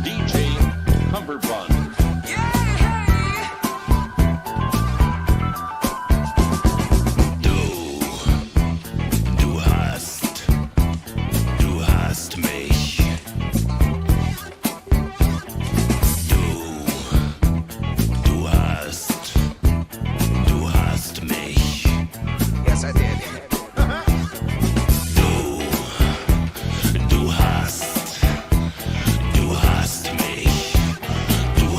DJ Cumberbund. Du hast mich. Du hast mich. Yes, I did. Du hast mich. Du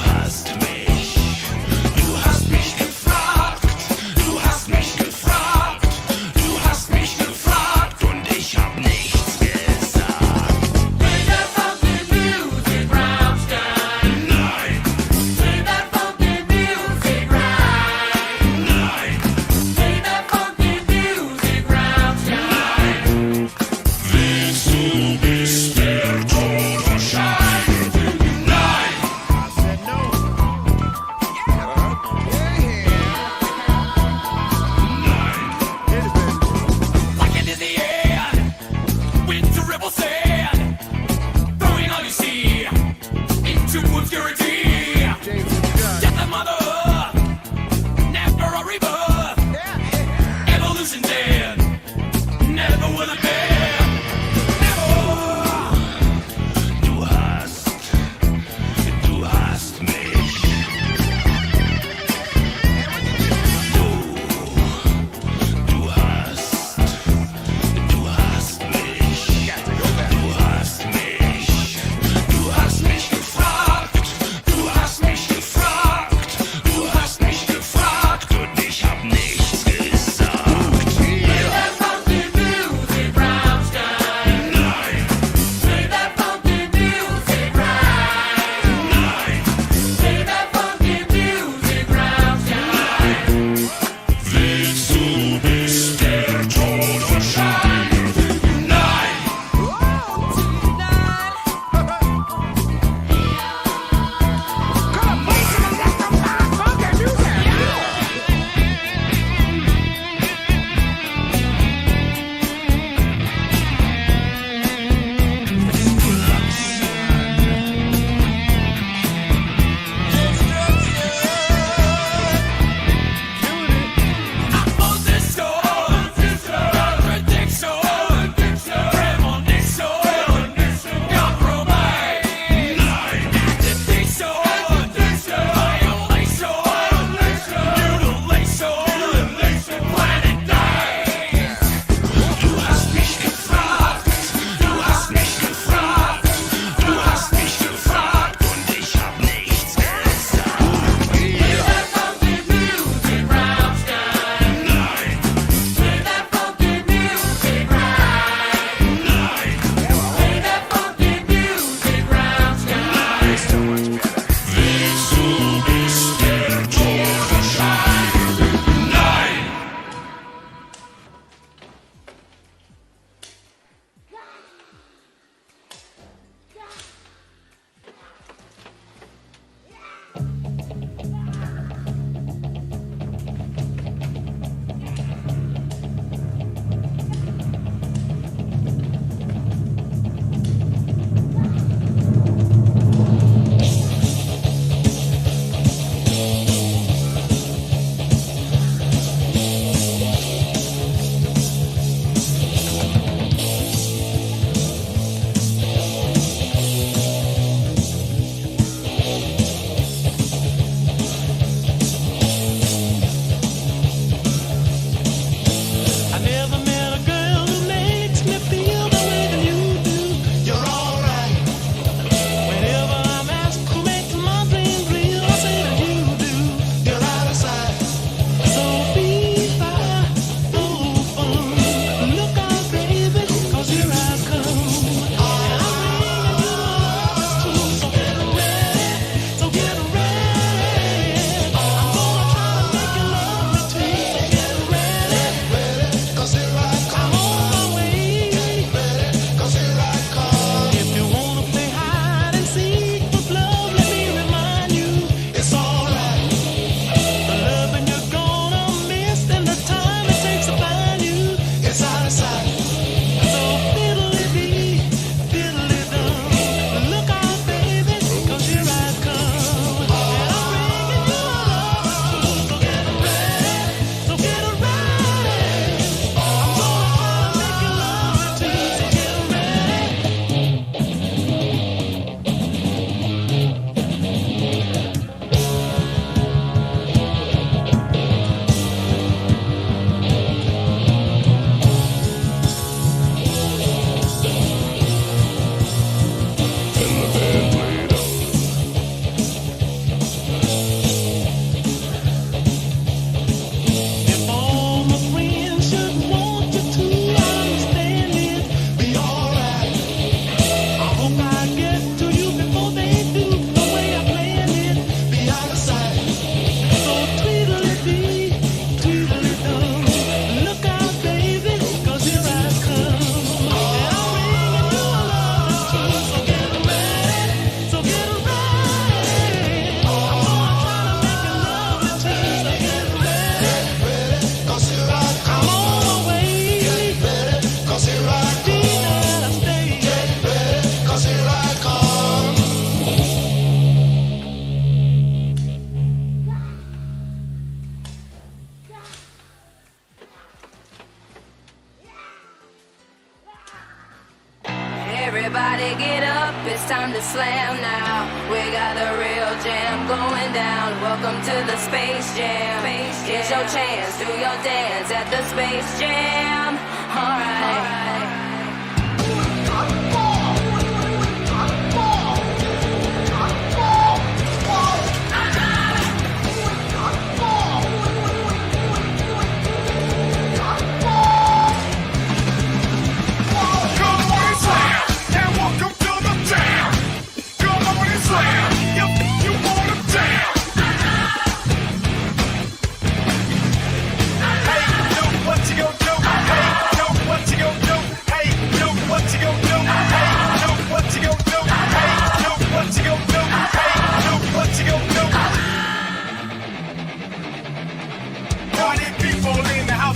Everybody get up, it's time to slam now. We got the real jam going down. Welcome to the Space Jam. Here's your chance, do your dance at the Space Jam. Alright.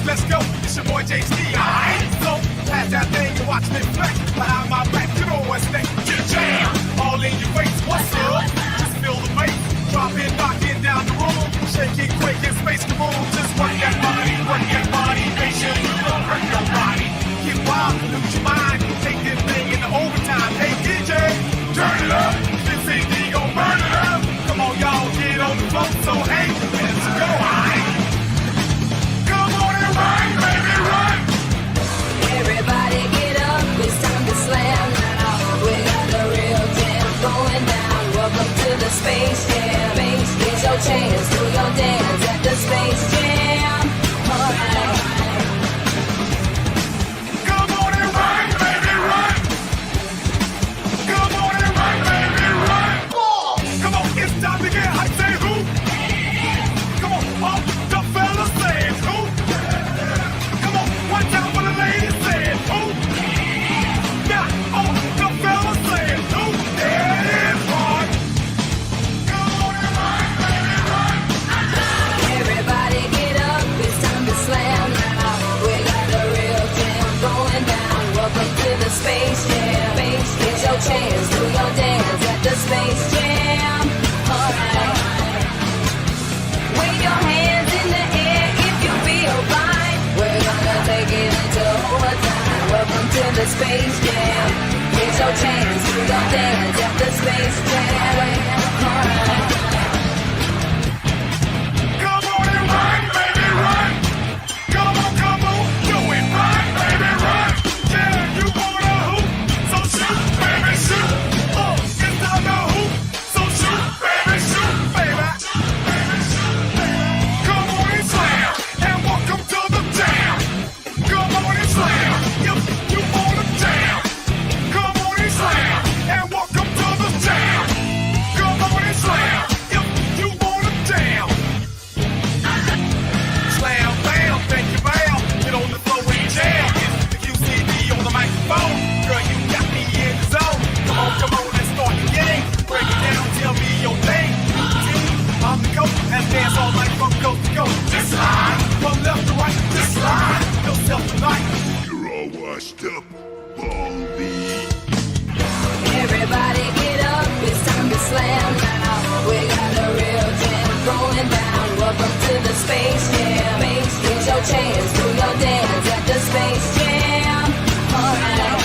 Let's go, it's your boy JC, alright? So, pass that thing and watch me flex. Behind my back, you know what's next. Jam, all in your face, what's up? Just feel the bass, drop it, knock it down the room. Shake it, quake it, space the room. Just work that body, make sure you don't hurt your body. Get wild, lose your mind, take this thing into overtime. Hey DJ, turn it up, this CD gon' burn it up. Come on y'all, get on the floor, so hey, let's go, alright? Run, baby, run! Everybody get up, it's time to slam now. We got the real jam going down. Welcome to the Space Jam. Get your chance, do your dance at the Space Jam. Alright. Come on and run, baby, run! Come on and run, baby, run! Come on, it's time to get hype, say who? Come on, all the fellas say who? One time for the ladies saying, ooh. Now, all the fellas saying, ooh. It is hard. Come on and run, baby, run. Everybody get up, it's time to slam now. We got the real jam going down. Welcome to the Space Jam. Get your chance, do your dance at the Space Jam. Alright. Wave your hands in the air if you feel fine. We're gonna take it into overtime. Welcome to the Space Jam. Here's your chance, do your dance at the Space Jam. Alright. Come on and run, baby, run. Come on, do it, run, baby, run. Yeah, you wanna hoop, so shoot, baby, shoot. Oh, it's time to hoop, so shoot, baby, shoot, baby. Come on and slam, and welcome to the jam. Come on and slam, if you wanna jam. Come on and slam, and welcome to the jam. Come on and slam, if you wanna jam. Slam, bam, thank you, bam. Get on the floor and jam. It's the QCD on the microphone. Girl, you got me in the zone. Come on, let's start the game. Break it down, tell me your name. I'm the coach, and dance all night from coast to coast. This line, from left to right, this line. No self tonight. You're all washed up, Baldy. Everybody get up, it's time to slam now. We got the real jam going down. Welcome to the Space Jam. Here's your chance, do your dance at the Space Jam. Alright.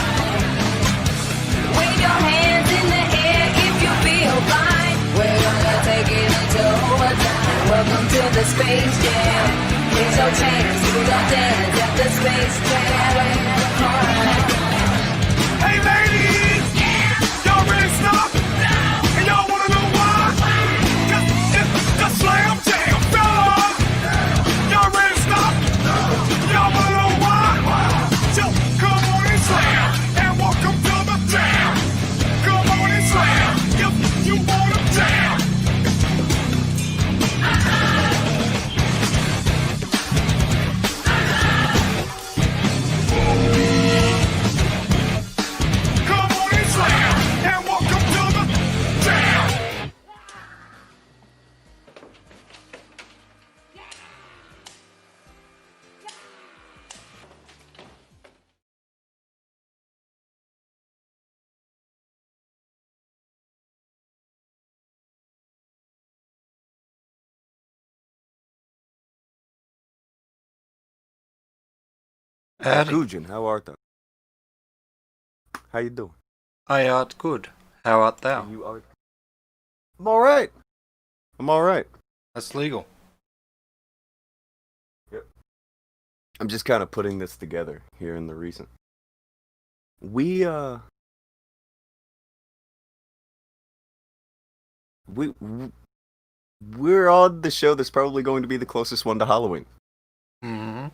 Wave your hands in the air if you feel fine. We're gonna take it into overtime. Welcome to the Space Jam. Here's your chance, do your dance at the Space Jam. Alright. Hey ladies, y'all ready to stop? And y'all wanna know why? 'Cause it's the Slam Jam, fella. Y'all ready to stop? Y'all wanna know why? So come on and slam, and welcome to the jam. Come on and slam, if you wanna jam. Come on and slam, and welcome to the jam. Eddie. Gujin, how art thou? How you doing? I art good. How art thou? You are. I'm all right. I'm all right. That's legal. I'm just kind of putting this together here in the recent. We're on the show that's probably going to be the closest one to Halloween. Mm-hmm.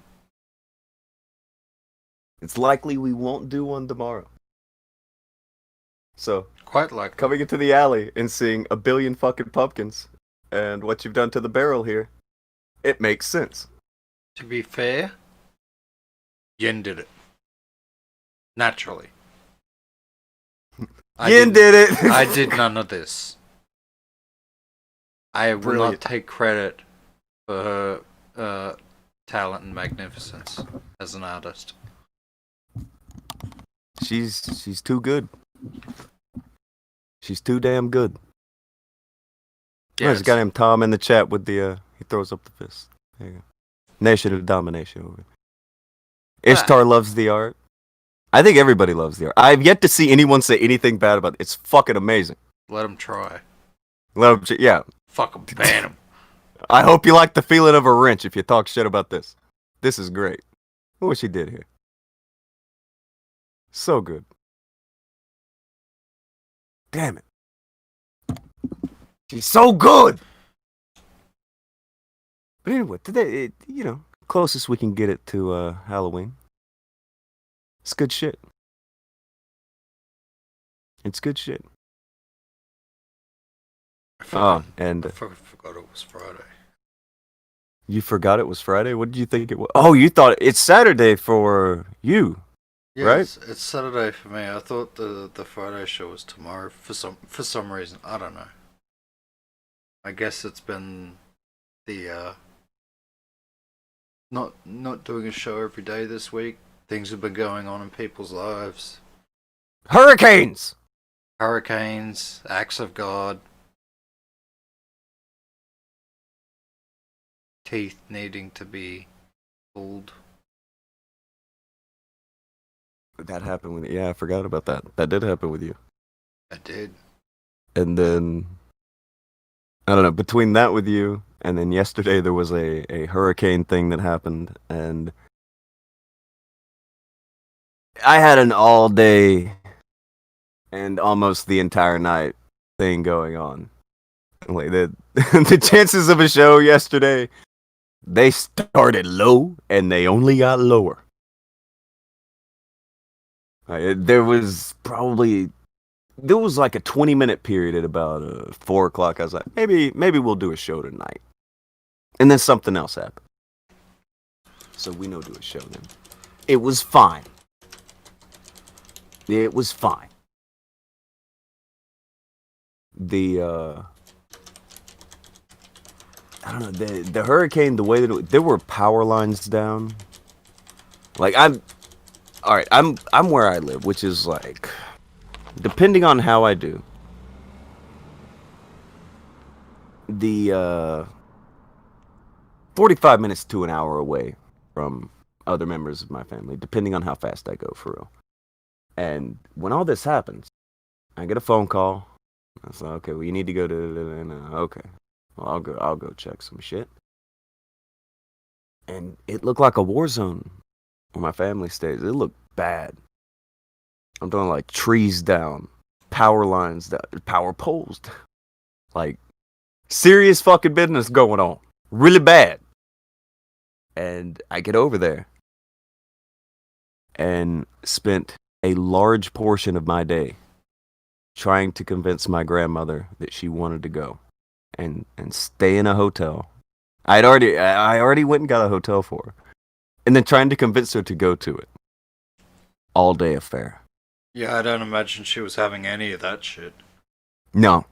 It's likely we won't do one tomorrow. So, Quite like coming into the alley and seeing a billion fucking pumpkins and what you've done to the barrel here, it makes sense. To be fair, Yin did it. Naturally. Yin did it! I did none of this. I will Brilliant. not take credit for her talent and magnificence as an artist. She's too good. She's too damn good. There's a guy named Tom in the chat with the he throws up the fist. There you go. Nation of domination over. Ishtar loves the art. I think everybody loves the art. I've yet to see anyone say anything bad about it. It's fucking amazing. Let him try. Yeah. Fuck him. Ban him. I hope you like the feeling of a wrench if you talk shit about this. This is great. Look what she did here. So good. Damn it. She's so good. But anyway, today, closest we can get it to Halloween. It's good shit. It's good shit. I forgot and it was Friday. you forgot it was Friday? What did you think it was? Oh, you thought it's Saturday for you. Yeah, right? It's Saturday for me. I thought the Friday show was tomorrow for some reason. I don't know. I guess it's been the not doing a show every day this week. Things have been going on in people's lives. Hurricanes! Hurricanes, acts of God, teeth needing to be pulled. That happened with I forgot about that. That did happen with you. I did. And then, I don't know, between that with you, and then yesterday there was a hurricane thing that happened, and I had an all day and almost the entire night thing going on. Like the chances of a show yesterday, they started low and they only got lower. There was like a 20-minute period at about 4 o'clock. I was like, maybe we'll do a show tonight. And then something else happened. So we know do a show then. It was fine. It was fine. I don't know, the hurricane, the way that there were power lines down. Like I'm where I live, which is like, depending on how I do, the 45 minutes to an hour away from other members of my family, depending on how fast I go, for real. And when all this happens, I get a phone call. I was like, okay, well, you need to go to, okay, well, I'll go check some shit. And it looked like a war zone where my family stays. It looked bad. I'm doing like trees down, power lines down, power poles down. Like, serious fucking business going on. Really bad. And I get over there and spent a large portion of my day trying to convince my grandmother that she wanted to go and stay in a hotel. I already went and got a hotel for her. And then trying to convince her to go to it. All day affair. Yeah, I don't imagine she was having any of that shit. No.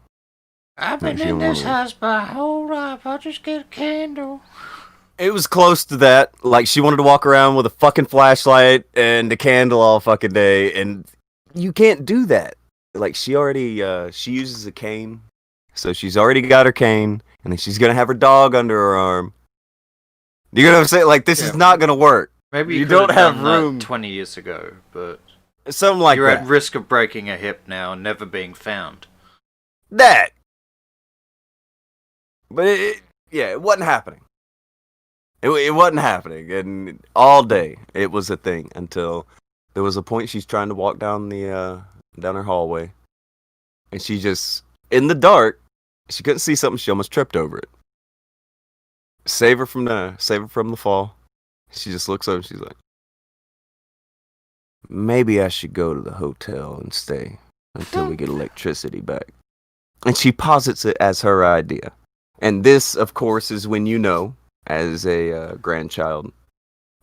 I've been in this house, but hold up, I'll just get a candle. It was close to that. Like, she wanted to walk around with a fucking flashlight and a candle all fucking day, and you can't do that. Like, she uses a cane, so she's already got her cane, and then she's gonna have her dog under her arm. You know what I'm saying? Like, this is not gonna work. Maybe you don't have room. 20 years ago, but Something like You're that. at risk of breaking a hip now and never being found. That. But it wasn't happening. It wasn't happening, and all day it was a thing until there was a point she's trying to walk down her hallway, and she just in the dark, she couldn't see something. She almost tripped over it. Save her from the fall. She just looks up and she's like, maybe I should go to the hotel and stay until we get electricity back. And she posits it as her idea. And this, of course, is when you know, as a grandchild,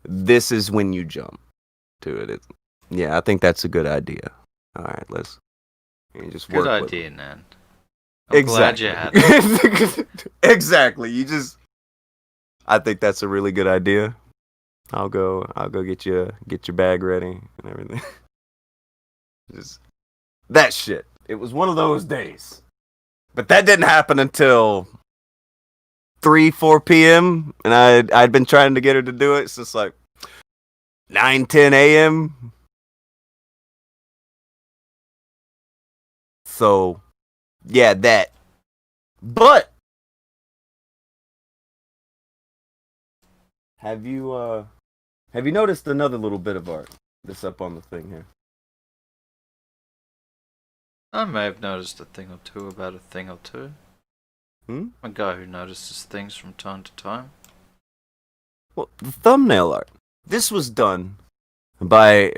this is when you jump to it. Yeah, I think that's a good idea. All right, let's just Good work idea, with Nan. it. I'm glad you had it. Exactly. I think that's a really good idea. I'll go get your bag ready and everything. Just that shit. It was one of those days. But that didn't happen until 3-4 p.m. and I'd been trying to get her to do it since like 9-10 a.m. So yeah, that. But have you noticed another little bit of art that's up on the thing here? I may have noticed a thing or two about a thing or two. I'm a guy who notices things from time to time. Well, the thumbnail art. This was done by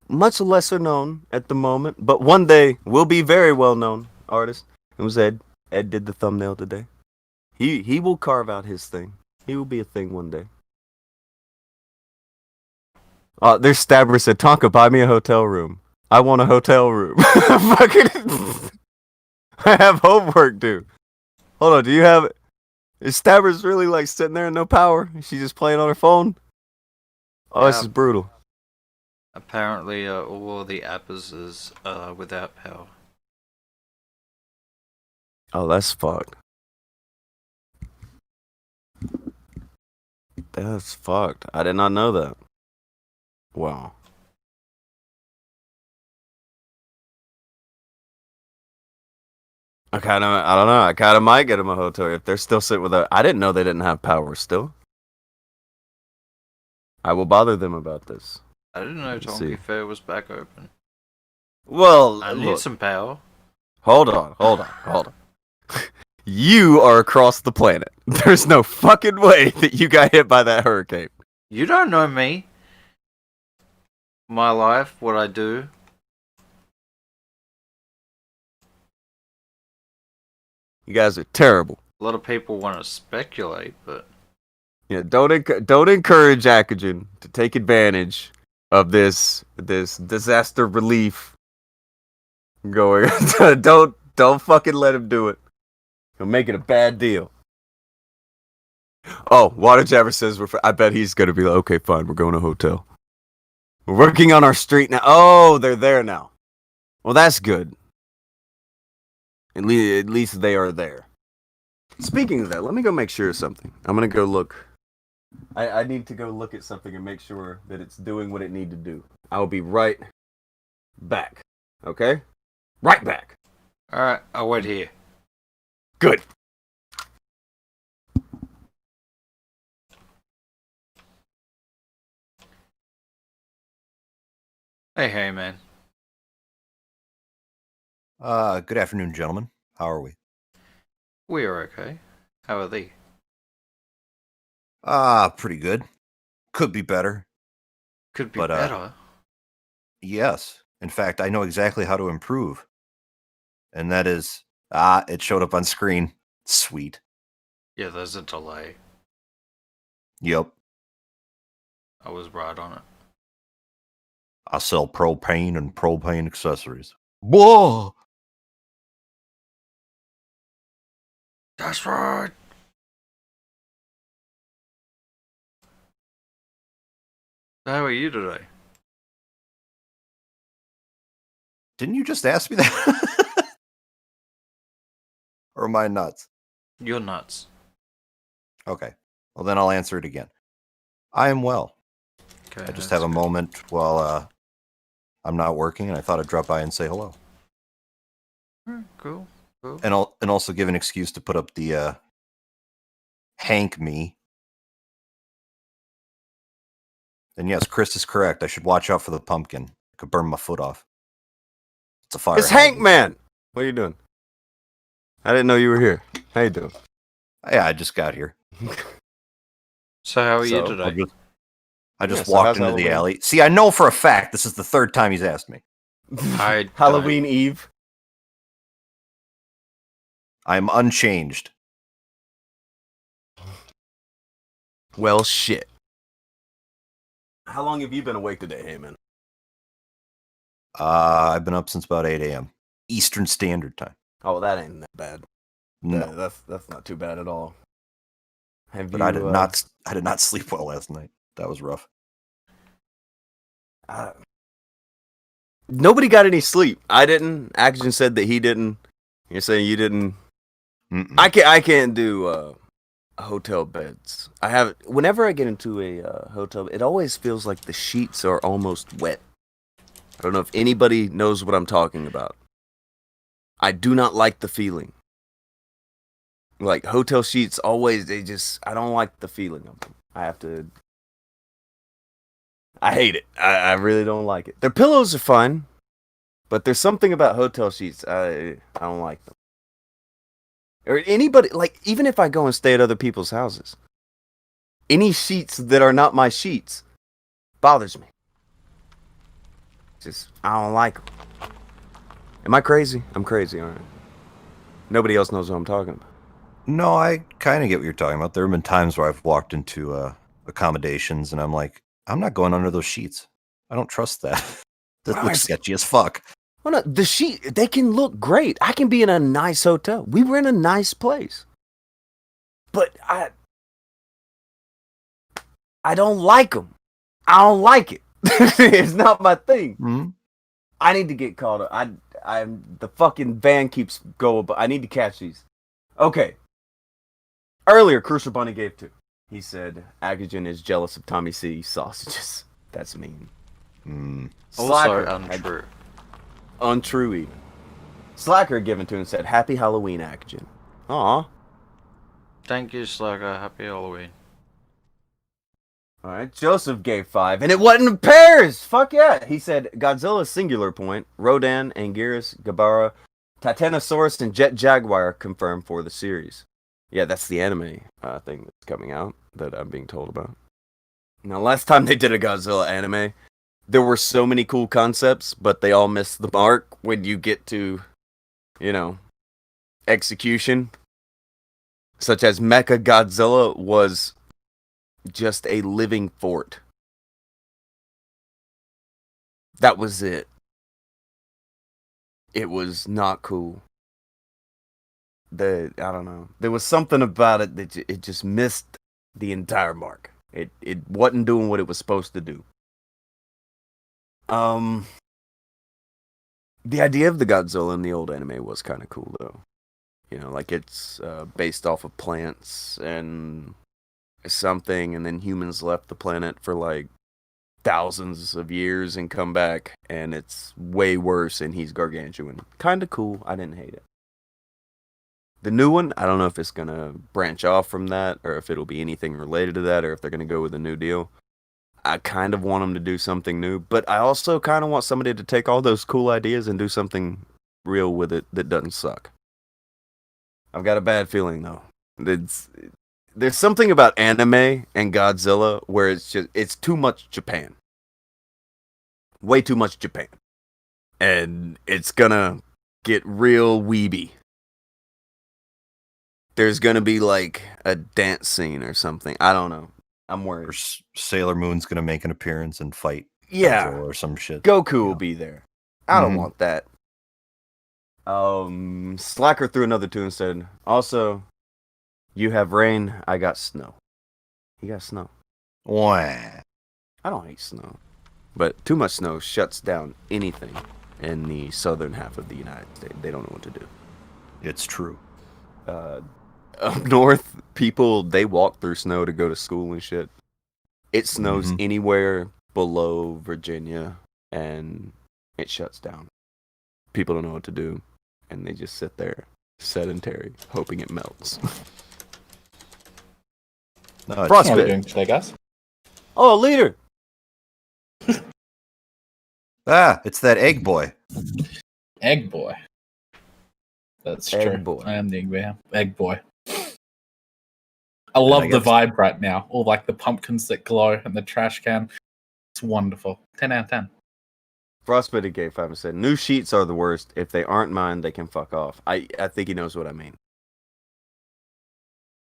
much lesser known at the moment, but one day will be very well known artist. It was Ed. Ed did the thumbnail today. He will carve out his thing. He will be a thing one day. There's Stabber said, Tonka, buy me a hotel room. I want a hotel room. Fucking I have homework due. Hold on, do you have it? Is Stabber's really like sitting there and no power? Is she just playing on her phone? Oh, this is brutal. Apparently, all the appers is without power. Oh, that's fucked. That's fucked. I did not know that. Wow. I don't know. I kind of might get them a hotel if they're still sitting without. I didn't know they didn't have power still. I will bother them about this. I didn't know Tonky Fair was back open. Well, I need look, some power. hold on. You are across the planet. There's no fucking way that you got hit by that hurricane. You don't know me. My life, what I do. You guys are terrible. A lot of people want to speculate, but Yeah, don't encourage Akajan to take advantage of this disaster relief going. don't fucking let him do it. He'll make it a bad deal. Oh, Water Jabber says I bet he's gonna be like, okay, fine, we're going to a hotel. We're working on our street now. Oh, they're there now. Well, that's good. At least they are there. Speaking of that, let me go make sure of something. I'm gonna go look. I need to go look at something and make sure that it's doing what it need to do. I'll be right back. Okay? Right back. alright, I'll wait here. Good. Hey, man. Good afternoon, gentlemen. How are we? We are okay. How are thee? Pretty good. Could be better. Could be But, better. Yes. In fact, I know exactly how to improve. And that is, it showed up on screen. Sweet. Yeah, there's a delay. Yep. I was right on it. I sell propane and propane accessories. Whoa! That's right. So how are you today? Didn't you just ask me that? Or am I nuts? You're nuts. Okay. Well, then I'll answer it again. I am well. Okay, I just that's have a good. moment while I'm not working, and I thought I'd drop by and say hello. Alright, cool. And also give an excuse to put up the Hank me. And yes, Chris is correct. I should watch out for the pumpkin. I could burn my foot off. It's a fire It's Hank hazard. Man. What are you doing? I didn't know you were here. How you doing? Yeah, I just got here. So how are you So, today? I just Yeah, so walked how's into the Halloween? alley. See, I know for a fact this is the third time he's asked me. I Halloween Eve. I'm unchanged. Well, shit. How long have you been awake today, Heyman? I've been up since about 8 a.m. Eastern Standard Time. Oh, that ain't that bad. No, That's not too bad at all. Have but you? I did not sleep well last night. That was rough. Nobody got any sleep. I didn't. Action said that he didn't. You're saying you didn't. Mm-mm. I can't do hotel beds. I have. Whenever I get into a hotel, it always feels like the sheets are almost wet. I don't know if anybody knows what I'm talking about. I do not like the feeling. Like hotel sheets, always I don't like the feeling of them. I hate it. I really don't like it. Their pillows are fine, but there's something about hotel sheets. I don't like them. Or anybody, like, even if I go and stay at other people's houses, any sheets that are not my sheets bothers me. I don't like them. Am I crazy? I'm crazy, aren't I? Nobody else knows what I'm talking about. No, I kind of get what you're talking about. There have been times where I've walked into accommodations and I'm like, I'm not going under those sheets. I don't trust that. That Wow, looks sketchy as fuck. Well, no, the sheet, they can look great. I can be in a nice hotel. We were in a nice place. But I don't like them. I don't like it. It's not my thing. Mm-hmm. I need to get caught up. I'm the fucking van keeps going, but I need to catch these. Okay. Earlier, Crucial Bunny gave 2. He said Agagen is jealous of Tommy C sausages. That's mean. also Slacker untrue. Untrue even. Slacker given to and said, Happy Halloween, Agagen. Aw. Thank you, Slacker. Happy Halloween. Alright, Joseph gave 5, and it wasn't pairs! Fuck yeah! He said, Godzilla singular point, Rodan, Anguirus, Gabara, Titanosaurus, and Jet Jaguar confirmed for the series. Yeah, that's the anime thing that's coming out that I'm being told about. Now, last time they did a Godzilla anime, there were so many cool concepts, but they all missed the mark when you get to, execution. Such as Mecha Godzilla was just a living fort. That was it. It was not cool. I don't know. There was something about it that it just missed the entire mark. It wasn't doing what it was supposed to do. The idea of the Godzilla in the old anime was kind of cool, though. Like it's based off of plants and something, and then humans left the planet for like thousands of years and come back, and it's way worse, and he's gargantuan. Kind of cool. I didn't hate it. The new one, I don't know if it's going to branch off from that, or if it'll be anything related to that, or if they're going to go with a new deal. I kind of want them to do something new, but I also kind of want somebody to take all those cool ideas and do something real with it that doesn't suck. I've got a bad feeling, though. There's something about anime and Godzilla where it's too much Japan. Way too much Japan. And it's gonna get real weeby. There's gonna be like a dance scene or something. I don't know. I'm worried. Or Sailor Moon's gonna make an appearance and fight Yeah. Godzilla or some shit. Goku will be there. I don't Mhm. want that. Slacker threw another 2 and said, also, you have rain, I got snow. You got snow. Wah. I don't hate snow. But too much snow shuts down anything in the southern half of the United States. They don't know what to do. It's true. Up north, people, they walk through snow to go to school and shit. It snows anywhere below Virginia, and it shuts down. People don't know what to do, and they just sit there, sedentary, hoping it melts. No, What are we Frostbite. doing today, guys? Oh, leader! it's that egg boy. Egg boy. That's Egg true. boy. I am the egg boy. I love the vibe right now. All like the pumpkins that glow and the trash can. It's wonderful. 10 out of 10. Frostbite gave 5 and said, new sheets are the worst. If they aren't mine, they can fuck off. I think he knows what I mean.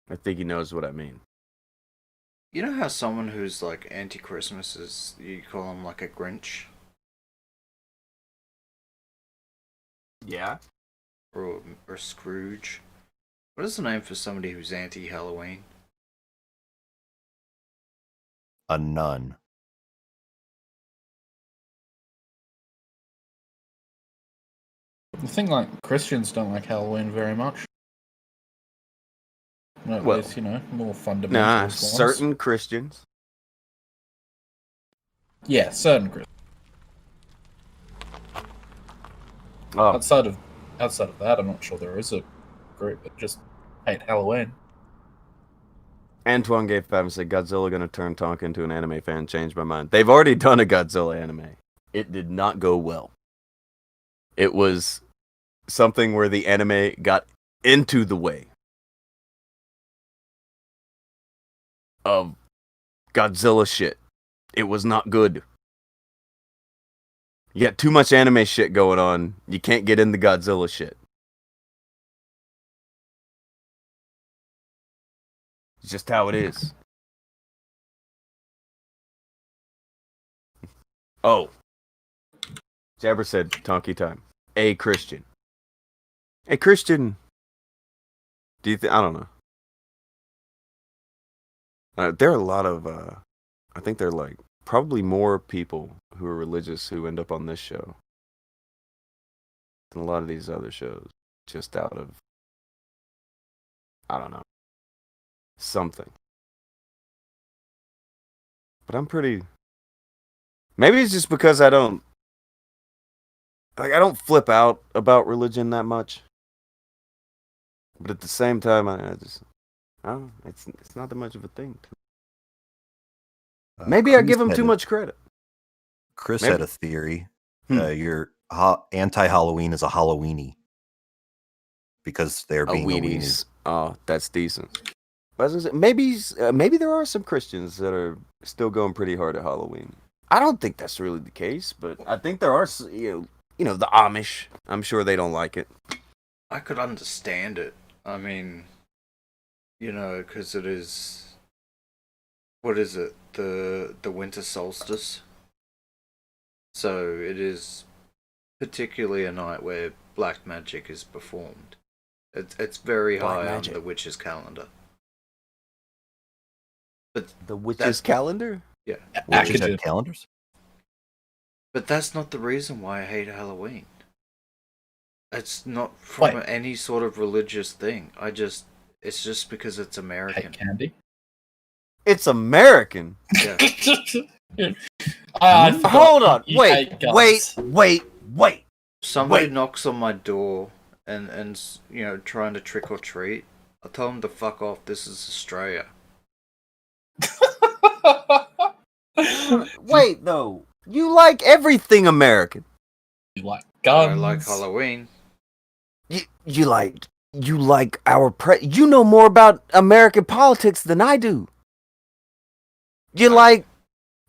I think he knows what I mean. You know how someone who's like anti-Christmas is, you call them like a Grinch? Yeah? Or Scrooge? What is the name for somebody who's anti-Halloween? A nun. I think like Christians don't like Halloween very much. At Well, least, more fundamental. Nah, ones. certain Christians. Yeah, certain Christians. Oh, Outside of that, I'm not sure there is a group that just hate Halloween. Antoine gave 5 and said, Godzilla gonna turn Tonka into an anime fan. Changed my mind. They've already done a Godzilla anime. It did not go well. It was something where the anime got into the way of Godzilla shit. It was not good. You got too much anime shit going on. You can't get in the Godzilla shit. It's just how it is. Oh. Jabber said, Tonky time. A Christian. A Christian. Do you think? I don't know. There are a lot of, I think there are like probably more people who are religious who end up on this show than a lot of these other shows. Just out of, I don't know, something. But I'm pretty, maybe it's just because I don't flip out about religion that much. But at the same time, I don't know, it's not that much of a thing to me. Maybe I give him too much credit. Chris Maybe. had a theory. Your anti-Halloween is a Halloweenie because they're being a weenie. Weenies. Oh, that's decent. But as I said, maybe there are some Christians that are still going pretty hard at Halloween. I don't think that's really the case, but I think there are, the Amish. I'm sure they don't like it. I could understand it. I mean, because it is... What is it? The winter solstice? So it is particularly a night where black magic is performed. It's very Black high magic. on the witch's calendar. But The witch's calendar? yeah. Witches Academic. have calendars? But that's not the reason why I hate Halloween. It's not from Wait. any sort of religious thing. It's just because it's Hate American. candy. It's American. Yeah. I forgot. Hold on. You Wait. hate guns. Wait. Somebody Wait. knocks on my door and trying to trick or treat. I tell them to fuck off. This is Australia. Wait, though. You like everything American. You like guns. I like Halloween. You like our you know more about American politics than I do. You like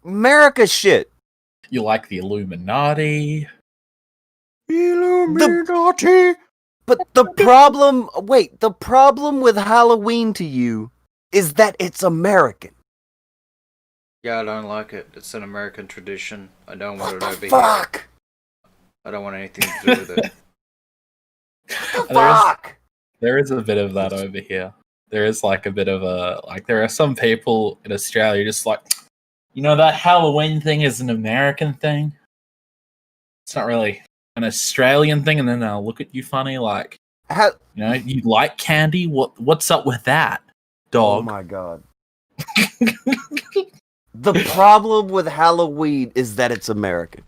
America shit. You like the Illuminati. Illuminati. But the problem with Halloween to you is that it's American. Yeah, I don't like it. It's an American tradition. I don't want it over here. Fuck. I don't want anything to do with it. Fuck. There is a bit of that over here. There is like a bit of there are some people in Australia just like, that Halloween thing is an American thing. It's not really an Australian thing, and then they'll look at you funny like, you like candy? What's up with that, Oh dog? my god. The problem with Halloween is that it's American.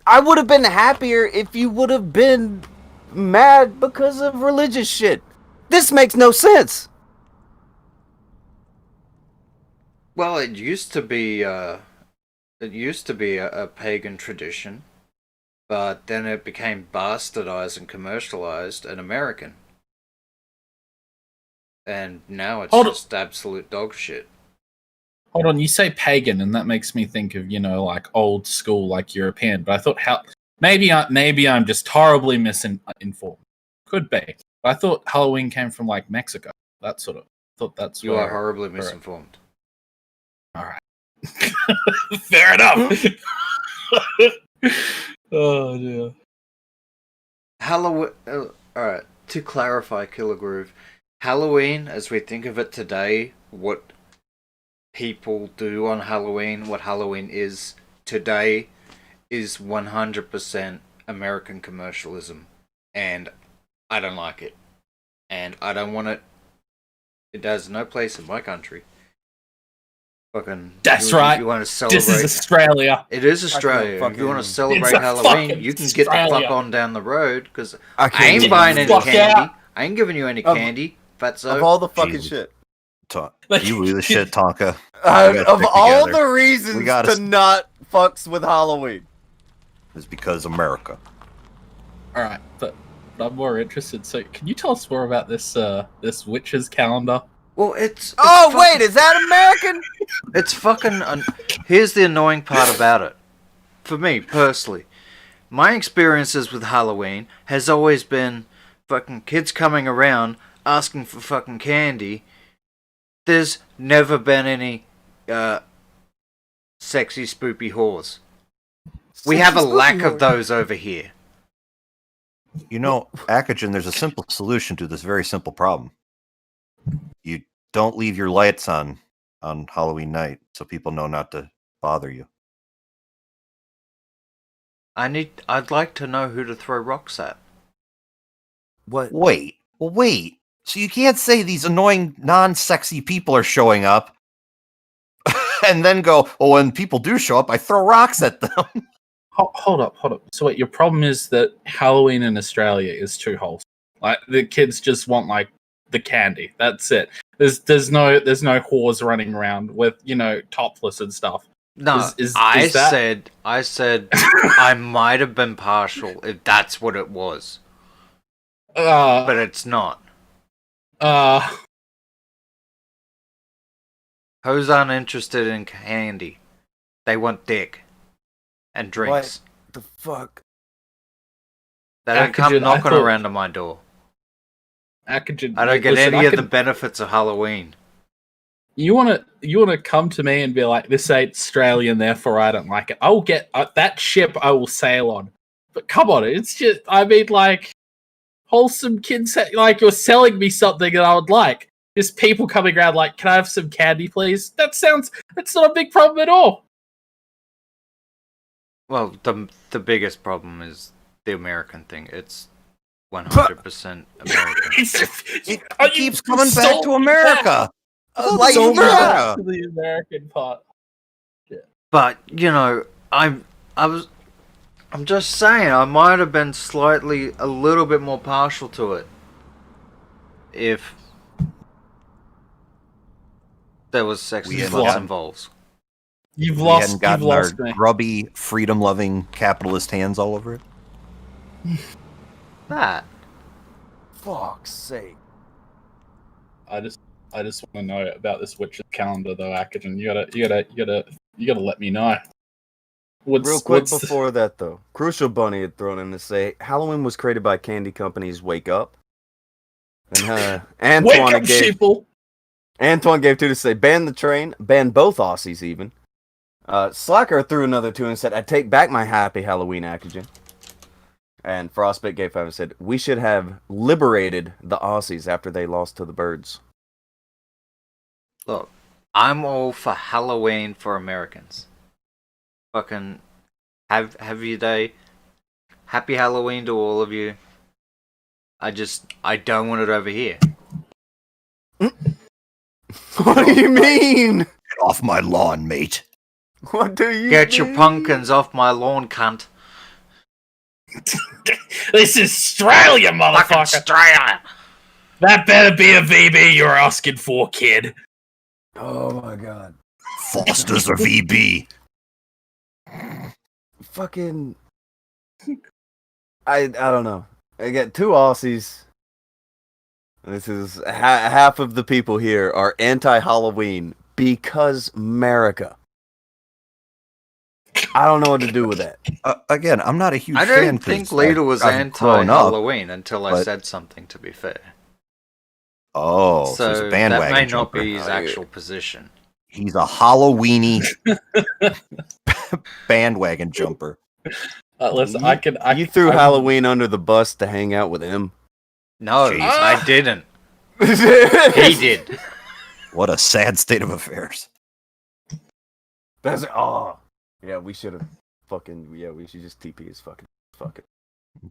I would have been happier if you would have been mad because of religious shit. This makes no sense. Well, it used to be a pagan tradition, but then it became bastardized and commercialized and American. And now it's just absolute dog shit. Hold on, you say pagan, and that makes me think of, you know, like old school, like European. But I thought maybe I'm just horribly misinformed. Could be. But I thought Halloween came from like Mexico. That sort of thought that's. You are horribly misinformed. All right. Fair enough. Oh dear. Halloween. All right. To clarify, Killer Groove, Halloween, as we think of it today, what people do on Halloween, what Halloween is today, is 100% American commercialism, and I don't like it, and I don't want it. It has no place in my country. Fucking. That's right. You want to celebrate? This is Australia. It is Australia. If you want to celebrate It's Halloween, you can get the Australia. fuck on down the road, because I I ain't can't buying any Fuck candy. out. I ain't giving you any candy, fatso. Of all the fucking Jesus. shit. You believe the shit, Tonka. Of stick all together. the reasons We gotta to not fucks with Halloween. It's because America. All right, but I'm more interested. So, can you tell us more about this this witches calendar? Well, it's Oh, fucking- wait, is that American? It's fucking. Here's the annoying part about it. For me, personally, my experiences with Halloween has always been fucking kids coming around asking for fucking candy. There's never been any sexy, spoopy whores. We have a lack of those over here. You know, Akajan, there's a simple solution to this very simple problem. You don't leave your lights on Halloween night so people know not to bother you. I'd like to know who to throw rocks at. What? Wait. So you can't say these annoying, non-sexy people are showing up and then go, oh, when people do show up, I throw rocks at them. Hold up. So wait, your problem is that Halloween in Australia is too wholesome. Like the kids just want like the candy. That's it. There's no whores running around with, you know, topless and stuff. No, Is I that- said I might have been partial if that's what it was, but it's not. Hoes aren't interested in candy. They want dick and drinks. What the fuck? They don't come Akajan, I knocking thought- around to my door. Akajan, I don't get listen, any I of the could- benefits of Halloween. You wanna come to me and be like, this ain't Australian, therefore I don't like it. I'll get that ship. I will sail on. But come on, it's just, I mean, like wholesome kids. Like you're selling me something that I would like. Just people coming around like, can I have some candy, please? That's not a big problem at all. Well, the biggest problem is the American thing. It's 100% American. It keeps coming back to America. Like, so yeah. bad. To the American part. But you know, I'm just saying I might have been a little bit more partial to it if there was sex We and hadn't sluts gotten- involved. You've We lost. hadn't You've gotten our lost me. grubby, freedom-loving capitalist hands all over it. That Fuck's sake. I just want to know about this witch's calendar, though, Akajan. You gotta let me know. Real quick before that, though, Crucial Bunny had thrown in to say Halloween was created by candy companies Wake Up. And wake up, sheeple. Antoine gave two to say ban the train, ban both Aussies even. Slacker threw another two and said, I take back my happy Halloween, Akajan. And Frostbite gave five and said, we should have liberated the Aussies after they lost to the birds. look, I'm all for Halloween for Americans. Fucking have your day. Happy Halloween to all of you. I don't want it over here. What do you mean? off my lawn, mate. What do you Get your mean? pumpkins off my lawn, cunt. This is Australia, Fucking motherfucker. Australia. That better be a VB you're asking for, kid. Oh my god. Foster's a VB. Fucking. I don't know. I got 2 Aussies. This is half of the people here are anti-Halloween because America. I don't know what to do with that. Again, I'm not a huge I fan. don't think 'cause Lita was I've grown up. anti-Halloween until I but- said something, to be fair. Oh, so he's a So bandwagon that may not jumper. be his actual position. He's a Halloweeny bandwagon jumper. Listen, You threw Halloween under the bus to hang out with him. No, Jeez. I didn't. He He did. What a sad state of affairs. That's yeah. We should have we should just TP his fuck it.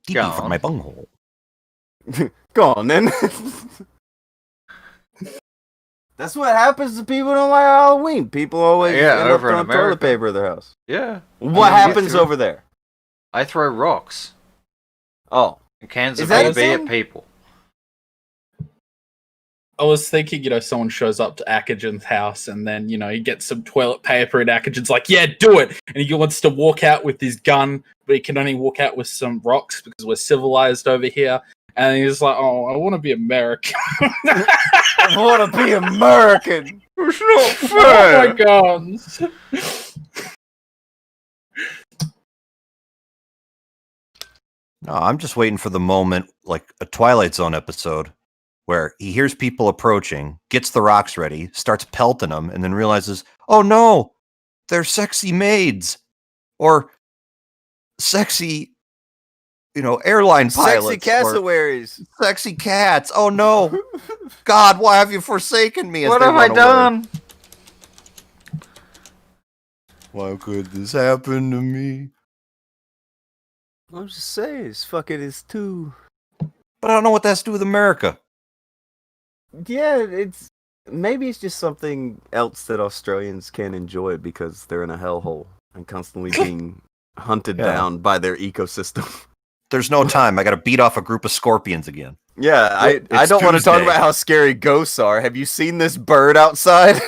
TP Go from on. my bunghole. Go on then. That's what happens to people who don't like Halloween. People always end up over in throwing toilet America. paper at their house. Yeah. What I mean, happens you over there? I throw rocks Oh, and cans Is of that a BB at thing? people. I was thinking, someone shows up to Akajan's house and then, he gets some toilet paper and Akajan's like, yeah, do it. And he wants to walk out with his gun, but he can only walk out with some rocks because we're civilized over here. And he's like, oh, I want to be American. I want to be American. It's not Oh my god. No, I'm just waiting for the moment, like a Twilight Zone episode, where he hears people approaching, gets the rocks ready, starts pelting them, and then realizes, oh no, they're sexy maids. Or sexy, airline pilots. Sexy cassowaries. Or sexy cats. Oh no. God, why have you forsaken me? as What they have I run away? done? Why could this happen to me? I'm just saying, it's too. But I don't know what that has to do with America. Yeah, maybe it's just something else that Australians can't enjoy because they're in a hellhole and constantly being hunted Yeah. down by their ecosystem. There's no time. I got to beat off a group of scorpions again. Yeah, I It's don't want to talk Tuesday. about how scary ghosts are. Have you seen this bird outside?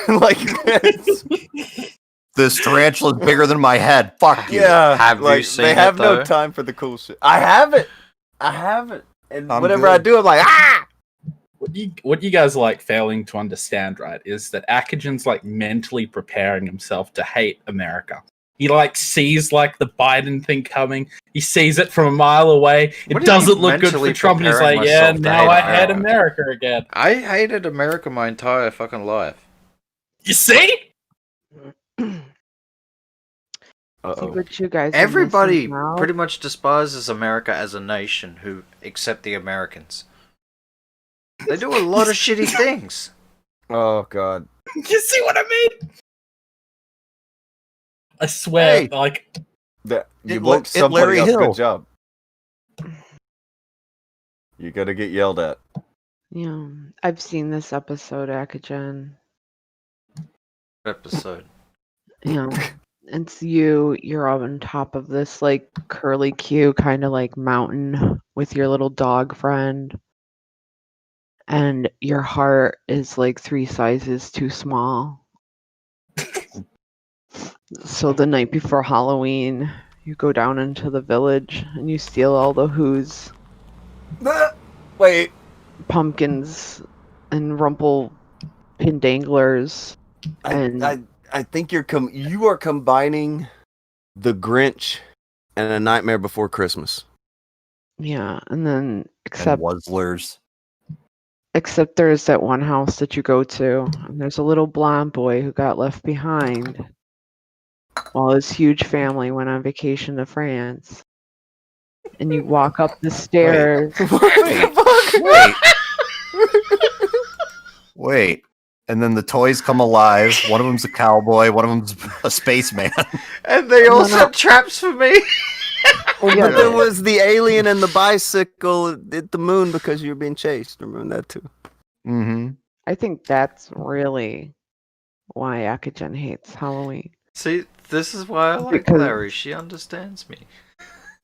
This tarantula is bigger than my head. Fuck you. yeah, Have you like, seen they it, have no though? time for the cool shit. I haven't, and I'm whenever I good. do, I'm like, ah. What you guys are failing to understand, right, is that Akajan's mentally preparing himself to hate America. He sees the Biden thing coming. He sees it from a mile away. What do It you doesn't mean look good for mentally Trump. And he's preparing like, yeah, myself to now hate I hate America? America again. I hated America my entire fucking life. You see? Uh-oh. But you guys are Everybody missing out. pretty much despises America as a nation who accept the Americans. They do a lot of shitty things. Oh god. You see what I mean? I swear, Hey. That you It woke It somebody Larry up. Hill. Good job. You gotta get yelled at. Yeah, I've seen this episode, Akajan. Episode. It's you're on top of this curly Q kind of mountain with your little dog friend. And your heart is 3 sizes too small. So the night before Halloween, you go down into the village and you steal all the Who's Wait. pumpkins and rumple pin danglers. And I think you are combining the Grinch and A Nightmare Before Christmas. yeah, and then And except Wuzzlers. there's that one house that you go to, and there's a little blonde boy who got left behind while his huge family went on vacation to France. And you walk up the stairs. Wait. And then the toys come alive. One of them's a cowboy. One of them's a spaceman. And they all set traps for me. But there was the alien and the bicycle at the moon because you were being chased. Remember that too? Mm-hmm. I think that's really why Akagen hates Halloween. See, this is why I like Because- Larry. She understands me.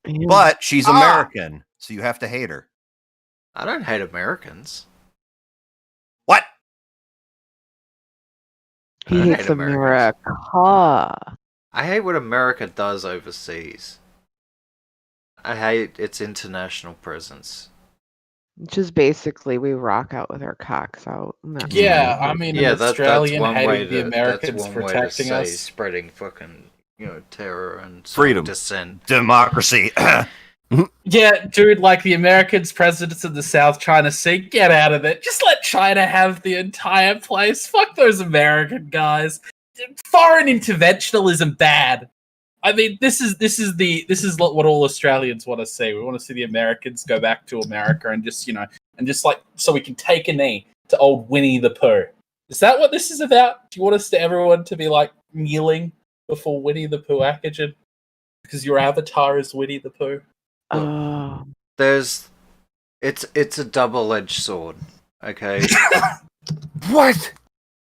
Yeah. But she's American, so you have to hate her. I don't hate Americans. What? I He don't hates hate Americans. America. I hate what America does overseas. I hate its international presence. Just basically, we rock out with our cocks out. and that's Yeah, I mean, Yeah, an that's Australian one way hating the to Americans that's one way to protecting say us. spreading fucking terror and Freedom. dissent. Democracy. Yeah, dude, like the Americans, presidents of the South China Sea, get out of it. Just let China have the entire place. Fuck those American guys. Foreign intervention isn't bad. I mean, this is what all Australians want to see. We want to see the Americans go back to America and just like so we can take a knee to old Winnie the Pooh. Is that what this is about? Do you want us to everyone to be like kneeling before Winnie the Pooh, Akagen? Because your avatar is Winnie the Pooh. Oh. It's a double-edged sword. Okay. What?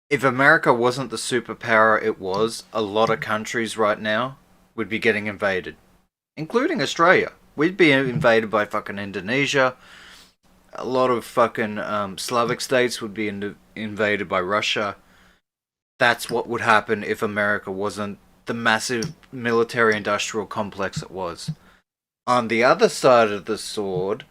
If America wasn't the superpower it was, a lot of countries right now would be getting invaded, including Australia. We'd be invaded by fucking Indonesia. A lot of fucking Slavic states would be invaded by Russia. That's what would happen if America wasn't the massive military-industrial complex it was. On the other side of the sword,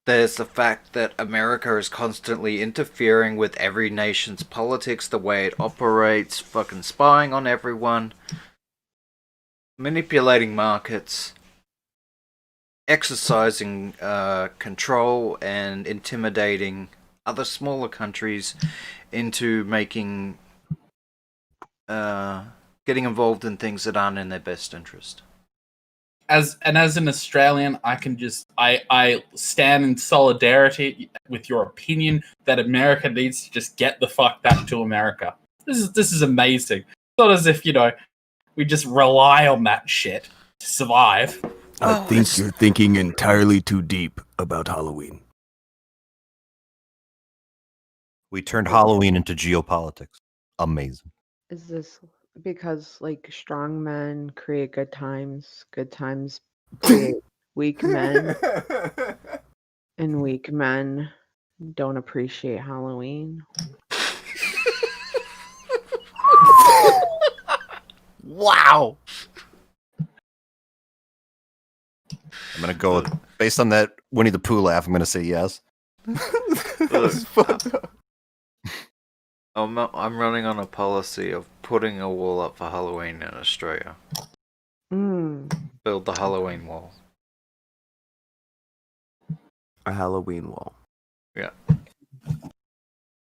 there's the fact that America is constantly interfering with every nation's politics, the way it operates, fucking spying on everyone, manipulating markets, exercising control and intimidating other smaller countries into making getting involved in things that aren't in their best interest. As an Australian, I stand in solidarity with your opinion that America needs to just get the fuck back to America. This is amazing. It's not as if we just rely on that shit to survive. I think you're thinking entirely too deep about Halloween. We turned Halloween into geopolitics. Amazing. Is this because like strong men create good times create weak men, and weak men don't appreciate Halloween? Wow. I'm gonna go based on that Winnie the Pooh laugh. I'm gonna say yes. I'm running on a policy of putting a wall up for Halloween in Australia. Build the Halloween wall. A Halloween wall. Yeah.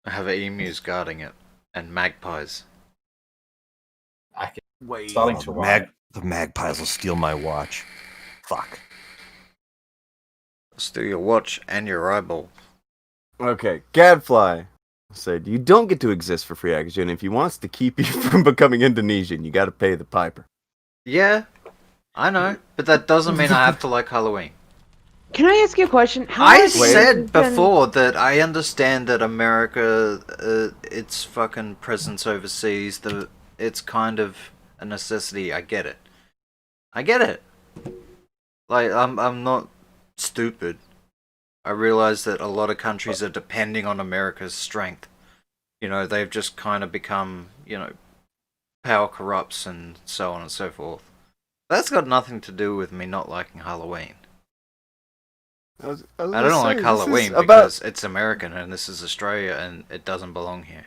I have emus guarding it and magpies. I can Wait. starting to riot. The magpies will steal my watch. Fuck. Steal your watch and your eyeball. Okay, Gadfly said, you don't get to exist for free, Akagen. If he wants to keep you from becoming Indonesian, you gotta pay the piper. Yeah, I know, but that doesn't mean I have to like Halloween. Can I ask you a question? How I has said it been- before that I understand that America, its fucking presence overseas, it's kind of a necessity. I get it. Like, I'm not stupid. I realize that a lot of countries are depending on America's strength. They've just kind of become, power corrupts and so on and so forth. That's got nothing to do with me not liking Halloween. I don't like Halloween because it's American and this is Australia and it doesn't belong here.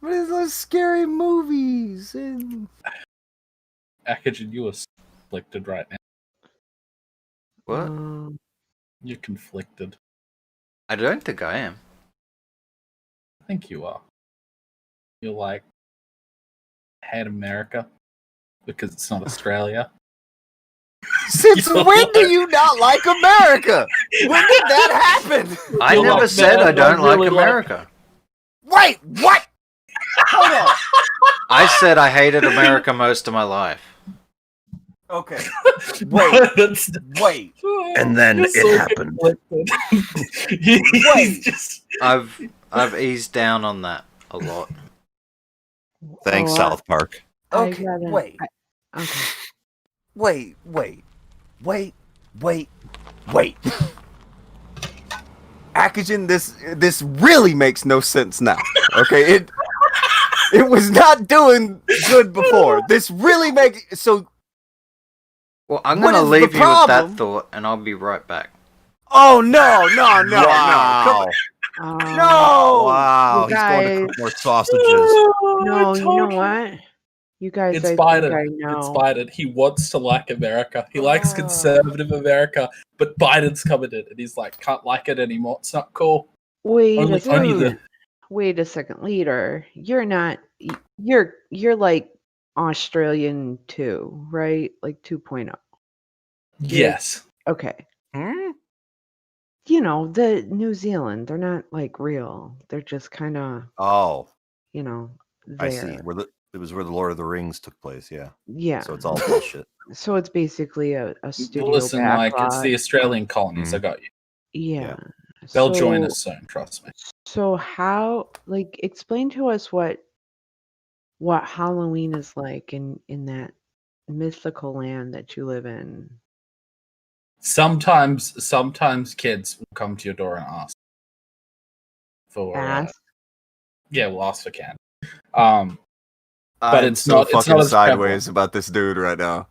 But it's those scary movies and... Akagen, you are conflicted right now. What? You're conflicted. I don't think I am. I think you are. You're like, hate America because it's not Australia. Since when do you not like America? When did that happen? I You're never like, said man, I don't I really like America. Wait, what? Hold on. I said I hated America most of my life. Okay. Wait. Wait. And then You're it happened. He's just I've eased down on that a lot. Thanks, Oh, South Park. I Okay, gotta- wait. Okay. Wait. Akagen, this really makes no sense now. Okay, it was not doing good before. This really makes so. Well, I'm What gonna is the leave you with problem? that thought, and I'll be right back. Oh no! Come Wow. on. No! Wow. You He's going to cook guys- more sausages. No, you know what? You guys, It's I Biden. think I know. It's Biden. He wants to like America. He likes Ah. conservative America, but Biden's coming in, and he's like, can't like it anymore. It's not cool. Wait Only a second. the Wait a second, leader. You're not. You're like Australian too, right? Like 2.0. yes. Okay. Hmm? You know, the New Zealand, they're not like real. They're just kind of, Oh, there. I see. It was where the Lord of the Rings took place. Yeah. Yeah. So it's all bullshit. So it's basically a studio Listen, like it's backlot. the Australian colonies. Mhm. I got you. Yeah. They'll join So- us soon. Trust me. So how, like, explain to us what Halloween is like in that mythical land that you live in. Sometimes kids will come to your door and ask for. Ask. Yeah, we'll ask for candy. But I'm it's so not- it's fucking not as sideways prevalent. about this dude right now.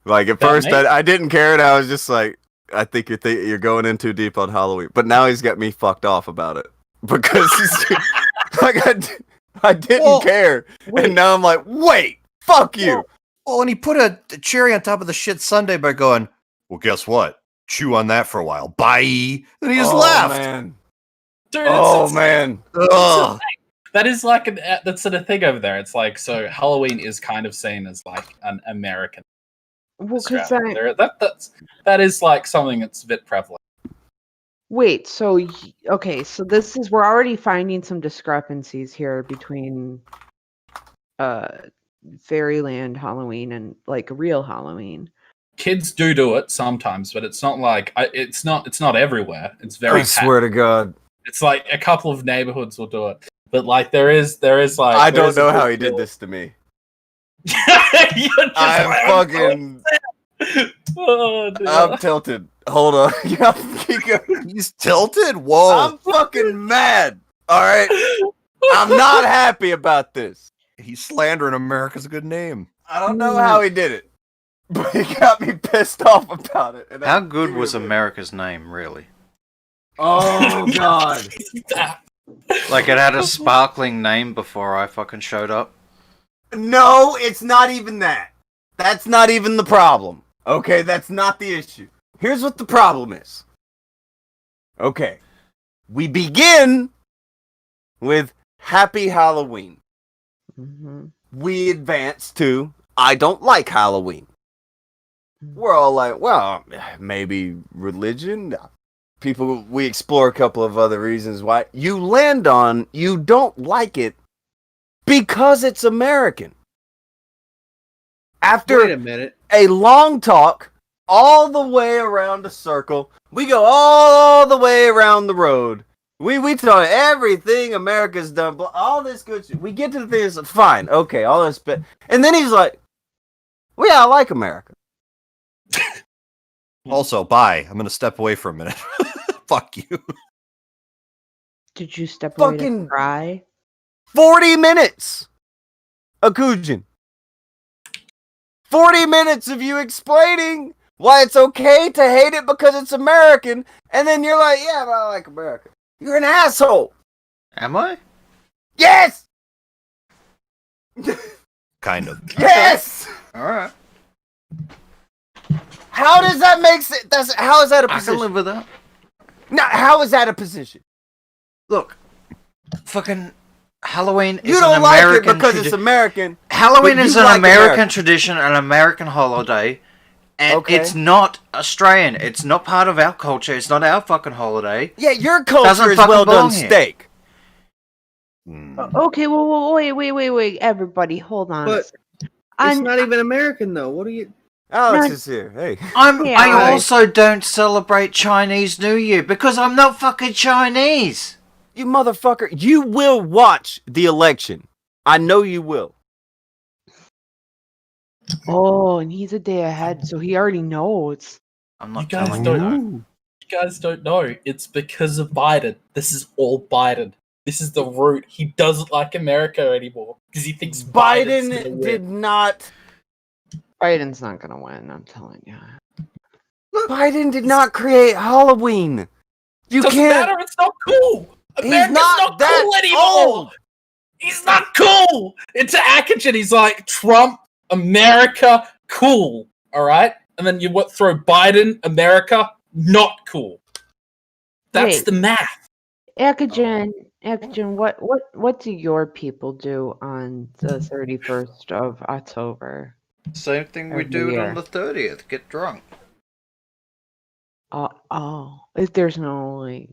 Like at That first, mate? I didn't care, and I was just like, I think you're going in too deep on Halloween. But now he's got me fucked off about it because like I didn't Well, care, and now I'm like, wait, fuck you. Well, and he put a cherry on top of the shit sundae by going, well, guess what? Chew on that for a while. Bye. And he just left. Man. Dude, Oh it's- man. Ugh. that is like that's sort of thing over there. It's like so Halloween is kind of seen as like an American. Well, because Australia. That is like something that's a bit prevalent. wait, so okay, so we're already finding some discrepancies here between Fairyland Halloween and like real Halloween. Kids do it sometimes, but it's not like it's not everywhere. It's very. I swear to God, It's like a couple of neighborhoods will do it, but like there is like I there don't is a know big how he did deal. this to me. You're just I'm like, fucking, Oh, dude. I'm tilted. Hold on. Keep going. He's tilted? Whoa. I'm fucking mad. All right. I'm not happy about this. He's slandering America's good name. I don't know how he did it, but he got me pissed off about it. And How good was America's name, really? Oh God. Like, it had a sparkling name before I fucking showed up. No, it's not even that. That's not even the problem. Okay, that's not the issue. Here's what the problem is. Okay. We begin with Happy Halloween. Mm-hmm. We advance to I don't like Halloween. We're all like, well, maybe religion. We explore a couple of other reasons why. You land on you don't like it because it's American. After Wait a minute. a long talk all the way around a circle, we go all the way around the road. We talk everything America's done, all this good shit. We get to the thing, it's like, fine, okay, all this bit. And then he's like, well, yeah, I like America. Also, bye. I'm going to step away for a minute. Fuck you. Did you step away Fucking- to cry? 40 minutes! Akujin. 40 minutes of you explaining why it's okay to hate it because it's American, and then you're like, yeah, but I like America. You're an asshole! Am I? Yes! Kind of. Yes! Alright. How does that make sense? How is that a I can position? live with that. No, how is that a position? Look, fucking Halloween is You don't an like American it because it's American. Halloween but is you an like American America. tradition, an American holiday, and Okay. it's not Australian. It's not part of our culture. It's not our fucking holiday. Yeah, your culture Doesn't is fucking well done belong here. steak. Okay, well, wait, everybody, hold on. But it's I'm- not even American though. What are you? Alex No. is here. Hey. Yeah. I also don't celebrate Chinese New Year because I'm not fucking Chinese. You motherfucker. You will watch the election. I know you will. Oh, and he's a day ahead, so he already knows. I'm You not guys telling don't. you. You guys don't know. It's because of Biden. This is all Biden. This is the root. He doesn't like America anymore because he thinks Biden's gonna Biden win. did not. Biden's not gonna win. I'm telling you. Biden did not create Halloween. You Doesn't can't. matter. It's not cool. He's America's not that cool anymore. old. He's not cool. Into Atkinson, he's like Trump, America, cool. All right, and then you throw Biden, America, not cool. That's Wait. the math. Akajan, what do your people do on the 31st of October? Same thing we Every do it year. on the 30th. Get drunk. If there's no like,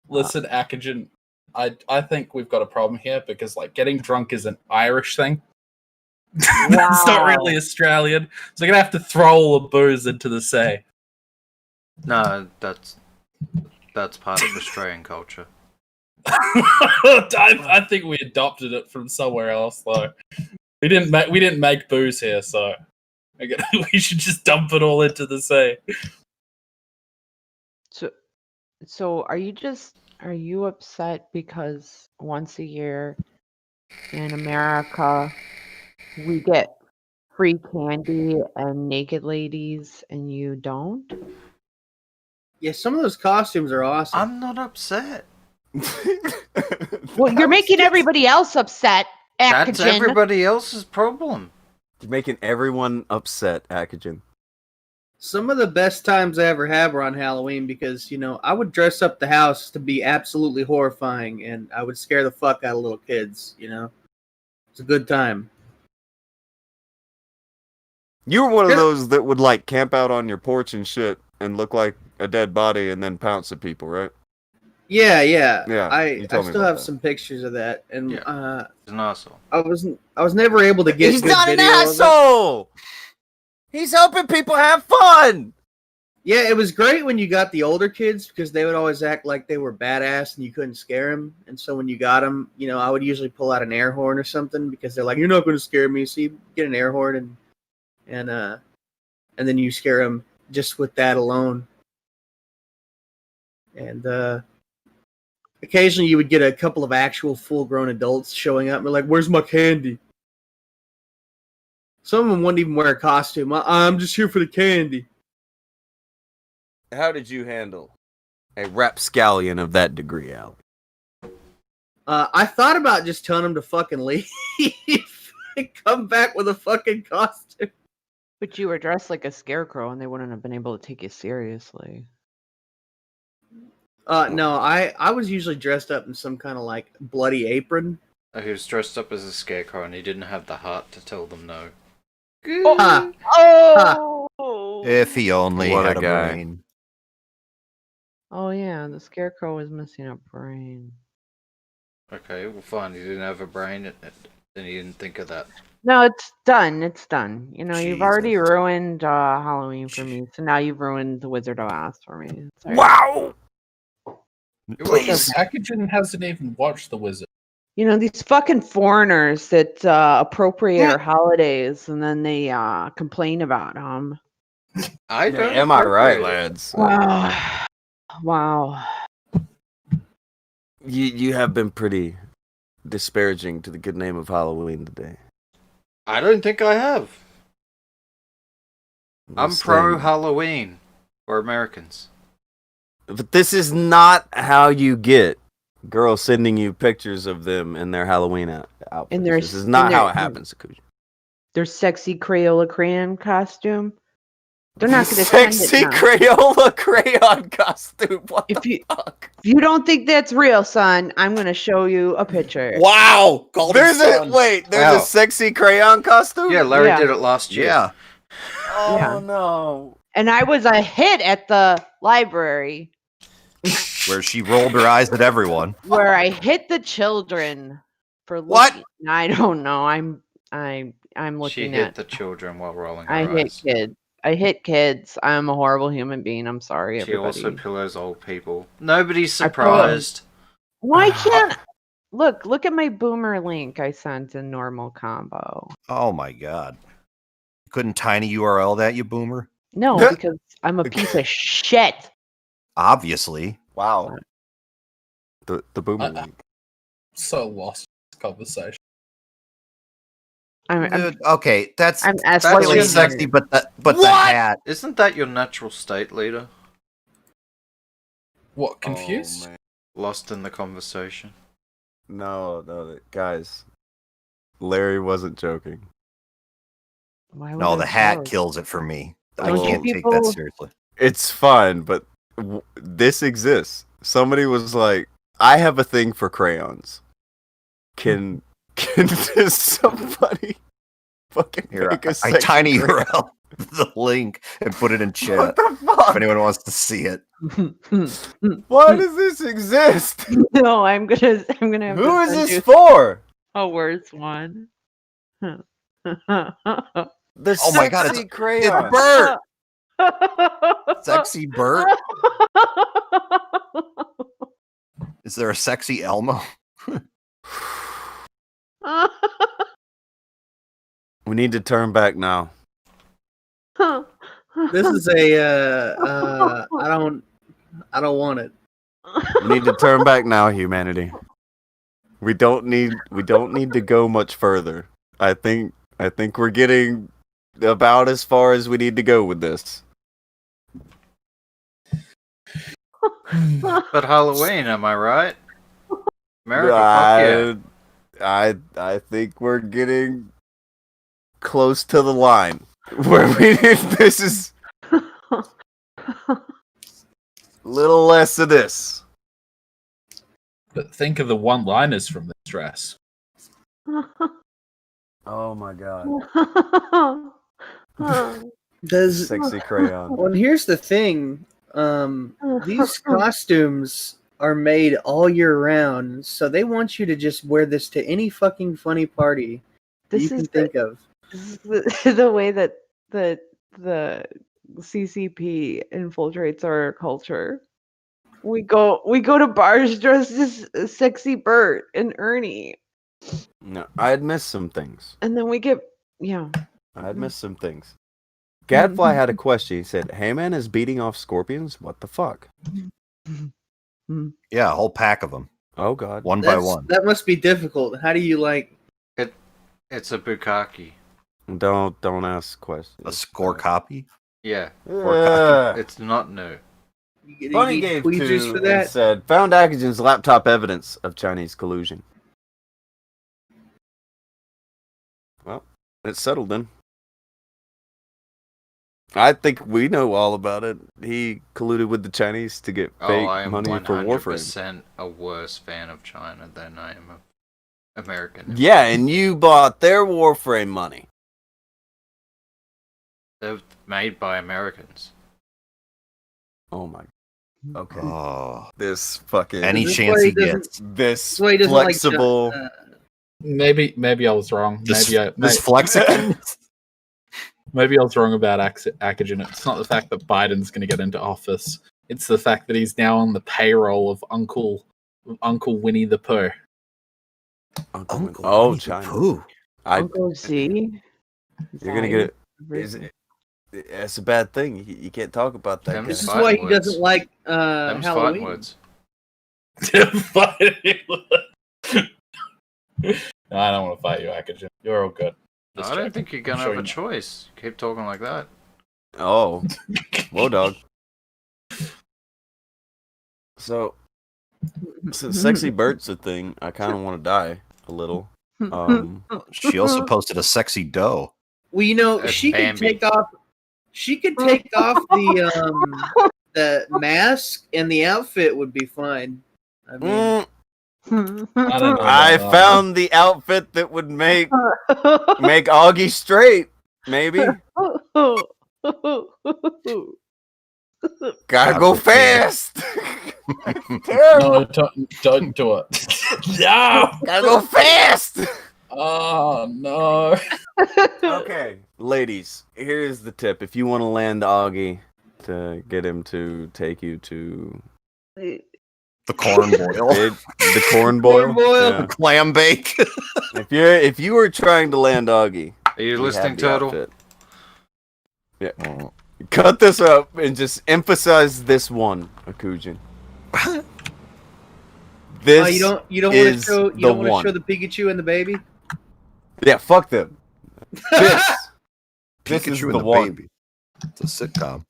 Listen, Akajan, I think we've got a problem here because like getting drunk is an Irish thing. That's not really Australian. So I'm gonna have to throw all the booze into the say. No, that's part of Australian culture. I think we adopted it from somewhere else though. We didn't make booze here, so we should just dump it all into the sea. so are you upset because once a year in America we get free candy and naked ladies and you don't? Yeah, some of those costumes are awesome. I'm not upset. Well, you're making everybody else upset, That's Akajan. everybody else's problem. You're making everyone upset, Akajan. Some of the best times I ever had were on Halloween because, I would dress up the house to be absolutely horrifying and I would scare the fuck out of little kids, It's a good time. You were one of those that would like camp out on your porch and shit and look like a dead body and then pounce at people, right? Yeah. Yeah, I you told me still about have that. some pictures of that, and He's an asshole. I was never able to get. He's good not an video of it. asshole! He's helping people have fun! Yeah, it was great when you got the older kids because they would always act like they were badass and you couldn't scare them. And so when you got them, I would usually pull out an air horn or something because they're like, "You're not going to scare me." So you get an air horn and then you scare them just with that alone. And occasionally you would get a couple of actual full-grown adults showing up and they're like, "Where's my candy?" Some of them wouldn't even wear a costume. I'm just here for the candy. How did you handle a rapscallion of that degree, Al? I thought about just telling them to fucking leave and come back with a fucking costume. But you were dressed like a scarecrow and they wouldn't have been able to take you seriously. No, I was usually dressed up in some kind of like bloody apron. He was dressed up as a scarecrow and he didn't have the heart to tell them no. If he only What a had a guy. brain. Oh yeah, the scarecrow was missing a brain. Okay, well fine, he didn't have a brain and he didn't think of that. No, it's done. It's done. You've already Jesus. ruined Halloween for me, so now you've ruined the Wizard of Oz for me. Sorry. Wow! Please, Akajan hasn't even watched The Wizard. These fucking foreigners that appropriate our holidays and then they complain about them. I don't. Am I right, appropriate it. lads? Wow. You have been pretty disparaging to the good name of Halloween today. I don't think I have. I'm This pro thing- Halloween for Americans. But this is not how you get girls sending you pictures of them in their Halloween outfits. In their- This is not in how their- it happens, Akuja. Their sexy Crayola crayon costume. They're not going to send Sexy it now. Crayola crayon costume. What If the fuck? If you don't think that's real, son, I'm going to show you a picture. Wow! There's a sexy crayon costume? Yeah, Larry Yeah. did it last year. Yeah. Oh Yeah. no. And I was a hit at the library Where she rolled her eyes at everyone. where I hit the children for What? looking. I don't know. I'm looking She at. hit the children while rolling her I hit eyes. kids. I hit kids. I'm a horrible human being. I'm sorry, She everybody. also pillows old people. Nobody's I pillow- surprised. Why can't Look at my boomer link I sent in normal combo. Oh my god. You couldn't tiny URL that, you boomer? No, because I'm a piece of shit. Obviously. Wow. The boomer link. So lost in this conversation. I'm Dude, okay, that's I'm really escalating sexy, it. but the hat. Isn't that your natural state, leader? What, confused? Oh, man. Lost in the conversation. No, guys. Larry wasn't joking. Why would No, I the hat joke? kills it for me. I Don't you can't take that people- seriously. It's fine, but this exists. Somebody was like, I have a thing for crayons. Can somebody fucking Here, make a I sexy tiny crayon? URL the link and put it in chat What the if fuck? anyone wants to see it. Why does this exist? No, I'm gonna have Who to is send this you for? a worse one. The Oh my God, sexy it's crayon. Bert! Sexy Bert? Is there a sexy Elmo? We need to turn back now. This is a I don't want it. We need to turn back now, humanity. We don't need to go much further. I think we're getting about as far as we need to go with this. But Halloween, am I right? America, fuck yeah. I think we're getting close to the line where this is little less of this. But think of the one-liners from this dress. Oh my god. Does Sexy crayon. Well, here's the thing. These costumes are made all year round, so they want you to just wear this to any fucking funny party that you can think of. This is the way that the CCP infiltrates our culture. We go to bars dressed as Sexy Bert and Ernie, No, I'd missed some things. and then we get I'd missed some things. Gadfly had a question. He said, "Hey man, is beating off scorpions? What the fuck?" Yeah, a whole pack of them. Oh god. One by one. That must be difficult. How do you like? It's a bukkake. Don't ask questions. A score copy? Yeah, Yeah. it's not new. You Bunny need gave tweezers two for and that? said, "Found Akajan's laptop evidence of Chinese collusion." Well, it's settled then. I think we know all about it. He colluded with the Chinese to get fake I am money for 100% Warframe. a worse fan of China than I am of American. Yeah, and you bought their Warframe money. They're made by Americans. Oh my. Okay. Oh. This fucking Any This chance way he doesn't- gets. this Why he doesn't like flexible. Maybe I was wrong. This Maybe Flexican? maybe I was wrong about Akajan. It's not the fact that Biden's going to get into office. It's the fact that he's now on the payroll of Uncle Winnie the Pooh. Uncle Oh, Winnie the China. Pooh. Uncle Z. You're gonna get it. It's a bad thing. You can't talk about that. Them This is fighting why he words. doesn't like Them's fighting Halloween. words. No, I don't want to fight you, Akajan. You're all good. Just I don't checking. think you're gonna Sure have a you're not. choice. Keep talking like that. Oh, whoa, dog. So, since Sexy Bert's a thing, I kind of want to die a little. She also posted a sexy doe. Well, you know, That's she could Bambi. take off. She could take off the mask, and the outfit would be fine. I mean, Mm, I don't know. I about that. found the outfit that would make Augie straight. Maybe. Gotta go fast. Terrible. No, don't do it. No! Gotta go fast. Oh no! Okay, ladies, here's the tip. If you want to land Augie to get him to take you to The corn boil. The corn boil. boil. Yeah. Clam bake. If you were trying to land doggy, Are you we listening, have the Turtle? outfit. Yeah. Cut this up and just emphasize this one, Akujin. This You don't want to is show the you don't want one. to show the Pikachu and the baby. Yeah, fuck them. This is Pikachu the and the one. baby. It's a sitcom.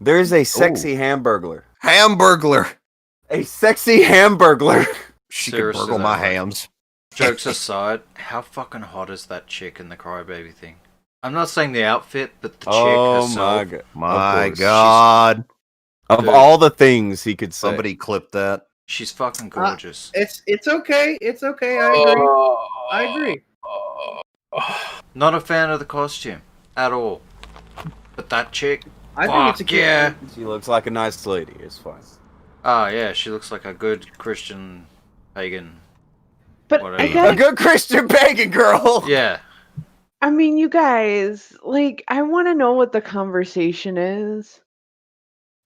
There is a sexy hamburglar. Hamburglar. A sexy hamburglar. She Seriously, can burgle though, my like- hams. Jokes aside, how fucking hot is that chick in the crybaby thing? I'm not saying the outfit, but the chick Oh herself. my god. My course. God. Of Dude. all the things he could say. Somebody clip that. She's fucking gorgeous. It's okay. It's okay. I agree. I agree. Not a fan of the costume at all. But that chick, I think it's a fuck cute yeah. She looks like a nice lady. It's fine. Ah, yeah, she looks like a good Christian pagan. But Whatever. I A got good Christian pagan girl. Yeah. I mean, you guys, like, I want to know what the conversation is.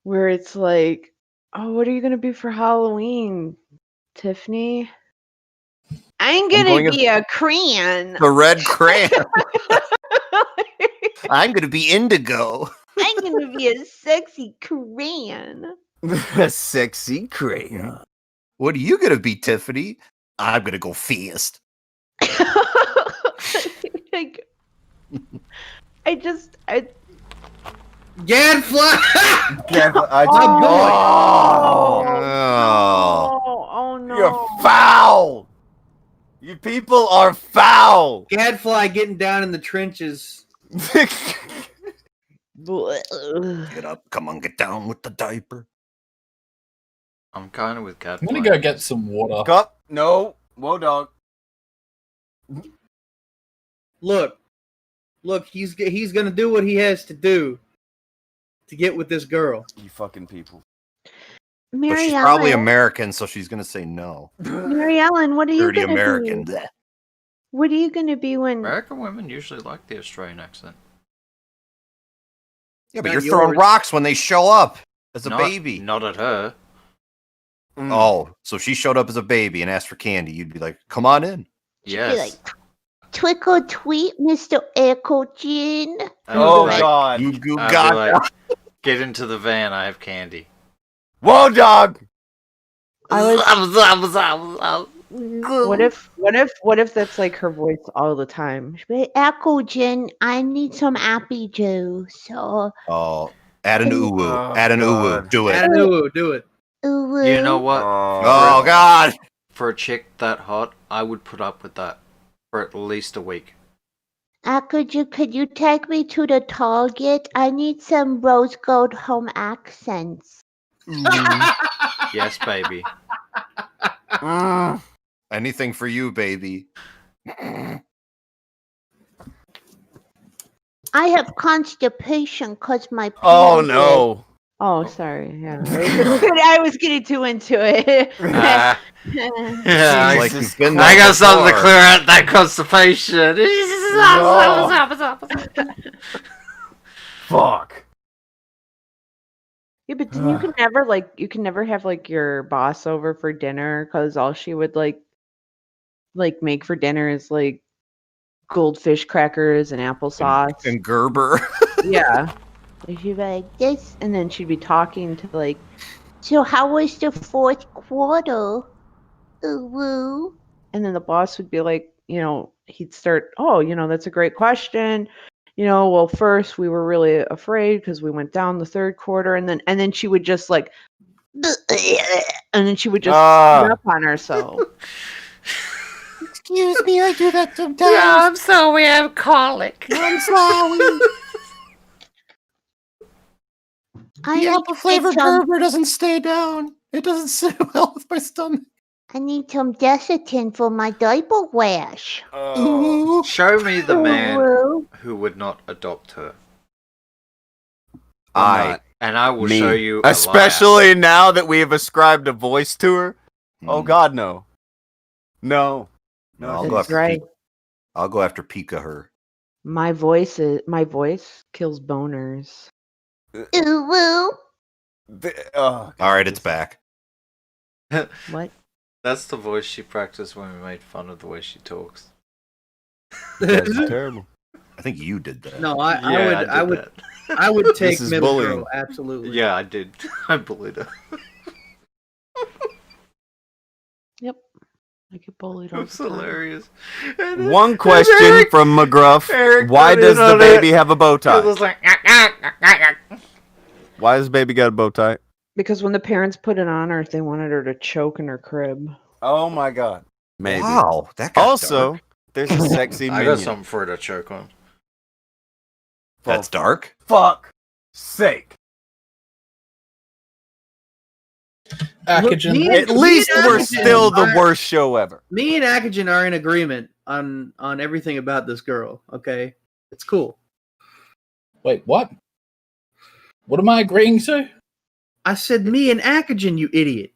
Where it's like, oh, what are you going to be for Halloween, Tiffany? I'm going going to as- be a crayon. The red crayon. I'm going to be indigo. I'm going to be a sexy crayon. A sexy crayon. What are you going to be, Tiffany? I'm going to go fierce. Like, I Gadfly. oh no. You're foul. You people are foul. Gadfly getting down in the trenches. Get up. Come on, get down with the diaper. I'm kind of with Cat. I'm gonna go get some water. Cup? No. Whoa, dog. Look, he's gonna do what he has to do to get with this girl. You fucking people. But Mary she's Ellen, probably American, so she's going to say no. Mary Ellen, what are you Dirty gonna American. be? Blech. What are you gonna be when? American women usually like the Australian accent. Yeah, but Not you're throwing yours. rocks when they show up as a Not- baby. Not at her. Oh, so if she showed up as a baby and asked for candy, you'd be like, come on in. Yes. Trick or treat, Mr. Eccleston. I would Oh be like- god. You goo I'd be gaga. like, get into the van, I have candy. Whoa, dog. What if that's like her voice all the time? She'd be like, Eccleston, I need some apple juice. Or Oh, add an uwu. Oh, Add an uwu. God. Do it. Anu, do it. You know what? Oh, God. For a chick that hot, I would put up with that for at least a week. Eccleston, could you take me to the Target? I need some rose gold home accents. Yes, baby. Anything for you, baby. I have constipation because my Oh period. no. Oh, sorry. Yeah, I was getting too into it. Ah, Seems yeah, like Jesus you've been I there got something to before. clear out that constipation. Fuck. Yeah, but then you can never have like your boss over for dinner because all she would like make for dinner is like goldfish crackers and applesauce. And Gerber. Yeah. And she'd be like this, and then she'd be talking to like, so how was the fourth quarter? Woo. And then the boss would be like, he'd start, oh, that's a great question. Well, first we were really afraid because we went down the third quarter, and then she would just like, and then she would just spit up on herself. Excuse me, I do that sometimes. Yeah, I'm sorry, I have colic. I'm sorry. The apple flavored Gerber doesn't stay down. It doesn't sit well with my stomach. I need some Desitin for my diaper rash. Show me the man Woo. who would not adopt her, I. and I will Me. show you. A liar. Especially now that we have ascribed a voice to her. Oh god, no. No. No, I'll That's go after right. I'll go after Pika her. My voice kills boners. Ooh woo. All right, it's back. What? That's the voice she practiced when we made fun of the way she talks. You guys are terrible. I think you did that. No, Yeah, I would that. I would take This is middle bullying. girl, absolutely. Yeah, I did. I bullied her. Yep. I get bullied It all was the time. hilarious. And One question Eric- from McGruff. Eric Why got does in the on baby it. have a bow It tie? was like, Why does baby got a bow tie? Because when the parents put it on her, they wanted her to choke in her crib. Oh my god. Maybe. Wow, that got Also, dark. there's a sexy I got minion. something for her to choke on. That's dark. Fuck sake. Akajan. Me- At Me least and we're Akajan still the are- worst show ever. Me and Akajan are in agreement on everything about this girl. Okay, it's cool. Wait, what? What am I agreeing to? I said me and Akajan, you idiot.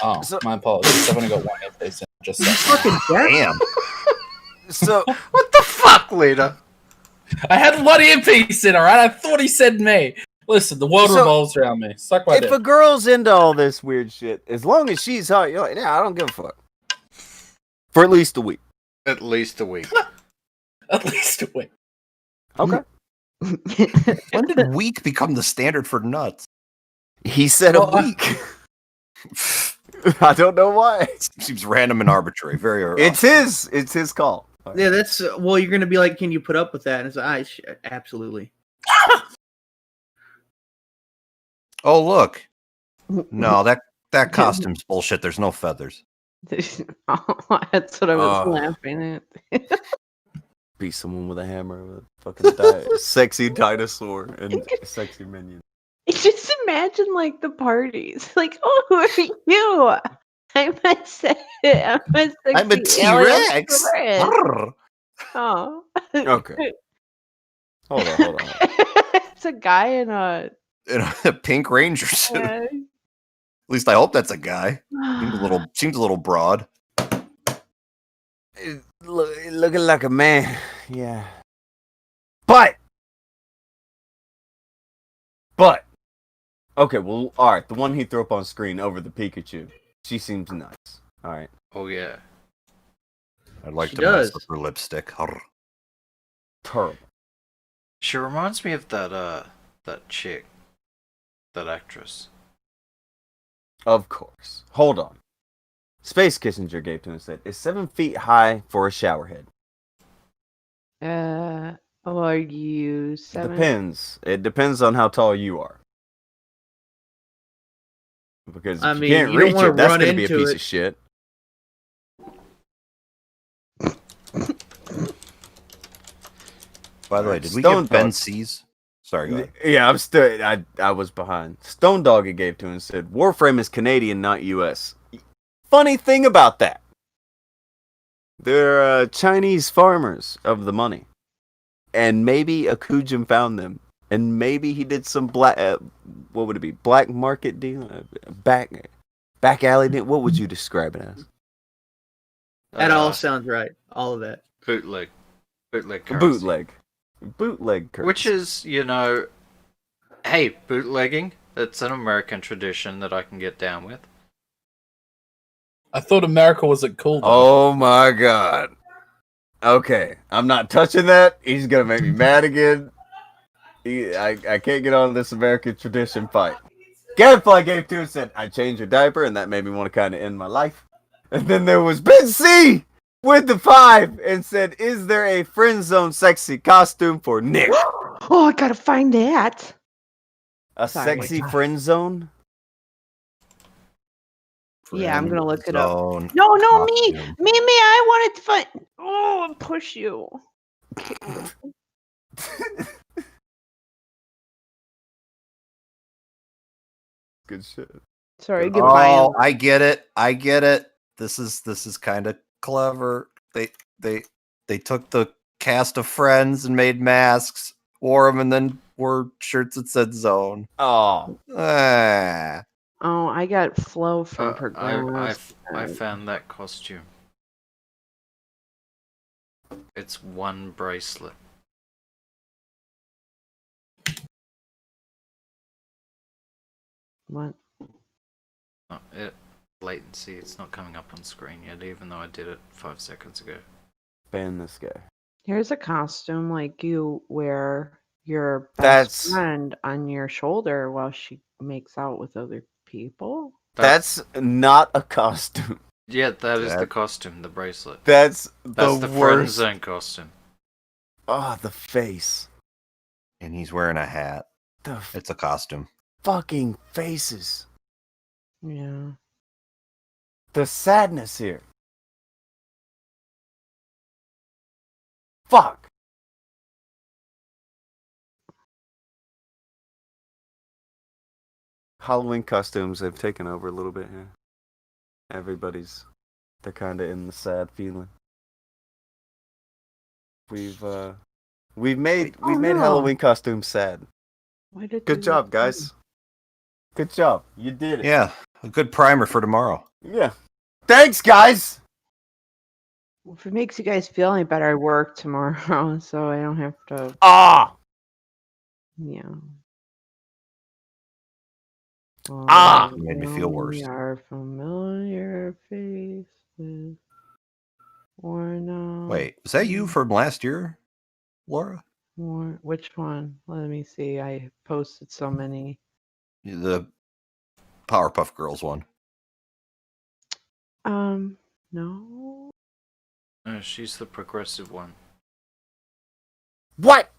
Oh, So- my apologies. I've only got one if they said just You that. fucking deaf. Damn. So What the fuck, leader? I had one earpiece in, alright? I thought he said me. Listen, the world So, revolves around me. Suck my if dick. a girl's into all this weird shit, as long as she's hot, you're like, yeah, I don't give a fuck. For at least a week. At least a week. At least a week. Okay. When did week become the standard for nuts? He said Well, a week. I don't know why. Seems random and arbitrary. Very. It's his call. Yeah, that's well. You're gonna be like, can you put up with that? And it's absolutely. Oh look. No, that costume's bullshit. There's no feathers. That's what I was laughing at. Be someone with a hammer, with a fucking sexy dinosaur and a sexy minion. Just imagine like the parties. Like, oh, who are you? I'm a I'm a sexy alien T-Rex. tourist. Brrr. Oh. Okay. Hold on. It's a guy in a. In a pink ranger suit. At least I hope that's a guy. Seems a little broad. Looking like a man. Yeah. But. Okay, well, alright. The one he threw up on screen over the Pikachu. She seems nice. Alright. Oh, yeah. I'd like She to does. mess with her lipstick. Brrr. Terrible. She reminds me of that chick. That actress. Of course. Hold on. Space Kissinger gave to him and said, "Is 7 feet high for a shower head?" Are you 7? Depends. It depends on how tall you are. Because if I you mean, can't you don't reach wanna it, that's run going to be a into piece it. of shit. By the way, did we Stone give Ben Dog. C's? Sorry, go ahead. Yeah, I'm still. I was behind. Stone Dog he gave to him and said, "Warframe is Canadian, not U.S." Funny thing about that, they're Chinese farmers of the money, and maybe Akujin found them, and maybe he did some black. What would it be? Black market deal, back alley deal. What would you describe it as? That all sounds right. All of that. Bootleg currency. Bootleg currency. Which is, hey, bootlegging. It's an American tradition that I can get down with. I thought America wasn't cool. Though. Oh my god. Okay, I'm not touching that. He's gonna make me mad again. I can't get on this American tradition fight. Gadfly gave to and said, "I changed your diaper," and that made me want to kind of end my life. And then there was Ben C with the 5 and said, "Is there a friend zone sexy costume for Nick?" Oh, I gotta find that. A Sorry. sexy friend zone? Yeah, I'm gonna look it up. Zone No, me. costume. Me, I wanted to find. Oh, I'll push you. Good shit. Sorry, goodbye. Oh, I get it. This is kind of clever. They took the cast of Friends and made masks, wore them, and then wore shirts that said Zone. Oh, Ah. Oh, I got Flo from I found that costume. It's one bracelet. What? Latency. It's not coming up on screen yet, even though I did it 5 seconds ago. Ban this guy. Here's a costume like you wear your best That's- friend on your shoulder while she makes out with other people. That's not a costume. Yeah, that is the That- costume, the bracelet. That's That's the the friend worst. zone costume. Oh, the face. And he's wearing a hat. The It's a costume. fucking faces. Yeah. The sadness here. Fuck. Halloween costumes have taken over a little bit here. They're kind of in the sad feeling. We've made no. Halloween costumes sad. Why did Good they job, make guys. Good job. You did it. Yeah, a good primer for tomorrow. Yeah. Thanks, guys. them? If it makes you guys feel any better, I work tomorrow, so I don't have to. Ah. Yeah. Ah! You made me feel worse. We are familiar faces. Or no. Wait, was that you from last year, Laura? Or, which one? Let me see. I posted so many. The Powerpuff Girls one. No. No, she's the progressive one. What?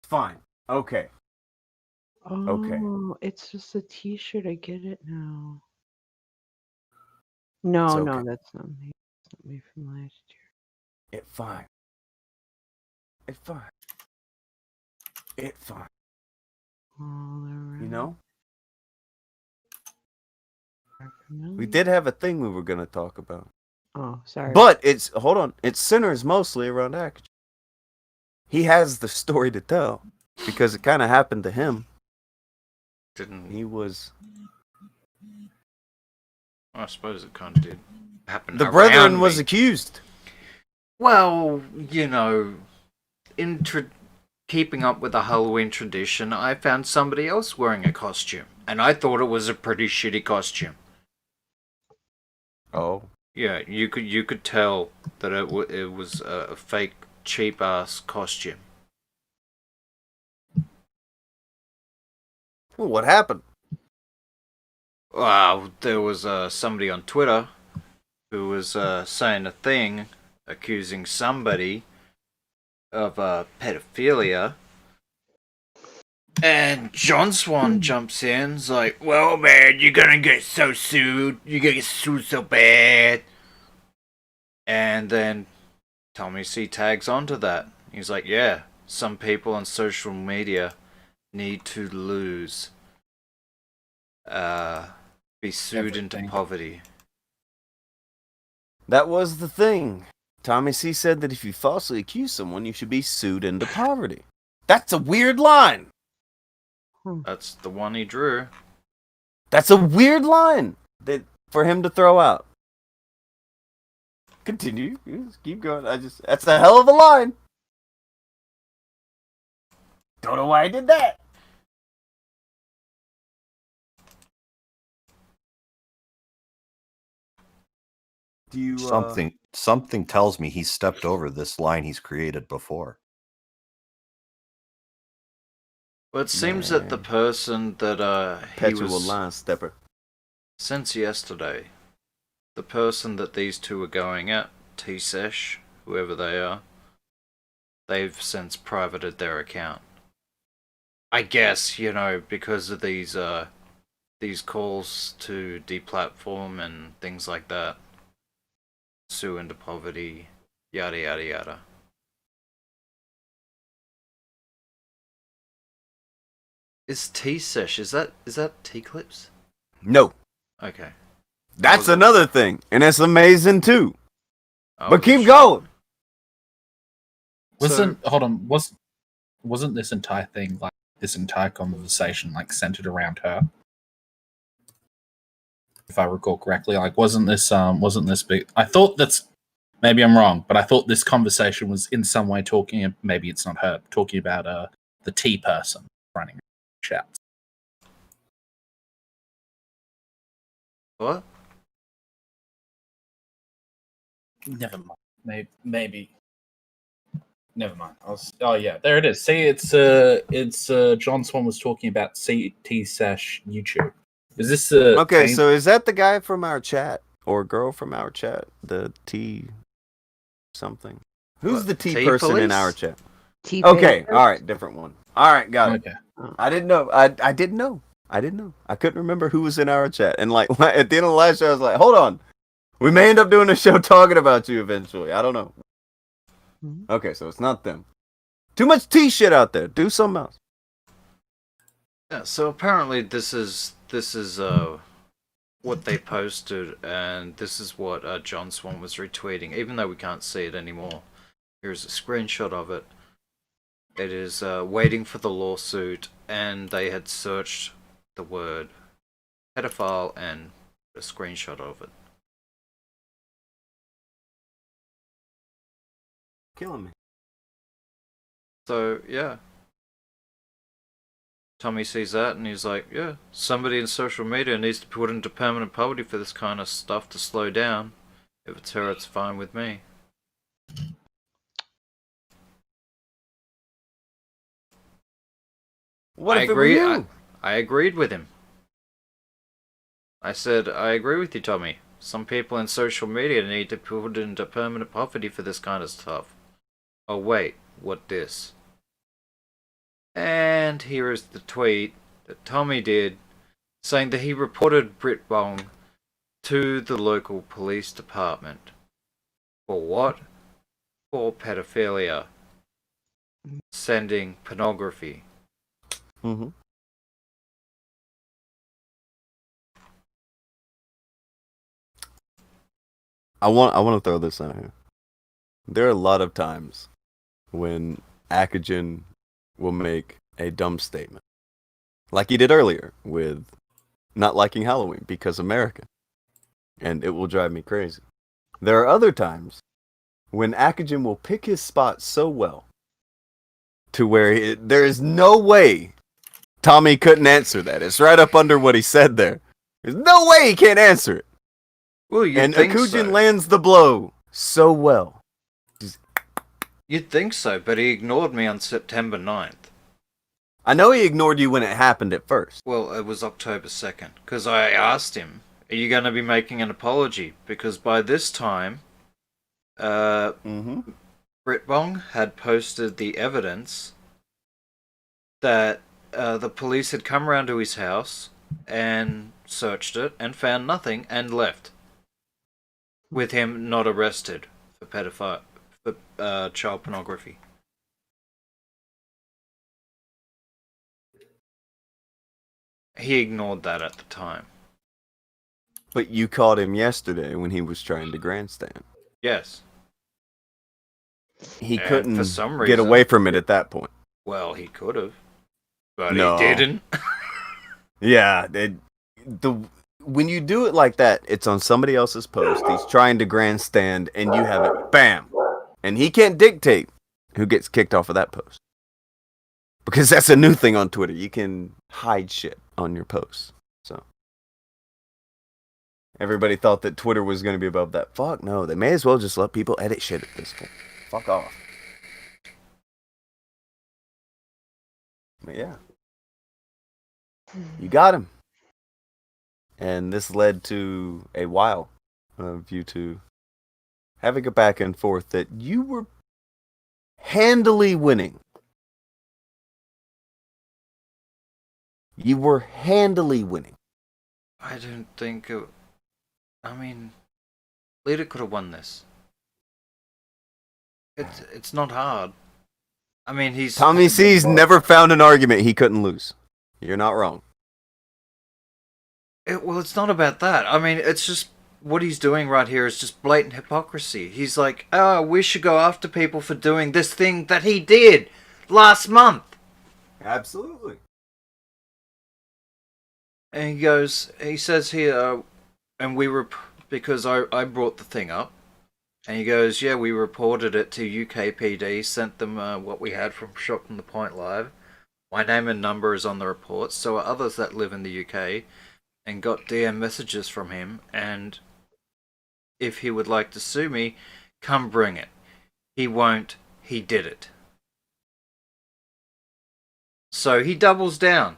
Fine. Okay. Oh, it's just a T-shirt. I get it now. No, no, okay. that's not me. That's not me from last year. It fine. It fine. It fine. All around. You know? Are familiar. We did have a thing we were gonna talk about. Oh, sorry. But hold on. It centers mostly around Akachi. He has the story to tell. Because it kinda happened to him. Didn't He was I suppose it kind of did happen. the around brethren was me. accused. Well, you know, keeping up with the Halloween tradition, I found somebody else wearing a costume, and I thought it was a pretty shitty costume. Oh. Yeah, you could tell that it was a fake, cheap ass costume. Well, what happened? Wow, there was somebody on Twitter who was saying a thing accusing somebody of pedophilia. And John Swan jumps in, is like, well, man, you're gonna get so sued. You're gonna get sued so bad. And then Tommy C tags onto that. He's like, yeah, some people on social media need to lose. Be sued into Everything. poverty. That was the thing. Tommy C said that if you falsely accuse someone, you should be sued into poverty. That's a weird line. That's the one he drew. That's a weird line for him to throw out. Continue. Just keep going. That's a hell of a line. Don't know why I did that. Do you Something tells me he's stepped over this line he's created before. Well, it seems that the person that he perpetual was line stepper? since yesterday, the person that these two are going at, T-Sesh, whoever they are, they've since privated their account. I guess, you know, because of these calls to deplatform and things like that, sue into poverty, yada yada yada. Is T-Sesh, is that Teaclips? No. Okay. That's Was it- another thing, and it's amazing too. I But wasn't keep sure. going. Wasn't this entire thing, like this entire conversation, like centered around her? If I recall correctly, like wasn't this big? I thought maybe I'm wrong, but I thought this conversation was in some way talking. Maybe it's not her talking about the T person running chats. What? Never mind. Maybe. Never mind. Oh yeah, there it is. See, it's John Swan was talking about CT YouTube. Is this Okay, so is that the guy from our chat or girl from our chat? The T something. Who's What, the T T person in police? our chat? T Okay, all right, different one. All right, got it. Okay. I didn't know. I didn't know. I didn't know. I couldn't remember who was in our chat. And like at the end of the last show, I was like, hold on. We may end up doing a show talking about you eventually. I don't know. Okay, so it's not them. Too much T shit out there. Do something else. Yeah, so apparently this is what they posted, and this is what John Swan was retweeting, even though we can't see it anymore. Here's a screenshot of it. It is waiting for the lawsuit, and they had searched the word pedophile and a screenshot of it. Killing me. So, yeah. Tommy sees that and he's like, yeah, somebody in social media needs to be put into permanent poverty for this kind of stuff to slow down. If it's her, it's fine with me. What I if it were agree. you? I agreed with him. I said, I agree with you, Tommy. Some people in social media need to be put into permanent poverty for this kind of stuff. Oh wait, what this? And here is the tweet that Tommy did, saying that he reported Brit Bong to the local police department. For what? For pedophilia. Sending pornography. Mm-hmm. I want to throw this out here. There are a lot of times when Akajan will make a dumb statement, like he did earlier with not liking Halloween because American, and it will drive me crazy. There are other times when Akajan will pick his spot so well to where there is no way Tommy couldn't answer that. It's right up under what he said there. There's no way he can't answer it. Well, you'd And think Akujin so. lands the blow so well. You'd think so, but he ignored me on September 9th. I know he ignored you when it happened at first. Well, it was October 2nd, because I asked him, are you going to be making an apology? Because by this time, Brit Bong had posted the evidence that the police had come around to his house and searched it and found nothing and left. With him not arrested for child pornography. He ignored that at the time. But you caught him yesterday when he was trying to grandstand. Yes. He And couldn't for some get reason- away from it at that point. Well, he could have. But No. he didn't. Yeah, when you do it like that, it's on somebody else's post. He's trying to grandstand, and you have it, bam! And he can't dictate who gets kicked off of that post. Because that's a new thing on Twitter. You can hide shit on your posts. So everybody thought that Twitter was going to be above that. Fuck no, they may as well just let people edit shit at this point. Fuck off. But yeah. You got him. And this led to a while of you two having a back and forth that you were handily winning. You were handily winning. I don't think it... I mean... Lita could have won this. It's not hard. I mean, he's... Tommy C's never found an argument he couldn't lose. You're not wrong. Well, it's not about that. I mean, it's just... What he's doing right here is just blatant hypocrisy. He's like, oh, we should go after people for doing this thing that he did last month. Absolutely. And he says here, and we were, because I brought the thing up, and he goes, yeah, we reported it to UKPD, sent them what we had from Shop from the Point Live. My name and number is on the report, so are others that live in the UK. and got DM messages from him, and if he would like to sue me, come bring it. He won't. He did it. So he doubles down,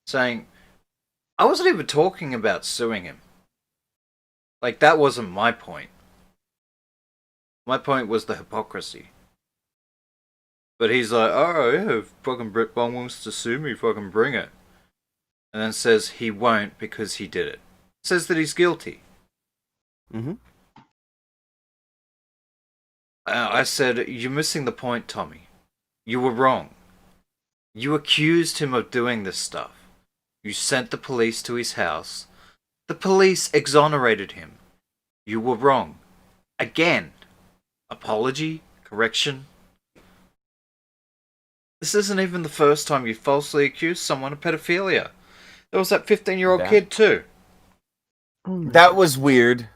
saying, I wasn't even talking about suing him. Like, that wasn't my point. My point was the hypocrisy. But he's like, oh yeah, if fucking Brett Bong wants to sue me, fucking bring it. And then says he won't because he did it. Says that he's guilty. Mm-hmm. I said, you're missing the point, Tommy. You were wrong. You accused him of doing this stuff. You sent the police to his house. The police exonerated him. You were wrong. Again. Apology? Correction? This isn't even the first time you falsely accused someone of pedophilia. There was that 15-year-old kid too. That was weird.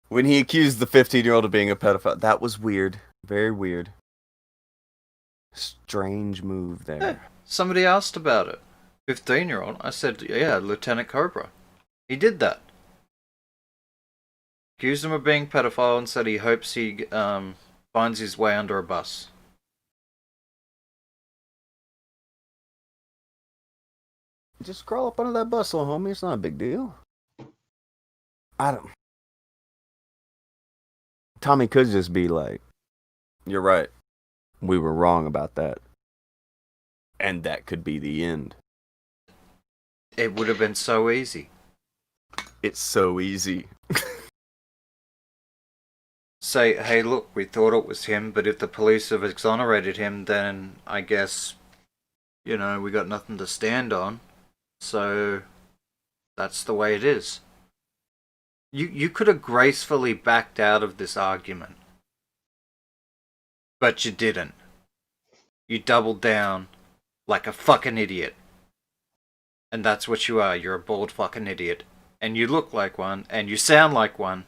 When he accused the 15-year-old of being a pedophile, that was weird. Very weird. Strange move there. Yeah, somebody asked about it. 15-year-old. I said, yeah, Lieutenant Cobra. He did that. Accused him of being pedophile and said he hopes he finds his way under a bus. Just crawl up under that bus, little homie. It's not a big deal. Tommy could just be like, you're right. We were wrong about that. And that could be the end. It would have been so easy. It's so easy. Say, hey, look, we thought it was him, but if the police have exonerated him, then I guess, we got nothing to stand on. So, that's the way it is. You could have gracefully backed out of this argument. But you didn't. You doubled down like a fucking idiot. And that's what you are. You're a bald fucking idiot. And you look like one, and you sound like one.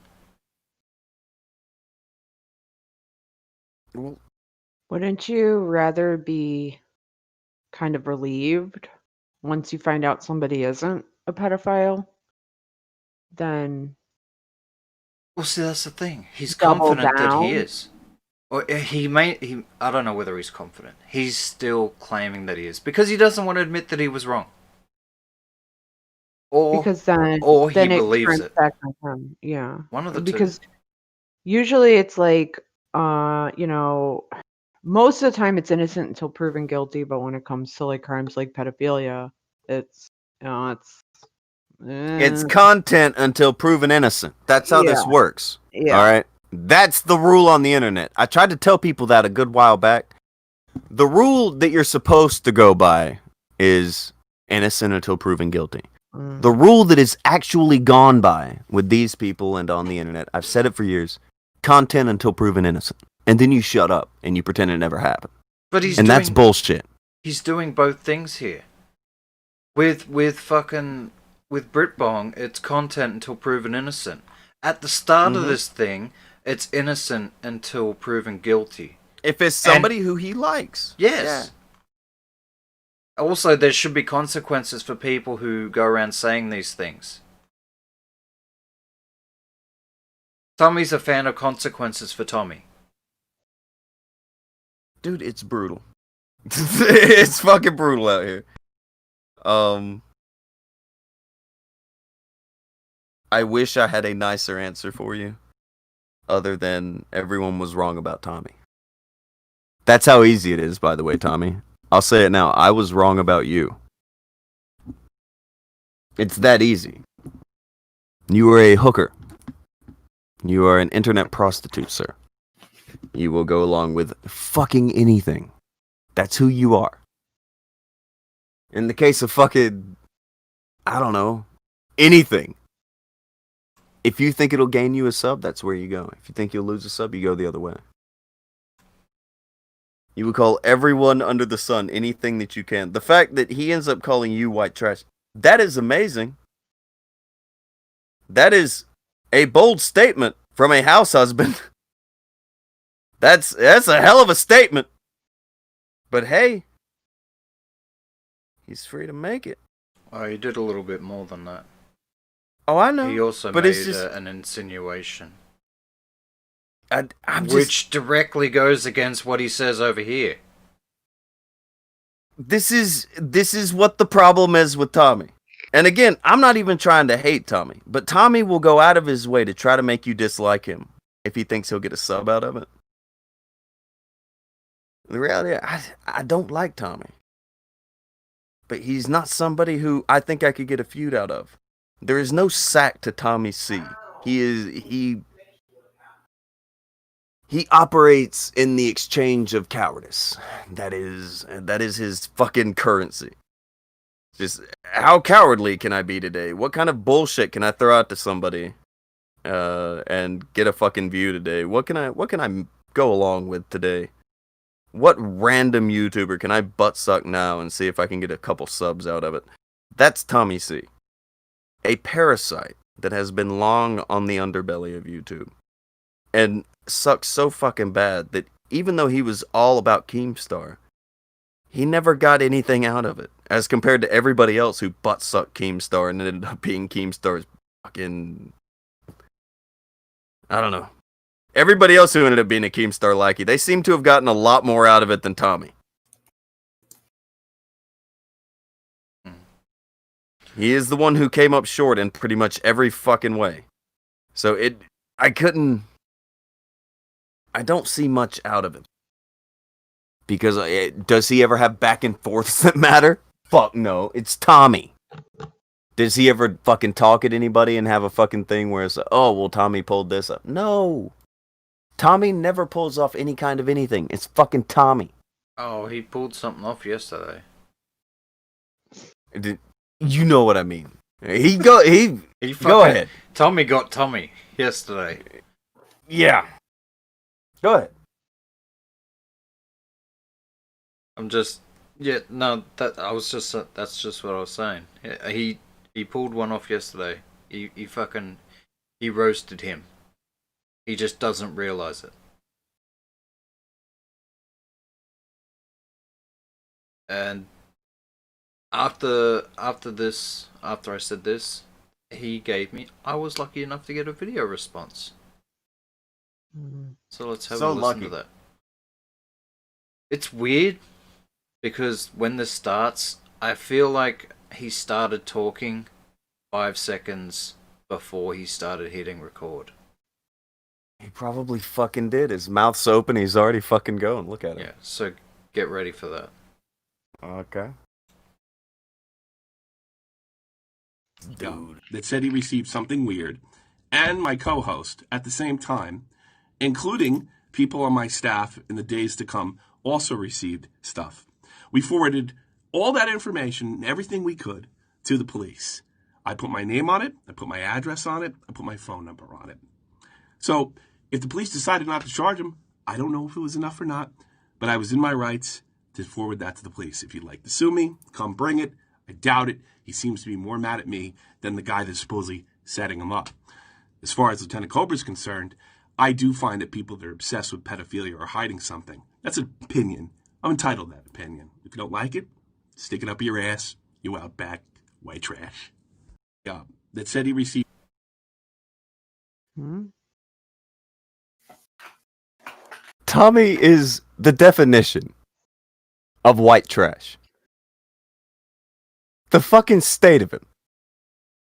Wouldn't you rather be kind of relieved once you find out somebody isn't a pedophile than Well, see, that's the thing. He's double confident that he down? is. Or I don't know whether he's confident. He's still claiming that he is. Because he doesn't want to admit that he was wrong. Because then he it believes turns it. back on him. Yeah. One of the Because two. usually it's like, most of the time it's innocent until proven guilty, but when it comes to like crimes like pedophilia, it's It's content until proven innocent. That's how this works. Yeah. All right? That's the rule on the internet. I tried to tell people that a good while back. The rule that you're supposed to go by is innocent until proven guilty. The rule that is actually gone by with these people and on the internet, I've said it for years, content until proven innocent. And then you shut up and you pretend it never happened. But that's bullshit. He's doing both things here. With Britbong, it's content until proven innocent. At the start of this thing, it's innocent until proven guilty. If it's somebody who he likes. Yes. Yeah. Also, there should be consequences for people who go around saying these things. Tommy's a fan of consequences for Tommy. Dude, it's brutal. It's fucking brutal out here. I wish I had a nicer answer for you, other than everyone was wrong about Tommy. That's how easy it is, by the way, Tommy. I'll say it now. I was wrong about you. It's that easy. You are a hooker. You are an internet prostitute, sir. You will go along with fucking anything. That's who you are. In the case of fucking, I don't know, anything. If you think it'll gain you a sub, that's where you go. If you think you'll lose a sub, you go the other way. You would call everyone under the sun anything that you can. The fact that he ends up calling you white trash, that is amazing. That is a bold statement from a house husband. That's a hell of a statement. But hey, he's free to make it. Oh, he did a little bit more than that. Oh, I know. He also but made it's just an insinuation, I'm which directly goes against what he says over here. this is what the problem is with Tommy. And again, I'm not even trying to hate Tommy, but Tommy will go out of his way to try to make you dislike him if he thinks he'll get a sub out of it. The reality, I don't like Tommy. But he's not somebody who I think I could get a feud out of. There is no sack to Tommy C. He operates in the exchange of cowardice. That is his fucking currency. Just how cowardly can I be today? What kind of bullshit can I throw out to somebody and get a fucking view today? What can I go along with today? What random YouTuber can I butt suck now and see if I can get a couple subs out of it? That's Tommy C. A parasite that has been long on the underbelly of YouTube. And sucks so fucking bad that even though he was all about Keemstar, he never got anything out of it. As compared to everybody else who butt sucked Keemstar and ended up being Keemstar's fucking... I don't know. Everybody else who ended up being a Keemstar lackey, they seem to have gotten a lot more out of it than Tommy. He is the one who came up short in pretty much every fucking way. So I don't see much out of him. Because does he ever have back and forths that matter? Fuck no, it's Tommy. Does he ever fucking talk at anybody and have a fucking thing where it's, oh, well, Tommy pulled this up? No. Tommy never pulls off any kind of anything. It's fucking Tommy. Oh, he pulled something off yesterday. You know what I mean. He go ahead. Tommy got Tommy yesterday. Yeah. Go ahead. That's just what I was saying. He pulled one off yesterday. He roasted him. He just doesn't realize it. And after I said this, I was lucky enough to get a video response. So let's have a listen to that. It's weird because when this starts, I feel like he started talking 5 seconds before he started hitting record. He probably fucking did. His mouth's open. He's already fucking going. Look at him. Yeah, so get ready for that. Okay. Dude. That said he received something weird, and my co-host at the same time, including people on my staff in the days to come, also received stuff. We forwarded all that information and everything we could to the police. I put my name on it, I put my address on it, I put my phone number on it. So, if the police decided not to charge him, I don't know if it was enough or not, but I was in my rights to forward that to the police. If you'd like to sue me, come bring it. I doubt it. He seems to be more mad at me than the guy that's supposedly setting him up. As far as Lieutenant Cobra is concerned, I do find that people that are obsessed with pedophilia are hiding something. That's an opinion. I'm entitled to that opinion. If you don't like it, stick it up your ass, you outback white trash. Yeah, that said he received... Tommy is the definition of white trash. The fucking state of him.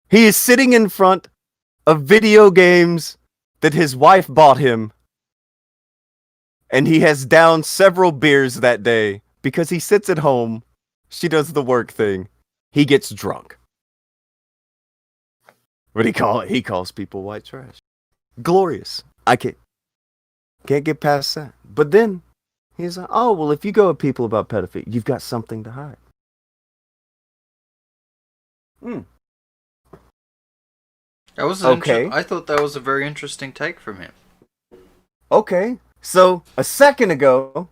He is sitting in front of video games that his wife bought him, and he has downed several beers that day because he sits at home, she does the work thing, he gets drunk. What do you call it? He calls people white trash. Glorious. I can't get past that. But then he's like, oh, well, if you go at people about pedophilia, you've got something to hide. That was okay. I thought that was a very interesting take from him. Okay, so a second ago,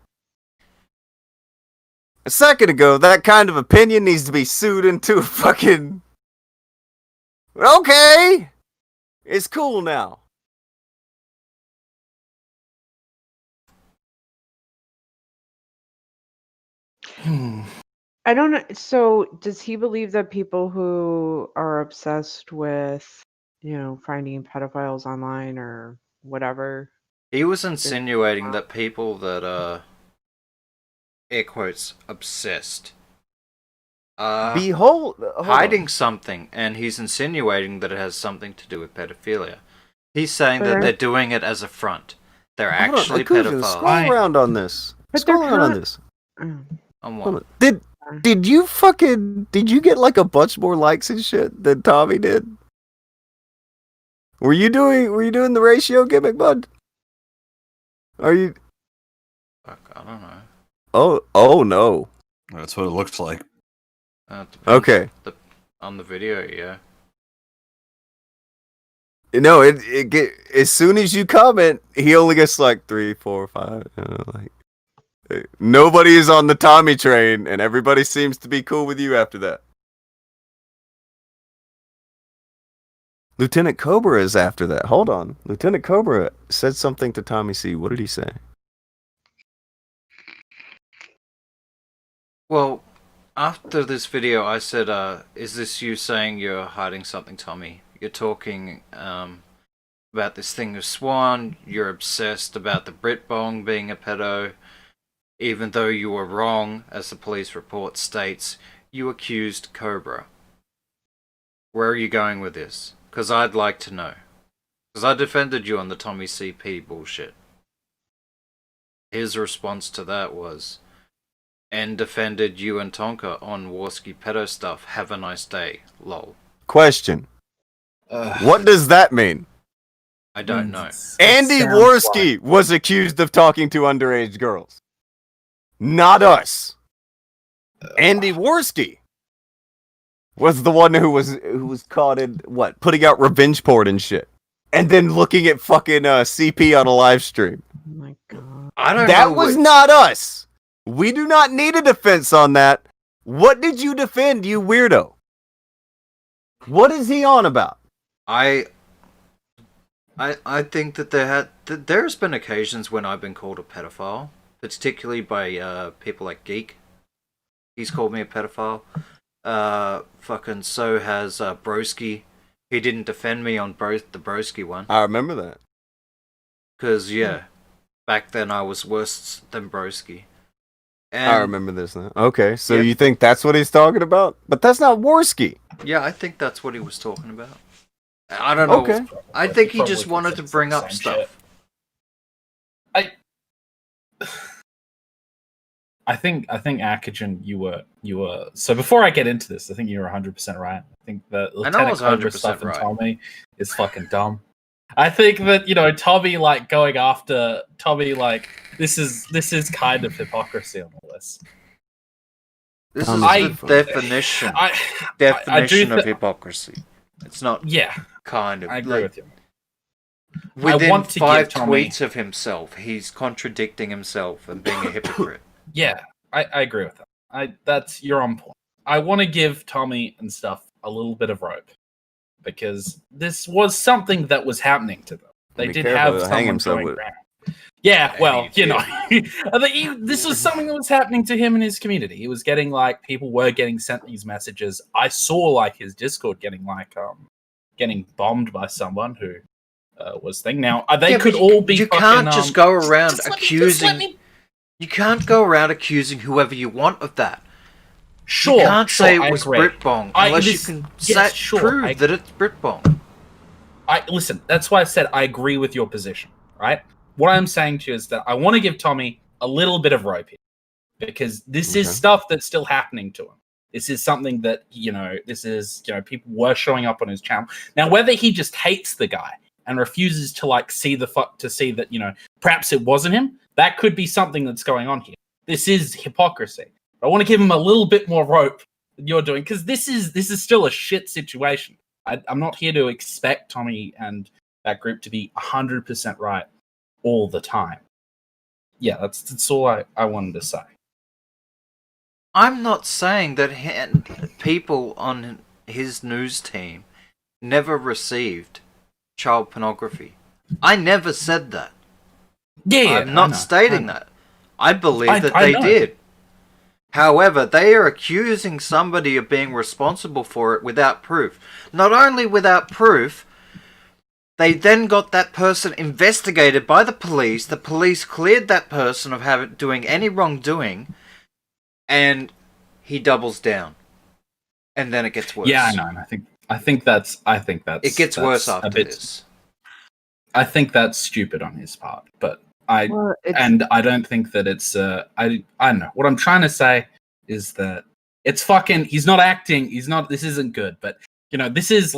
that kind of opinion needs to be sued into a fucking... Okay! It's cool now. I don't know. So, does he believe that people who are obsessed with, finding pedophiles online or whatever? He was insinuating that people that are, air quotes, obsessed are Behold, hiding something, and he's insinuating that it has something to do with pedophilia. He's saying But that I- they're doing it as a front. They're Hold on, actually Akuja, pedophiles. Scroll around on this. But Scroll they're around on not- this. Mm. On Hold what? on. Did you get like a bunch more likes and shit than Tommy did? Were you doing the ratio gimmick, bud? Are you? Fuck, I don't know. Oh no. That's what it looks like. It depends. Okay. On the video, yeah. No, it get as soon as you comment, he only gets like 3, 4, 5. Nobody is on the Tommy train, and everybody seems to be cool with you after that. Lieutenant Cobra is after that. Hold on. Lieutenant Cobra said something to Tommy C. What did he say? Well, after this video, I said, is this you saying you're hiding something, Tommy? You're talking about this thing of Swan. You're obsessed about the Brit Bong being a pedo. Even though you were wrong, as the police report states, you accused Cobra. Where are you going with this? Because I'd like to know. Because I defended you on the Tommy CP bullshit. His response to that was, and defended you and Tonka on Warski pedo stuff. Have a nice day. Lol. Question. What does that mean? I don't know. Andy Worski was accused of talking to underage girls. Not us. Andy Worski was the one who was caught in what? Putting out revenge porn and shit. And then looking at fucking CP on a live stream. Oh my god. I don't know. That was not us. We do not need a defense on that. What did you defend, you weirdo? What is he on about? I think that there's been occasions when I've been called a pedophile, particularly by people like Geek. He's called me a pedophile. Fucking so has Broski. He didn't defend me on both the Broski one. I remember that. Cause back then I was worse than Broski. And I remember this now. Okay, so you think that's what he's talking about? But that's not Worski. Yeah, I think that's what he was talking about. I don't know. Okay. I think he just wanted to bring up stuff. I think Akajan, you were. So before I get into this, I think you're 100% right. I think the Lieutenant Cobra stuff and Tommy is fucking dumb. I think that Tommy going after Tommy this is kind of hypocrisy on all this. This is the definition of hypocrisy. It's not kind of. I agree with you. Within I want to 5 give Tommy, tweets of himself, he's contradicting himself and being a hypocrite. Yeah, I agree with that. You're on point. I want to give Tommy and stuff a little bit of rope because this was something that was happening to them. They did have someone going around. Yeah, well, this was something that was happening to him in his community. He was getting people were getting sent these messages. I saw his Discord getting getting bombed by someone who was thing. Now they could all be. You can't just go around accusing. You can't go around accusing whoever you want of that. Sure, you can't say it was Britbong unless you can prove that it's Britbong. Listen. That's why I said I agree with your position. Right. What I'm saying to you is that I want to give Tommy a little bit of rope here because this is stuff that's still happening to him. This is something that people were showing up on his channel. Now, whether he just hates the guy and refuses to see that perhaps it wasn't him, that could be something that's going on here. This is hypocrisy. I want to give him a little bit more rope than you're doing because this is still a shit situation. I'm not here to expect Tommy and that group to be 100% right all the time. Yeah, that's all I wanted to say. I'm not saying that people on his news team never received child pornography. I never said that. Yeah, I'm not stating that. I believe that they did. However, they are accusing somebody of being responsible for it without proof. Not only without proof, they then got that person investigated by the police. The police cleared that person of doing any wrongdoing, and he doubles down. And then it gets worse. Yeah, I know. And I think that's It gets worse after this. I think that's stupid on his part, but I don't think that it's I don't know. What I'm trying to say is that it's fucking he's not acting, this isn't good, but you know, this is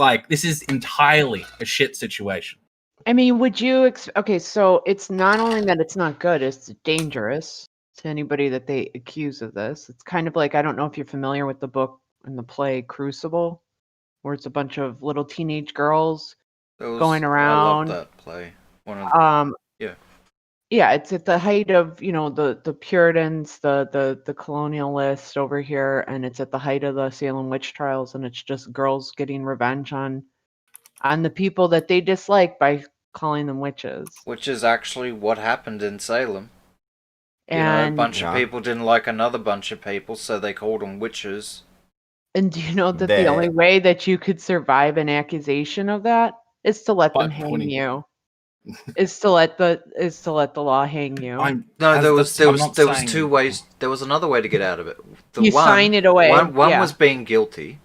entirely a shit situation. I mean, would you okay, so it's not only that it's not good, it's dangerous to anybody that they accuse of this. It's kind of like, I don't know if you're familiar with the book and the play Crucible, where it's a bunch of little teenage girls going around. I love that play. Yeah, it's at the height of, you know, the Puritans, the colonialists over here, and it's at the height of the Salem witch trials, and it's just girls getting revenge on the people that they dislike by calling them witches. Which is actually what happened in Salem. And a bunch of people didn't like another bunch of people, so they called them witches. And do you know that the only way that you could survive an accusation of that is to let them hang you? is to let the law hang you. There was two ways. There was another way to get out of it. Sign it away. One was being guilty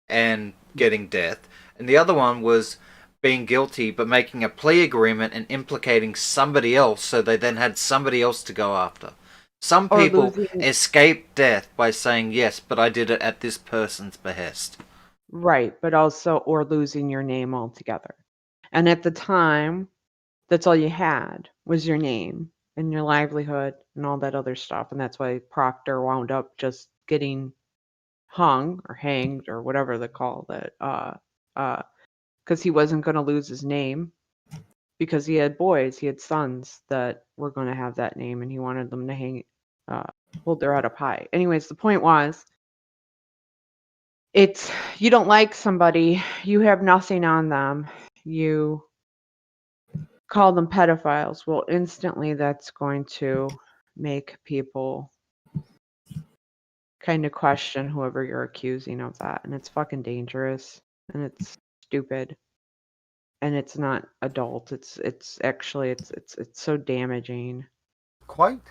and getting death, and the other one was being guilty but making a plea agreement and implicating somebody else, so they then had somebody else to go after. Some people escape death by saying, yes, but I did it at this person's behest. Right, but also, or losing your name altogether. And at the time, that's all you had was your name and your livelihood and all that other stuff. And that's why Proctor wound up just getting hung or hanged or whatever they call it. Because he wasn't going to lose his name, because he had sons that were going to have that name, and he wanted them to hold their head up high. Anyways, the point was, you don't like somebody, you have nothing on them, you call them pedophiles. Well, instantly that's going to make people kind of question whoever you're accusing of that, and it's fucking dangerous, and it's stupid, and it's not adult. It's actually so damaging. Quite.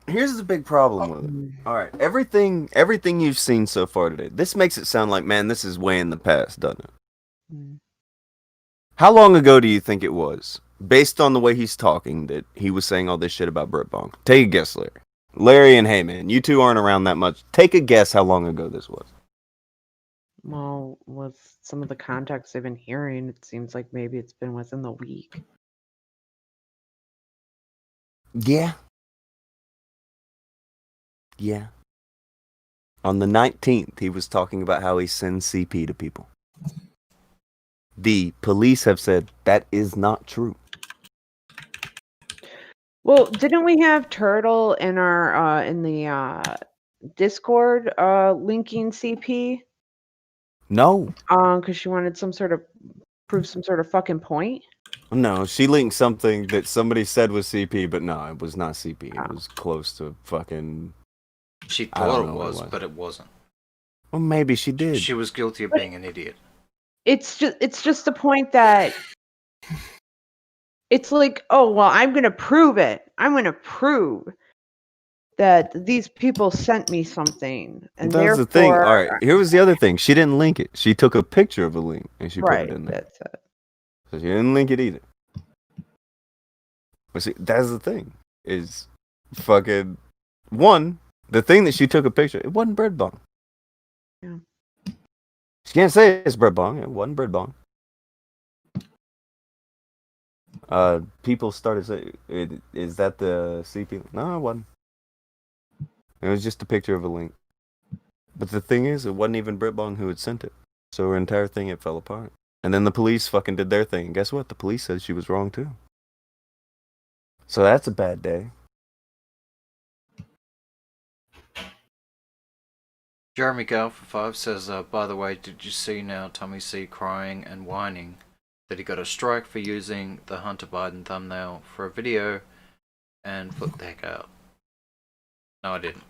Here's the big problem with it. All right, everything you've seen so far today, this makes it sound like, man, this is way in the past, doesn't it? Mm. How long ago do you think it was, based on the way he's talking, that he was saying all this shit about Brett Bong? Take a guess, Larry. Larry and Heyman, you two aren't around that much. Take a guess how long ago this was. Well, with some of the context I've been hearing, it seems like maybe it's been within the week. Yeah. Yeah. On the 19th, he was talking about how he sends CP to people. The police have said that is not true. Well, didn't we have Turtle in our in the Discord linking CP? No. Because she wanted prove some sort of fucking point. No, she linked something that somebody said was CP, but no, it was not CP. It was close to fucking. She thought it was, but it wasn't. Well, maybe she did. She was guilty of being an idiot. It's just the point that it's like, oh well, I'm gonna prove it. I'm gonna prove that these people sent me something, and that's the thing. All right, here was the other thing. She didn't link it. She took a picture of a link and she put it in there. That's it. So she didn't link it either. But see, that's the thing. Is fucking one. The thing that she took a picture, it wasn't Bread Bong. Yeah. She can't say it's Bread Bong. It wasn't Bread Bong. People started saying, "Is that the CP?" No, it wasn't. It was just a picture of a link. But the thing is, it wasn't even Britt Bong who had sent it. So her entire thing, it fell apart. And then the police fucking did their thing. And guess what? The police said she was wrong too. So that's a bad day. Jeremy Gale for 5 says, by the way, did you see now Tommy C crying and whining that he got a strike for using the Hunter Biden thumbnail for a video and flipped the heck out? No, I didn't.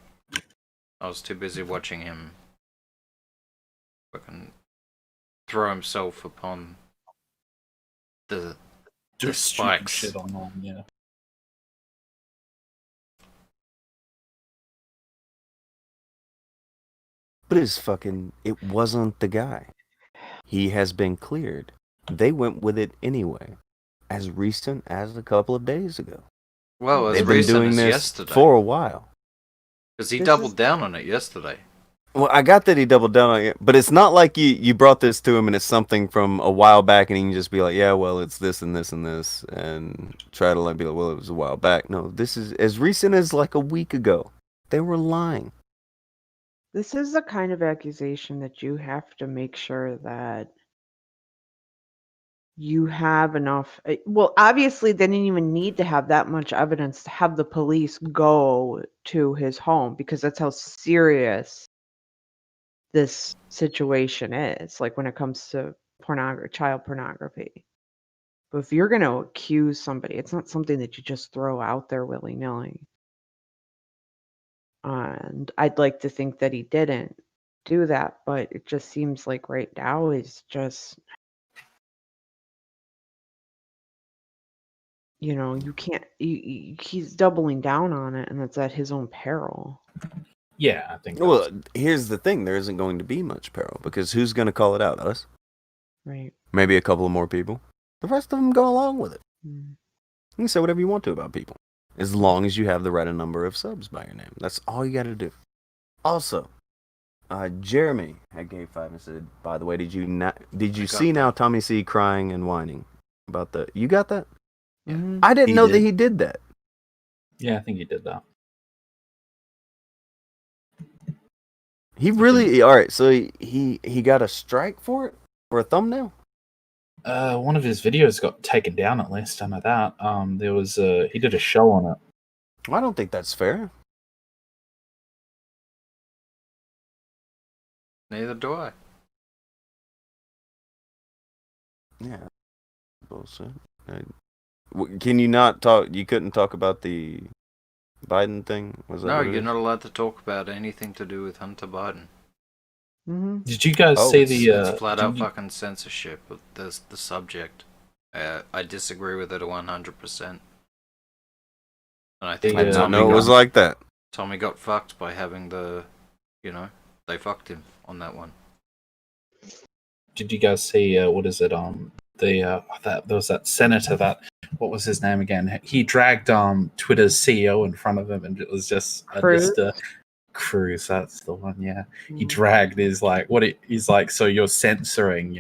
I was too busy watching him fucking throw himself upon the Just shooting spikes. shit online, yeah. But it wasn't the guy. He has been cleared. They went with it anyway, as recent as a couple of days ago. Well, as They've been recent doing as this yesterday. for a while. Because he This doubled is- down on it yesterday. Well, I got that he doubled down on it, but it's not like you brought this to him and it's something from a while back and he can just be like, yeah, well, it's this and this and this, and try to like be like, well, it was a while back. No, this is as recent as like a week ago. They were lying. This is the kind of accusation that you have to make sure that you have enough. Well, obviously, they didn't even need to have that much evidence to have the police go to his home because that's how serious this situation is. Like when it comes to child pornography. But if you're going to accuse somebody, it's not something that you just throw out there willy nilly. And I'd like to think that he didn't do that, but it just seems like right now is just, you can't, he's doubling down on it, and it's at his own peril. Yeah, I think. Well, here's the thing: there isn't going to be much peril because who's going to call it out? Us? Right. Maybe a couple of more people. The rest of them go along with it. Mm. You can say whatever you want to about people, as long as you have the right number of subs by your name. That's all you got to do. Also, Jeremy at Game 5 and said, by the way, did you see now Tommy C crying and whining about the... You got that? Yeah. Mhm. I didn't He know did. that he did that. Yeah, I think he did that. He really... All right, so he got a strike for it? For a thumbnail? One of his videos got taken down. At least I know that. There was he did a show on it. Well, I don't think that's fair. Neither do I. Yeah. Bullshit. Can you not talk... You couldn't talk about the Biden thing? Was that No, what it you're is? not allowed to talk about anything to do with Hunter Biden. Mhm. Did you guys Oh, see it's- the? It's flat out did you- fucking censorship of the subject. I disagree with it 100%. And I think I did not Tommy know it was got, like that. Tommy got fucked by having they fucked him on that one. Did you guys see what is it? That there was that senator that what was his name again? He dragged Twitter's CEO in front of him, and it was just Cruz. That's the one. Yeah, he dragged his like he's like. So you're censoring,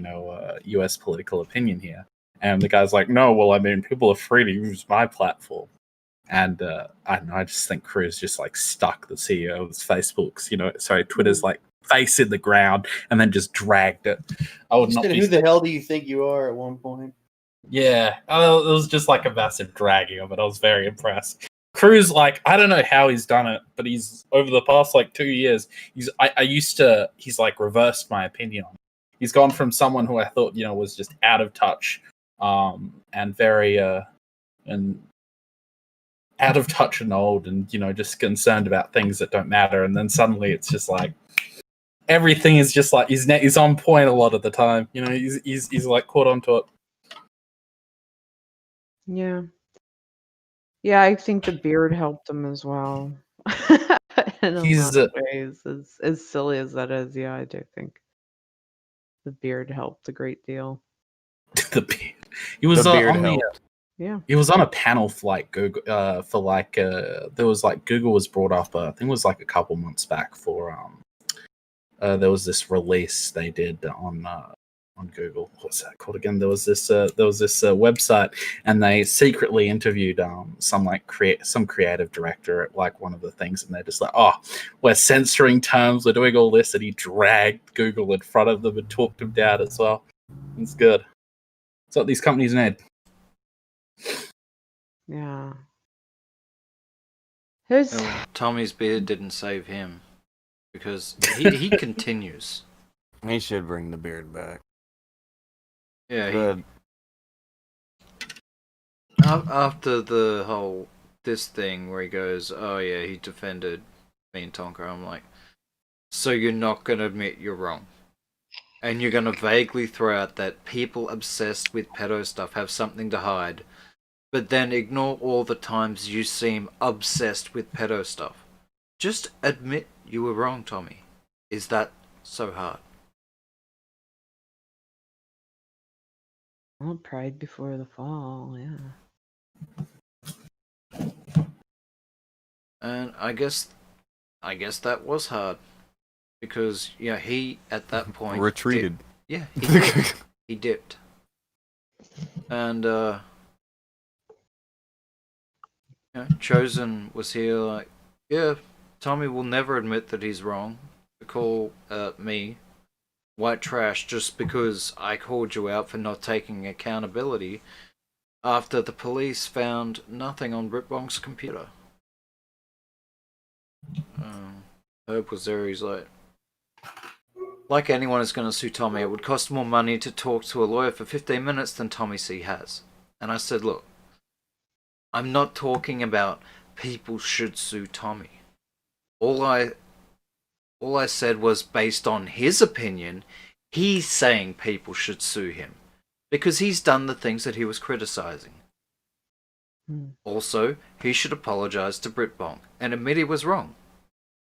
U.S. political opinion here, and the guy's like, no. Well, I mean, people are free to use my platform. And I don't know, I just think Cruz just like stuck the CEO's Facebook's, Twitter's like face in the ground and then just dragged it. I would You not said, be. who the hell do you think you are at one point? Yeah, it was just like a massive dragging of it. I was very impressed. Cruz, like, I don't know how he's done it, but he's over the past like 2 years. He's like reversed my opinion on it. He's gone from someone who I thought was just out of touch, and very and out of touch and old, and just concerned about things that don't matter, and then suddenly it's just like everything is just like he's on point a lot of the time. He's like caught onto it. Yeah. Yeah, I think the beard helped him as well. In a He's lot of ways, as silly as that is, yeah, I do think the beard helped a great deal. the beard. He was The beard on the helped. Yeah. he was on a panel for like Google there was like Google was brought up. I think it was like a couple months back for there was this release they did on Google. What's that called again? There was this website, and they secretly interviewed some creative director at like one of the things, and they're just like, oh, we're censoring terms, we're doing all this, and he dragged Google in front of them and talked him down as well. It's good. It's what these companies need. Yeah. Who's Well, Tommy's beard didn't save him because he continues. He should bring the beard back. Yeah, Good. after the whole this thing where he goes, oh yeah, he defended me and Tonka. I'm like, so you're not going to admit you're wrong. And you're going to vaguely throw out that people obsessed with pedo stuff have something to hide, but then ignore all the times you seem obsessed with pedo stuff. Just admit you were wrong, Tommy. Is that so hard? Well, pride before the fall, yeah. And I guess that was hard. Because, yeah, he, at that point... Retreated. Yeah, he dipped. He dipped. And, Chosen was here like, yeah, Tommy will never admit that he's wrong. To call me white trash just because I called you out for not taking accountability after the police found nothing on Britbong's computer. Herb was there, he's like anyone is going to sue Tommy, it would cost more money to talk to a lawyer for 15 minutes than Tommy C has. And I said, look, I'm not talking about people should sue Tommy. All I said was based on his opinion, he's saying people should sue him. Because he's done the things that he was criticizing. Also, he should apologize to Britbong and admit he was wrong.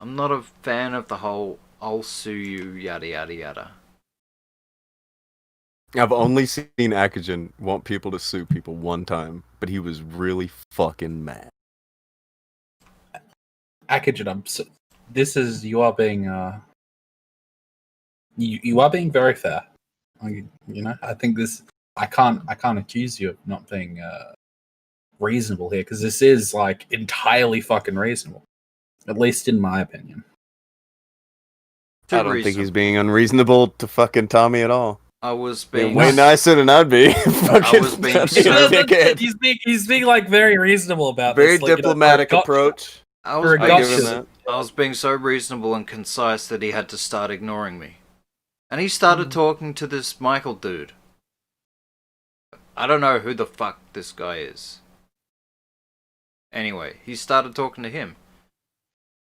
I'm not a fan of the whole I'll sue you yada yada yada. I've only seen Akajan want people to sue people one time, but he was really fucking mad. Akajan, you are being you are being very fair. I think I can't accuse you of not being reasonable here, because this is like entirely fucking reasonable, at least in my opinion. I don't think he's being unreasonable to fucking Tommy at all. I was being way nicer than I'd be. I was being he's being like very reasonable about very this. diplomatic approach. I was being so reasonable and concise that he had to start ignoring me. And he started talking to this Michael dude. I don't know who the fuck this guy is. Anyway, he started talking to him.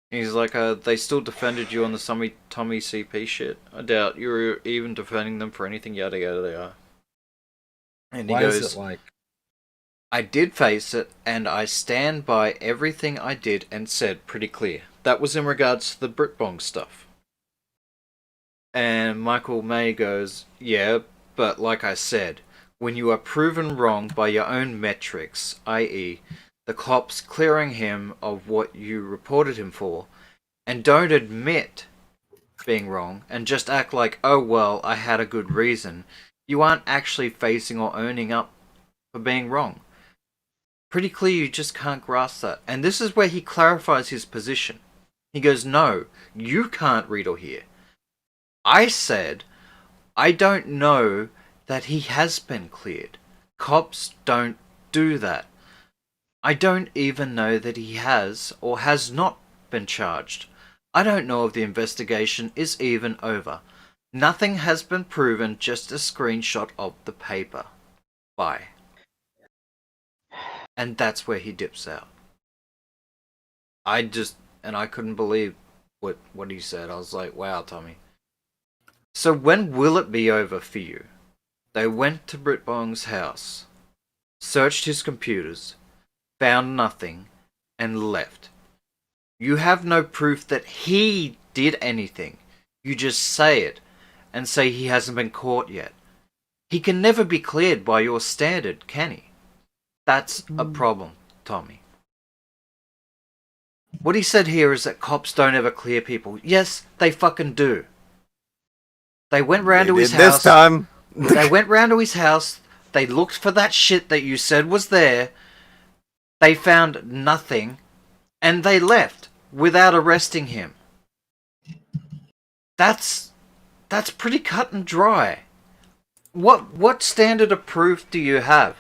He's like, they still defended you on the Tommy CP shit. I doubt you were even defending them for anything, yada yada yada. And he goes, is it like... I did face it, and I stand by everything I did and said pretty clear. That was in regards to the Britbong stuff. And Michael May goes, yeah, but like I said, when you are proven wrong by your own metrics, i.e., the cops clearing him of what you reported him for, and don't admit being wrong, and just act like, oh well, I had a good reason, you aren't actually facing or owning up for being wrong. Pretty clear you just can't grasp that. And this is where he clarifies his position. He goes, no, you can't read or hear. I said, I don't know that he has been cleared. Cops don't do that. I don't even know that he has or has not been charged. I don't know if the investigation is even over. Nothing has been proven, just a screenshot of the paper. Bye. And that's where he dips out. I couldn't believe what he said. I was like, wow, Tommy. So when will it be over for you? They went to Britbong's house, searched his computers, found nothing, and left. You have no proof that he did anything. You just say it, and say he hasn't been caught yet. He can never be cleared by your standard, can he? That's a problem, Tommy. What he said here is that cops don't ever clear people. Yes, they fucking do. They went round to his house. This time. They went round to his house. They looked for that shit that you said was there. They found nothing. And they left without arresting him. That's pretty cut and dry. What standard of proof do you have?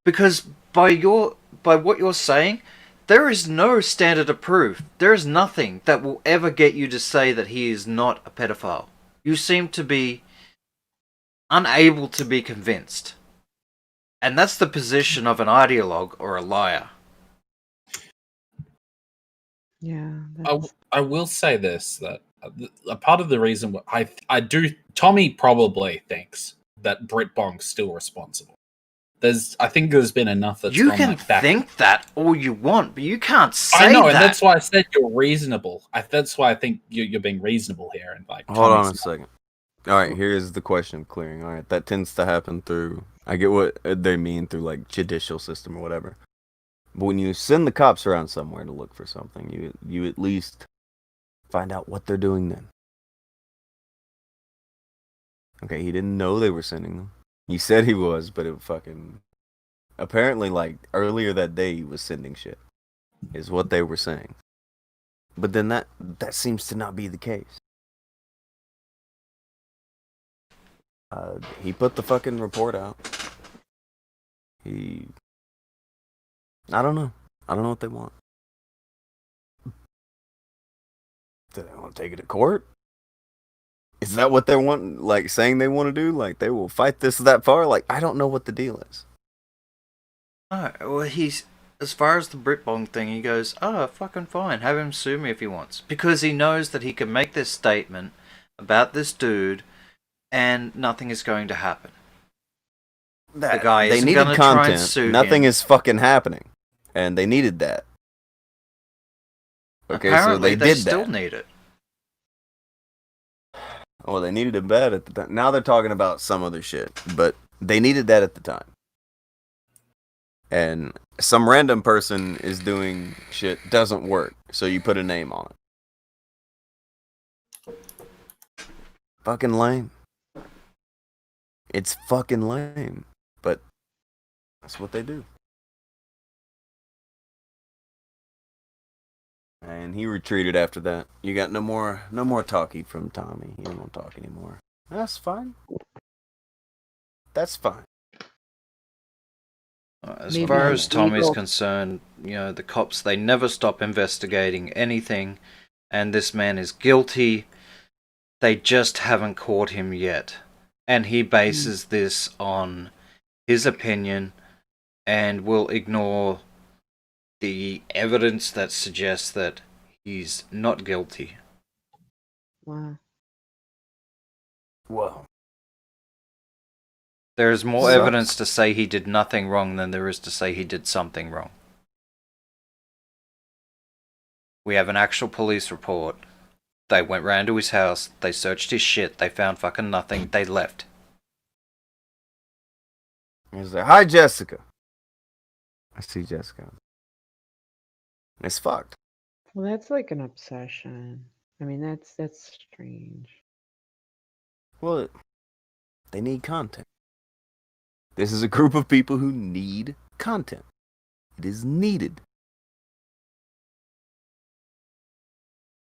Because by what you're saying, there is no standard of proof. There is nothing that will ever get you to say that he is not a pedophile. You seem to be unable to be convinced. And that's the position of an ideologue or a liar. Yeah. I will say this, that a part of the reason Tommy probably thinks that Brit Bong's still responsible. I think there's been enough that's You gone can like back. think that all you want, but you can't say I know, that. and that's why I said you're reasonable. That's why I think you're being reasonable here. And like, Hold on a Tommy's not. second. All right, here's the question of clearing. All right, that tends to happen through. I get what they mean through like judicial system or whatever. But when you send the cops around somewhere to look for something, you at least find out what they're doing then. Okay, he didn't know they were sending them. He said he was, but it fucking apparently like earlier that day he was sending shit. Is what they were saying. But then that seems to not be the case. He put the fucking report out. I don't know. I don't know what they want. Do they want to take it to court? Is that what they want? Like saying they want to do? Like they will fight this that far? Like I don't know what the deal is. No, well, as far as the Britbong thing, he goes, oh, fucking fine, have him sue me if he wants. Because he knows that he can make this statement about this dude and nothing is going to happen. The guy They isn't needed going to try and content. sue Nothing him. is fucking happening. And they needed that. Okay, Apparently, so they did still that. need it. Oh, they needed it bad at the time. Now they're talking about some other shit. But they needed that at the time. And some random person is doing shit doesn't work. So you put a name on it. Fucking lame. It's fucking lame. But that's what they do. And he retreated after that. You got no more talky from Tommy. He don't talk anymore. That's fine. That's fine. As Maybe far it's as Tommy's legal. concerned, the cops, they never stop investigating anything, and this man is guilty. They just haven't caught him yet. And he bases this on his opinion and will ignore the evidence that suggests that he's not guilty. Wow. Whoa. There is more Sucks. evidence to say he did nothing wrong than there is to say he did something wrong. We have an actual police report. They went round to his house, they searched his shit, they found fucking nothing, they left. He's like, hi, Jessica. I see Jessica. It's fucked. Well, that's like an obsession. I mean, that's strange. Well, they need content. This is a group of people who need content. It is needed.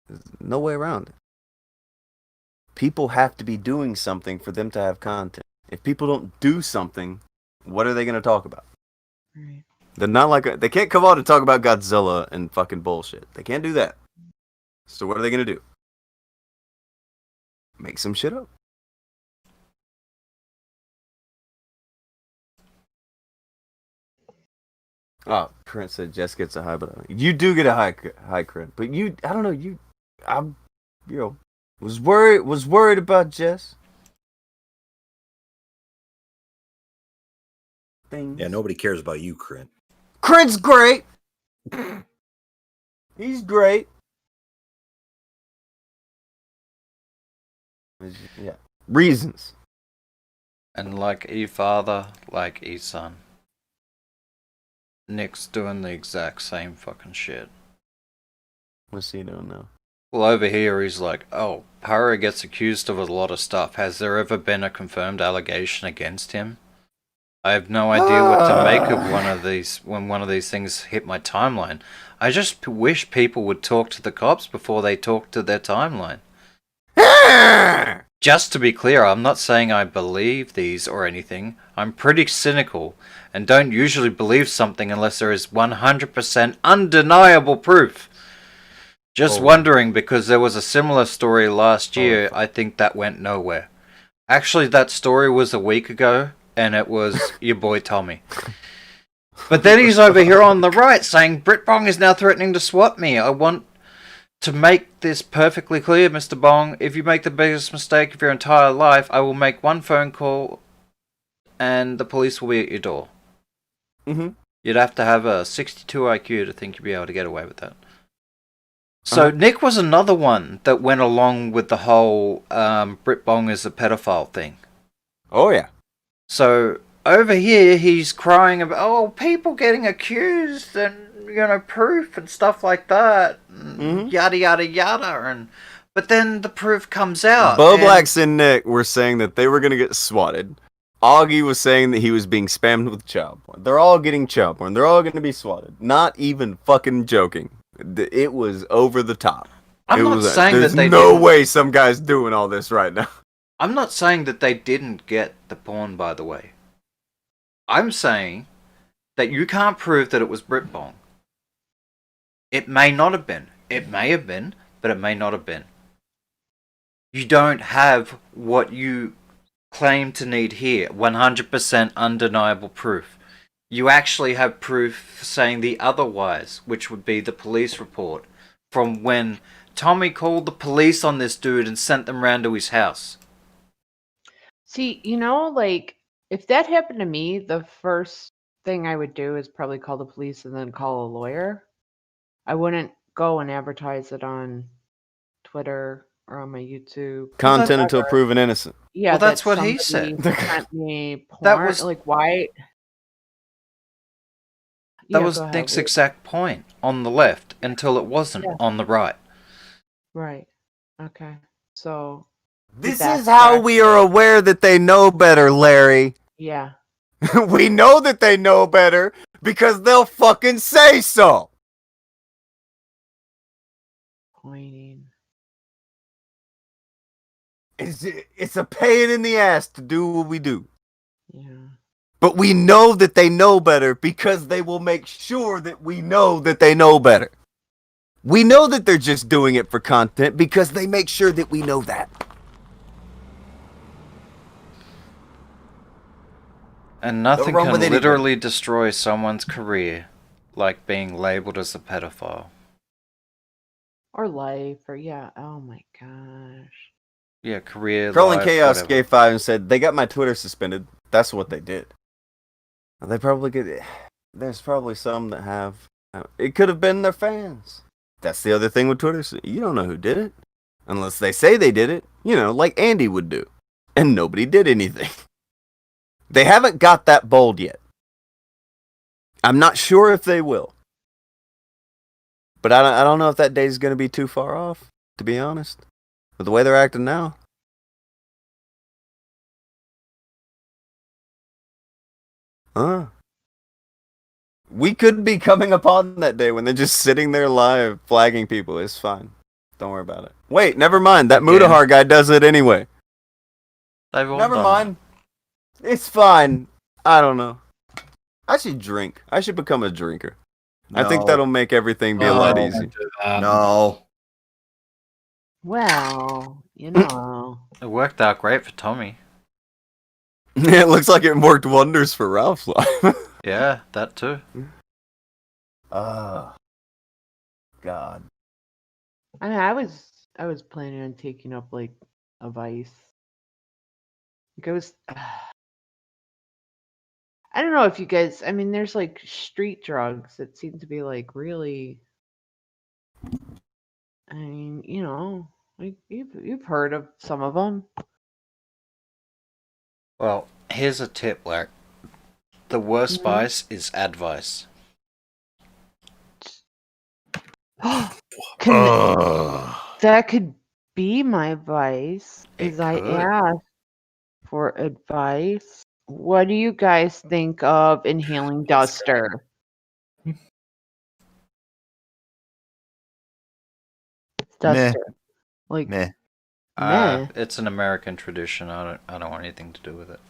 There's no way around it. People have to be doing something for them to have content. If people don't do something, what are they going to talk about? Right. They're not like they can't come on and talk about Godzilla and fucking bullshit. They can't do that. So what are they going to do? Make some shit up. Oh, Trent said Jess gets a high, but you do get a high crit. But I don't know, was worried about Jess. Things. Yeah, nobody cares about you, Crint. Crint's great. He's great. Yeah. Reasons. And like E-father, like E-son. Nick's doing the exact same fucking shit. What's he doing now? Well, over here he's like, oh, Para gets accused of a lot of stuff. Has there ever been a confirmed allegation against him? I have no idea what to make of one of these when one of these things hit my timeline. I just wish people would talk to the cops before they talk to their timeline. Just to be clear, I'm not saying I believe these or anything. I'm pretty cynical and don't usually believe something unless there is 100% undeniable proof. Just wondering, because there was a similar story last year, I think that went nowhere. Actually, that story was a week ago, and it was your boy Tommy. But then he's over here on the right saying Britbong is now threatening to swap me. I want to make this perfectly clear, Mr. Bong, if you make the biggest mistake of your entire life, I will make one phone call and the police will be at your door. Mm-hmm. You'd have to have a 62 IQ to think you'd be able to get away with that. So Nick was another one that went along with the whole Brit Bong is a pedophile thing. Oh, yeah. So over here, he's crying about, people getting accused and, proof and stuff like that. And yada, yada, yada. But then the proof comes out. Bo Blacks and Nick were saying that they were going to get swatted. Augie was saying that he was being spammed with child porn. They're all getting child porn. They're all going to be swatted. Not even fucking joking. It was over the top. I'm not saying that they There's no way some guy's doing all this right now. I'm not saying that they didn't get the porn, by the way. I'm saying that you can't prove that it was Brit Bong. It may not have been. It may have been, but it may not have been. You don't have what you claim to need here, 100% undeniable proof. You actually have proof saying the otherwise, which would be the police report from when Tommy called the police on this dude and sent them round to his house. See, if that happened to me, the first thing I would do is probably call the police and then call a lawyer. I wouldn't go and advertise it on Twitter or on my YouTube. Content until proven innocent. Yeah, well, that's what he said. Sent me porn. That was why? That was Nick's exact point on the left until it wasn't on the right. Right. Okay. So this is how we are aware that they know better, Larry. Yeah. We know that they know better because they'll fucking say so. Pointing. It's a pain in the ass to do what we do. Yeah. But we know that they know better because they will make sure that we know that they know better. We know that they're just doing it for content because they make sure that we know that. And nothing can literally destroy someone's career like being labeled as a pedophile. Or life, or oh my gosh. Yeah, career, Trolling life, Chaos whatever. gave 5 and said, they got my Twitter suspended. That's what they did. They probably get. There's probably some that have. It could have been their fans. That's the other thing with Twitter. You don't know who did it. Unless they say they did it. Like Andy would do. And nobody did anything. They haven't got that bold yet. I'm not sure if they will. But I don't know if that day's going to be too far off, to be honest. With the way they're acting now. We could be coming upon that day when they're just sitting there live flagging people. It's fine. Don't worry about it. Wait, never mind. That Mudahar guy does it anyway. Never mind. It's fine. I don't know. I should drink. I should become a drinker. No. I think that'll make everything be a lot easier. No. Well, It worked out great for Tommy. It looks like it worked wonders for Ralph's life. Yeah, that too. God. I mean, I was planning on taking up like a vice. Like I was. I don't know if you guys. I mean, there's like street drugs that seem to be like really. I mean, like you've heard of some of them. Well, here's a tip, Larry. The worst vice is advice. That could be my vice. Is I could. ask for advice. What do you guys think of inhaling duster? Duster. Like Meh. It's an American tradition. I don't want anything to do with it.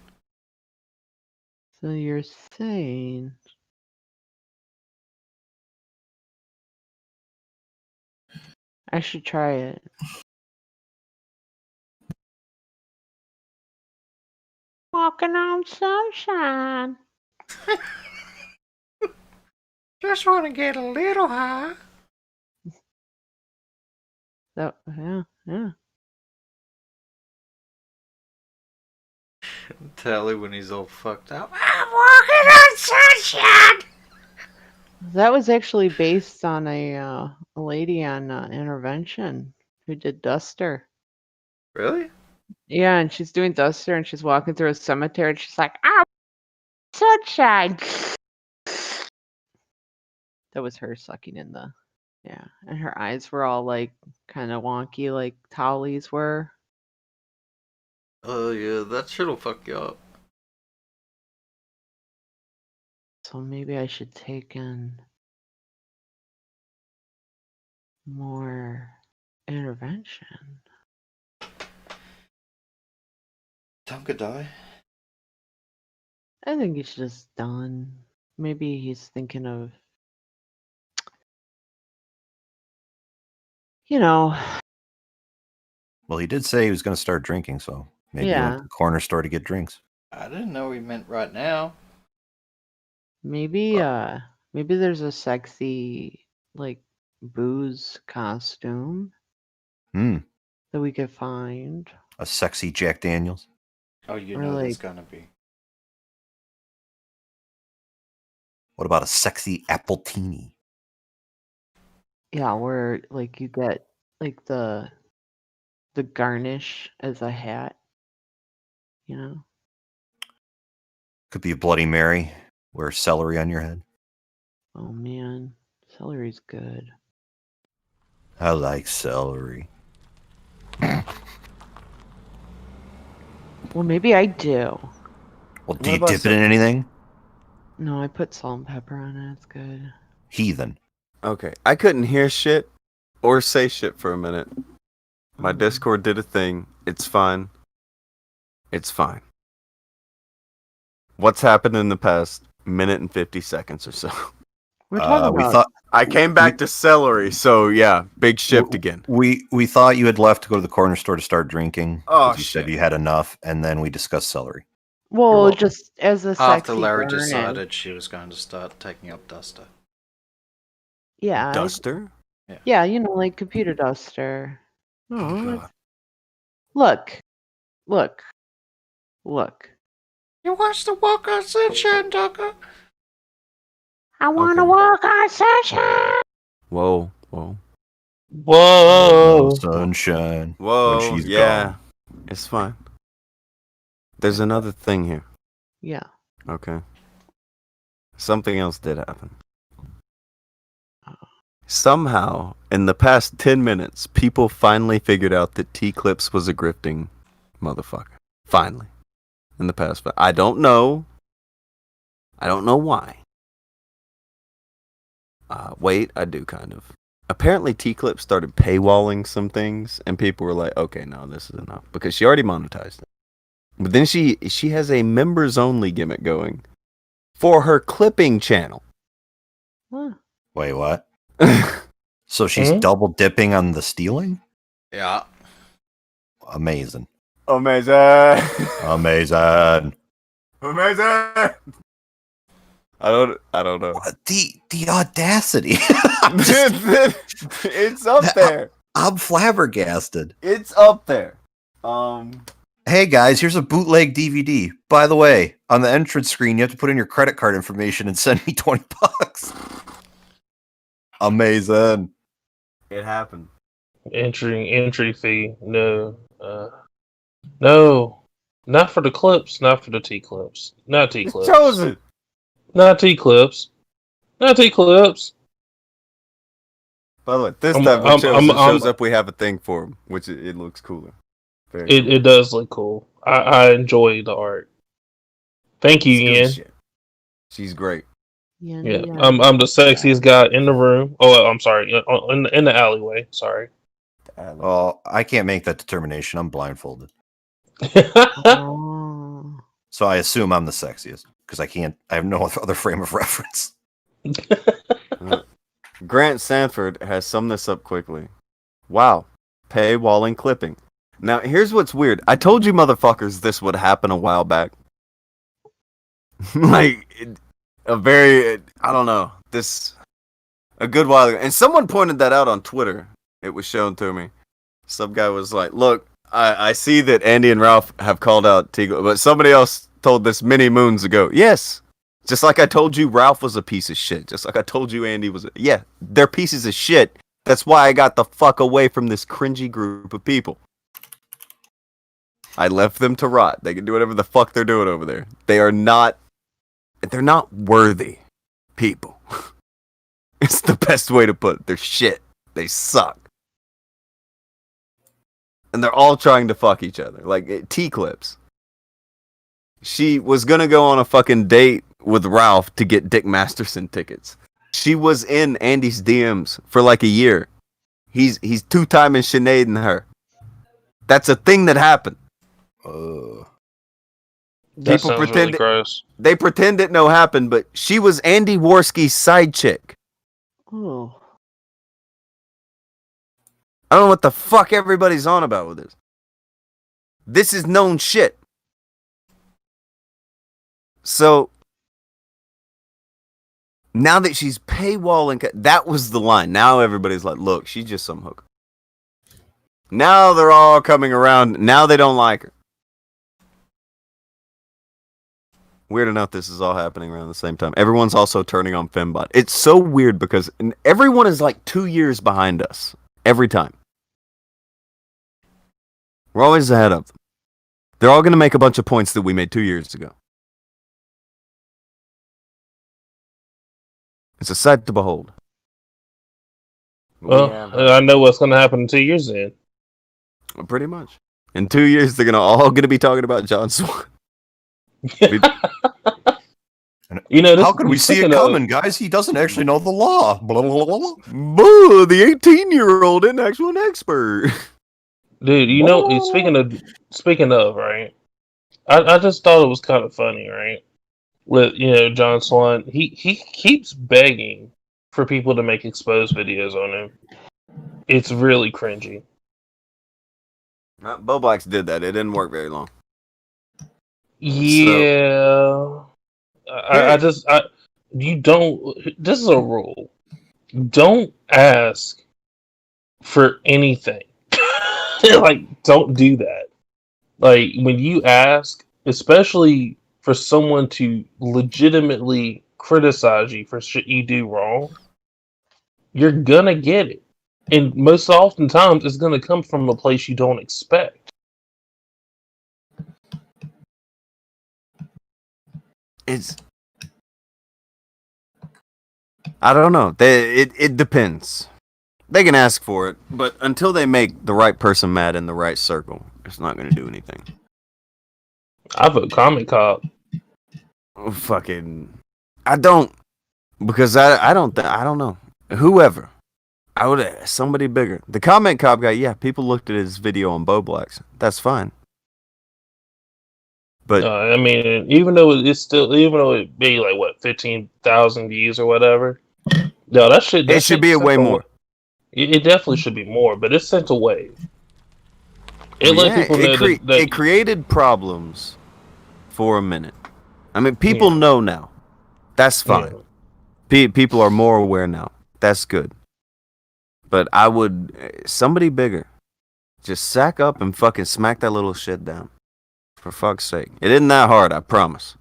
So you're saying I should try it. Walking on sunshine. Just want to get a little high. Yeah. Tally when he's all fucked up. I'm walking on sunshine. That was actually based on a lady on Intervention who did Duster. Really? Yeah, and she's doing Duster, and she's walking through a cemetery, and she's like, "Ah, sunshine." That was her sucking in the, yeah, and her eyes were all like kind of wonky, like Towlie's were. Oh yeah, that shit'll fuck you up. So maybe I should take in more Intervention. Tonka die. I think he's just done. Maybe he's thinking of, you know, Well, he did say he was going to start drinking, so maybe he went yeah, to the corner store to get drinks. I didn't know he meant right now. maybe maybe there's a sexy like booze costume Hmm. that we could find, A sexy Jack Daniels. Oh, you or know there's like, gonna be. What about a sexy appletini? yeah, where like you get like the garnish as a hat, you know. Could be a Bloody Mary. Wear celery on your head. Oh man, celery's good. I like celery. Well, maybe I do. Well, do you about dip it in anything? No, I put salt and pepper on it. It's good. Heathen. Okay, I couldn't hear shit or say shit for a minute. My Discord did a thing. It's fine. It's fine. What's happened in the past minute and 50 seconds or so? We're talking We about. thought I came back to celery, so yeah, big shift again. we thought you had left to go to the corner store to start drinking. Oh, 'cause you said shit. you had enough, and then we discussed celery. Well, welcome. just as a After sexy Larry garnish. decided she was going to start taking up Duster. Yeah, Duster? yeah, you know, like computer duster. Oh, God. Look, look, look. You wants to walk on sunshine, Ducker? I want to Okay. walk on sunshine. Whoa, whoa, No Whoa. sunshine. whoa. When she's Yeah, gone. it's fine. There's another thing here. Yeah. Okay. Something else did happen. Somehow, in the past 10 minutes, people finally figured out that Teaclips was a grifting motherfucker. Finally. In the past. I don't know. I don't know why. Wait, I do kind of. Apparently, Teaclips started paywalling some things, and people were like, okay, no, this is enough. Because she already monetized it. But then she has a members-only gimmick going for her clipping channel. Huh. Wait, what? So she's double dipping on the stealing? Yeah. Amazing. Amazing. Amazing. Amazing. I don't know. What? The audacity. It's up there. I'm flabbergasted. It's up there. Hey guys, here's a bootleg DVD. By the way, on the entrance screen, you have to put in your credit card information and send me $20. Amazing. It happened. Entry fee. No. No. Not for the clips, not for the T-clips. Not T-clips. Chosen. Not T-clips. Not T-clips. By the way, this I'm- time when I'm- Chosen I'm- shows up, we have a thing for him, which it looks cooler. Very cool. It does look cool. I enjoy the art. Thank you, It's good Ian. shit. She's great. Yeah. Yeah, I'm the sexiest guy in the room. Oh, I'm sorry, in the alleyway. Sorry. Oh, I can't make that determination. I'm blindfolded. Oh. So I assume I'm the sexiest because I have no other frame of reference. Grant Sanford has summed this up quickly. Wow. Paywalling clipping. Now, here's what's weird. I told you motherfuckers this would happen a while back. I don't know, a good while ago. And someone pointed that out on Twitter. It was shown to me. Some guy was like, "Look, I see that Andy and Ralph have called out Teagle, but somebody else told this many moons ago. Yes, just like I told you, Ralph was a piece of shit. Just like I told you, Andy was. Yeah, they're pieces of shit. That's why I got the fuck away from this cringy group of people. I left them to rot. They can do whatever the fuck they're doing over there. They're not worthy people. It's the best way to put it. They're shit. They suck. And they're all trying to fuck each other. Like, Teaclips. She was gonna go on a fucking date with Ralph to get Dick Masterson tickets. She was in Andy's DMs for like a year. He's two-timing Sinead and her. That's a thing that happened. That sounds really gross. They pretend it no happened, but she was Andy Worski's side chick. Oh. I don't know what the fuck everybody's on about with this. This is known shit. So, now that she's paywalling, that was the line. Now everybody's like, look, she's just some hooker. Now they're all coming around. Now they don't like her. Weird enough, this is all happening around the same time. Everyone's also turning on Fembot. It's so weird because everyone is like 2 years behind us. Every time. We're always ahead of them. They're all going to make a bunch of points that we made 2 years ago. It's a sight to behold. Well, I know what's going to happen in 2 years then. Well, pretty much. In 2 years, they're all going to be talking about John Swan. You know, how could we see it coming, guys? He doesn't actually know the law. Blah, blah, blah, blah. Boo! The 18-year-old isn't actually an expert. Dude, you know, speaking of, right? I just thought it was kind of funny, right? With, you know, John Swan, he keeps begging for people to make exposed videos on him. It's really cringy. Bo Blacks did that. It didn't work very long. Yeah. You don't, this is a rule. Don't ask for anything. Like, don't do that. Like, when you ask, especially for someone to legitimately criticize you for shit you do wrong, you're gonna get it. And most oftentimes, it's gonna come from a place you don't expect. I don't know. It depends. They can ask for it, but until they make the right person mad in the right circle, it's not going to do anything. I vote Comic Cop. Fucking, I don't, because I don't know. Whoever, I would somebody bigger. The Comment Cop guy, yeah, people looked at his video on Bo Blacks. That's fine. But I mean, even though it be like what 15,000 views or whatever, no, that shit. It should be a way more. It definitely should be more, but it sent a wave. It let people know that it created problems for a minute. I mean, people know now. That's fine. Yeah. People are more aware now. That's good. But I would somebody bigger just sack up and fucking smack that little shit down. For fuck's sake. It isn't that hard, I promise.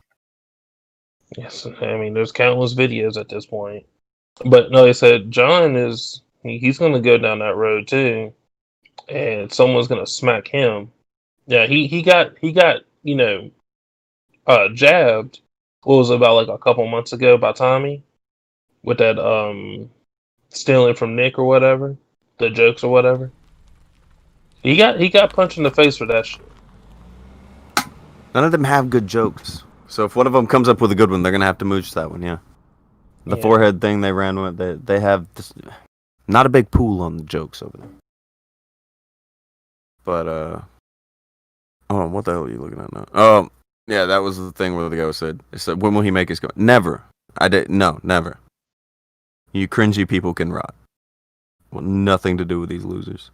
Yes, I mean, there's countless videos at this point. But no, they said John he's going to go down that road too. And someone's going to smack him. Yeah, he got, you know, jabbed. What was it, about like a couple months ago by Tommy? With that, stealing from Nick or whatever. The jokes or whatever. He got punched in the face for that shit. None of them have good jokes. So if one of them comes up with a good one, they're going to have to mooch that one, yeah. The forehead thing they ran with, they have this, not a big pool on the jokes over there. But, oh, what the hell are you looking at now? Oh, yeah, that was the thing where the guy said, when will he make his go? Never. No, never. You cringy people can rot. Well, nothing to do with these losers.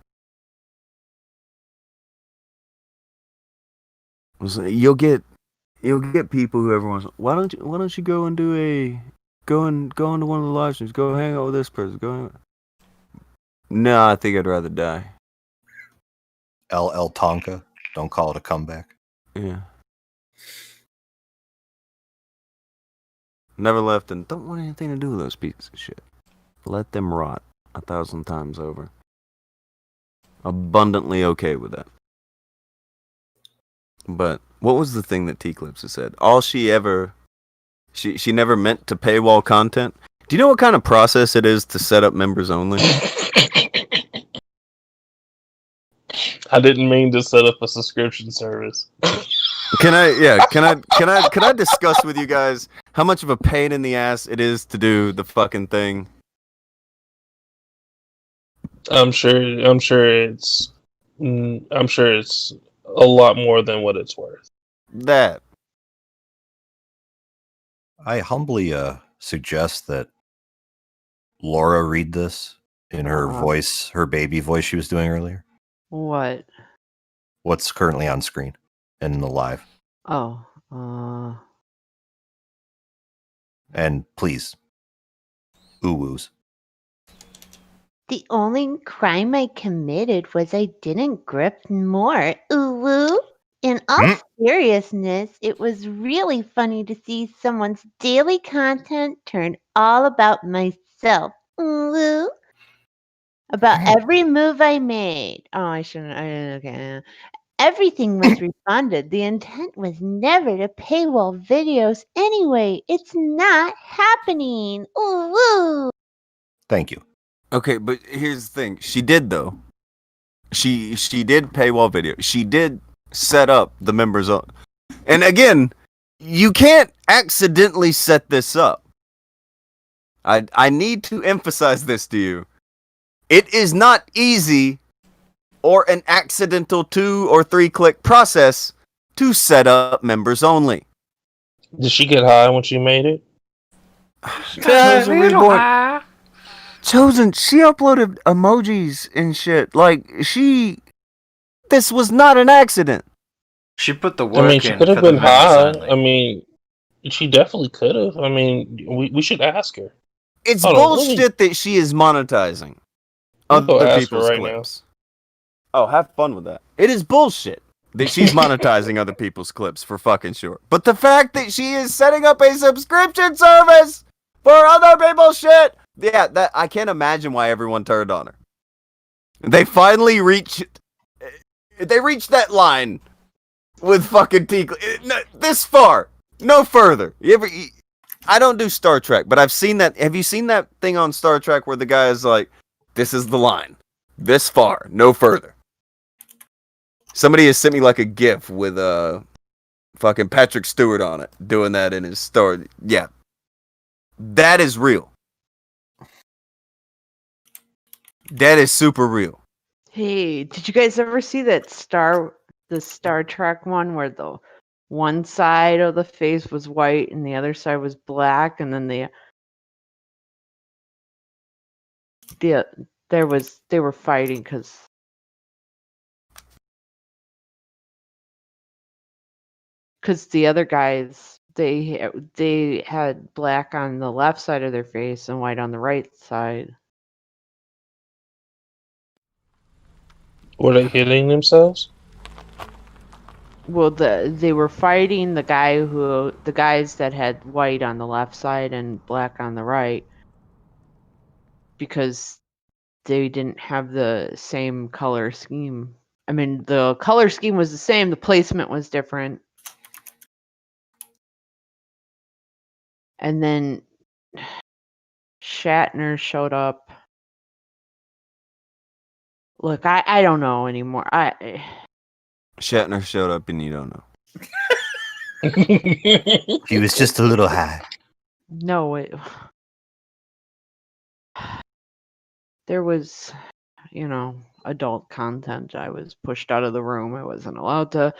You'll get people who everyone's why don't you go and go into one of the live streams, go hang out with this person, No, I think I'd rather die. LL Tonka. Don't call it a comeback. Yeah. Never left and don't want anything to do with those pieces of shit. Let them rot 1,000 times over. Abundantly okay with that. But what was the thing that Teaclips has said? All she ever... She never meant to paywall content. Do you know what kind of process it is to set up members only? I didn't mean to set up a subscription service. Can I discuss with you guys how much of a pain in the ass it is to do the fucking thing? I'm sure it's a lot more than what it's worth. That. I humbly suggest that Laura read this in her voice, her baby voice she was doing earlier. What? What's currently on screen and in the live. Oh. And please, ooh-woos. The only crime I committed was I didn't grift more. Ooh woo. In all seriousness, it was really funny to see someone's daily content turn all about myself. Ooh woo. About every move I made. Oh, I shouldn't. Okay. Everything was refunded. The intent was never to paywall videos anyway. It's not happening. Ooh woo. Thank you. Okay, but here's the thing. She did though. She did paywall video. She did set up the members on. And again, you can't accidentally set this up. I need to emphasize this to you. It is not easy or an accidental 2 or 3 click process to set up members only. Did she get high when she made it? Chosen, she uploaded emojis and shit. Like, this was not an accident. She put the work I mean, she in could have for the been members high. only. I mean, she definitely could have. I mean, we should ask her. It's Hold on, let me- bullshit that she is monetizing Let me go other ask her people's right clips. Oh, have fun with that. It is bullshit that she's monetizing other people's clips, for fucking sure. But the fact that she is setting up a subscription service for other people's shit, yeah, that I can't imagine why everyone turned on her. They finally reached that line with fucking Teaclips. This far, no further. I don't do Star Trek, but I've seen that. Have you seen that thing on Star Trek where the guy is like, "This is the line, this far, no further." Somebody has sent me like a GIF with fucking Patrick Stewart on it, doing that in his story. Yeah, that is real. That is super real. Hey, did you guys ever see that the Star Trek one where the one side of the face was white and the other side was black, and then they were fighting because the other guys they had black on the left side of their face and white on the right side. Were they hitting themselves? Well, they were fighting the guys that had white on the left side and black on the right because they didn't have the same color scheme. I mean, the color scheme was the same, the placement was different. And then Shatner showed up. Look, I don't know anymore. Shatner showed up and you don't know. He was just a little high. No, there was, adult content. I was pushed out of the room. I wasn't allowed to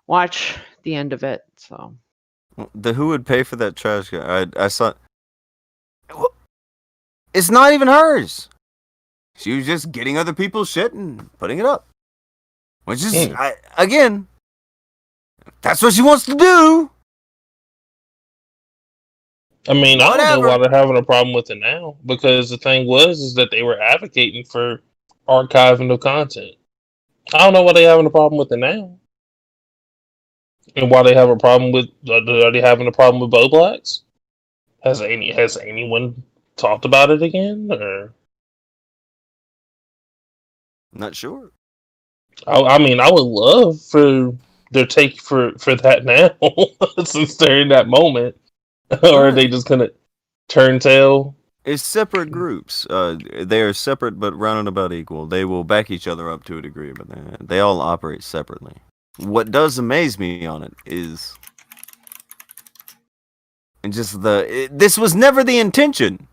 watch the end of it. So, Who would pay for that trash can? I saw. It's not even hers. She was just getting other people's shit and putting it up. Which is, again, that's what she wants to do. I mean, I don't Whatever. know why they're having a problem with it now. Because the thing is that they were advocating for archiving the content. I don't know why they having a problem with it now. And why they have a problem with are they having a problem with Bo Blacks? Has anyone talked about it again? Or Not sure. I mean, I would love for their take for that now, since they're in that moment, or are they just gonna turn tail? It's separate groups. They are separate but roundabout equal. They will back each other up to a degree, but they all operate separately. What does amaze me on it is, and just this was never the intention.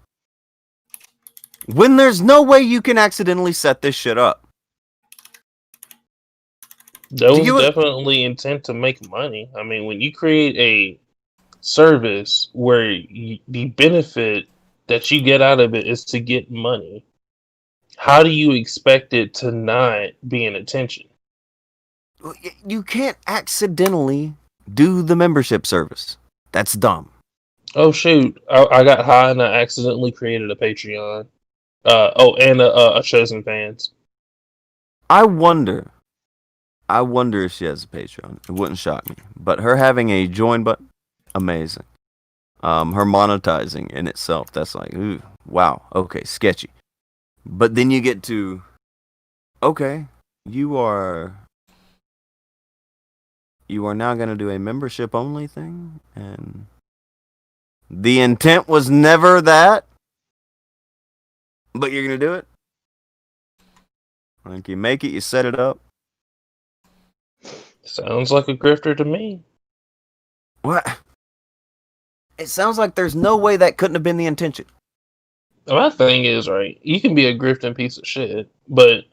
When there's no way you can accidentally set this shit up. There was definitely intent to make money. I mean, when you create a service where the benefit that you get out of it is to get money, how do you expect it to not be an attention? You can't accidentally do the membership service. That's dumb. Oh shoot! I got high and I accidentally created a Patreon. And a Chosen Fans. I wonder if she has a Patreon. It wouldn't shock me. But her having a join button, amazing. Her monetizing in itself, that's like, ooh, wow, okay, sketchy. But then you get to, okay, you are now going to do a membership only thing, and the intent was never that, but you're going to do it. Like, you make it, you set it up. Sounds like a grifter to me. What? It sounds like there's no way that couldn't have been the intention. My thing is, right, you can be a grifting piece of shit, but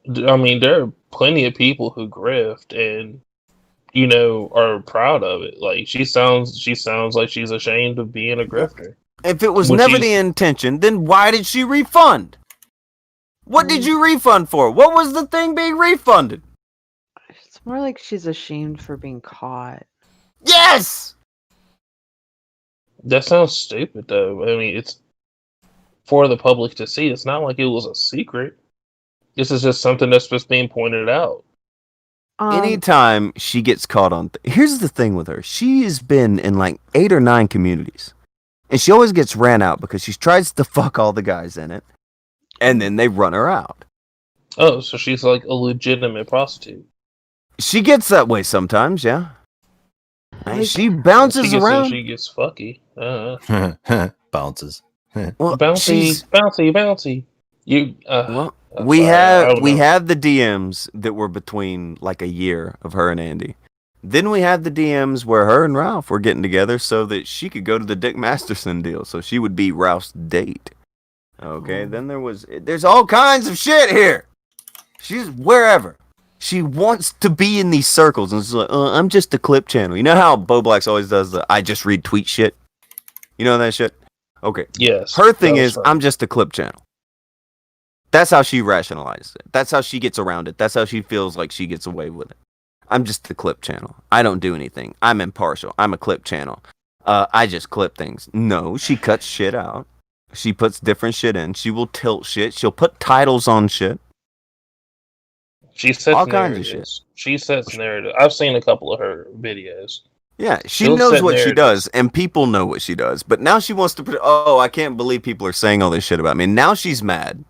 I mean, there are plenty of people who grift and, you know, are proud of it. Like, she sounds like she's ashamed of being a grifter. If it was never the intention, then why did she refund? What did you refund for? What was the thing being refunded? It's more like she's ashamed for being caught. Yes! That sounds stupid, though. I mean, it's for the public to see. It's not like it was a secret. This is just something that's just being pointed out. Anytime she gets caught on... Here's the thing with her. She has been in like 8 or 9 communities. And she always gets ran out because she tries to fuck all the guys in it. And then they run her out. Oh, so she's like a legitimate prostitute. She gets that way sometimes, yeah. And she bounces around. She gets fucky. Bounces. Well, bouncy. You. We have the DMs that were between like a year of her and Andy. Then we have the DMs where her and Ralph were getting together so that she could go to the Dick Masterson deal, so she would be Ralph's date. Okay, then there's all kinds of shit here. She's wherever. She wants to be in these circles, and it's like, I'm just a clip channel. You know how Bo Blacks always does the I just read tweet shit? You know that shit? Okay. Yes. Her thing is, I'm just a clip channel. That's how she rationalizes it. That's how she gets around it. That's how she feels like she gets away with it. I'm just a clip channel. I don't do anything. I'm impartial. I'm a clip channel. I just clip things. No, she cuts shit out. She puts different shit in. She will tilt shit. She'll put titles on shit. She sets all narratives. Kinds of shit. She sets narrative. I've seen a couple of her videos. Yeah, she knows what she does, and people know what she does. But now she wants to put, I can't believe people are saying all this shit about me. And now she's mad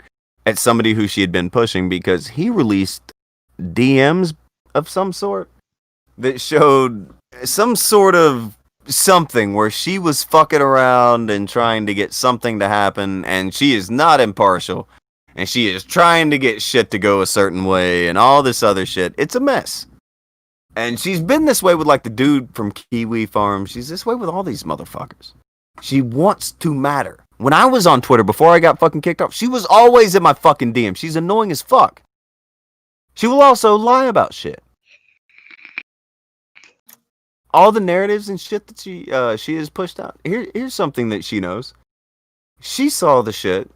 at somebody who she had been pushing because he released DMs of some sort that showed some sort of something where she was fucking around and trying to get something to happen, and she is not impartial, and she is trying to get shit to go a certain way and all this other shit. It's a mess. And she's been this way with like the dude from Kiwi Farm. She's this way with all these motherfuckers. She wants to matter. When I was on Twitter before I got fucking kicked off, she was always in my fucking DM. She's annoying as fuck. She will also lie about shit. All the narratives and shit that she has pushed out. Here's something that she knows. She saw the shit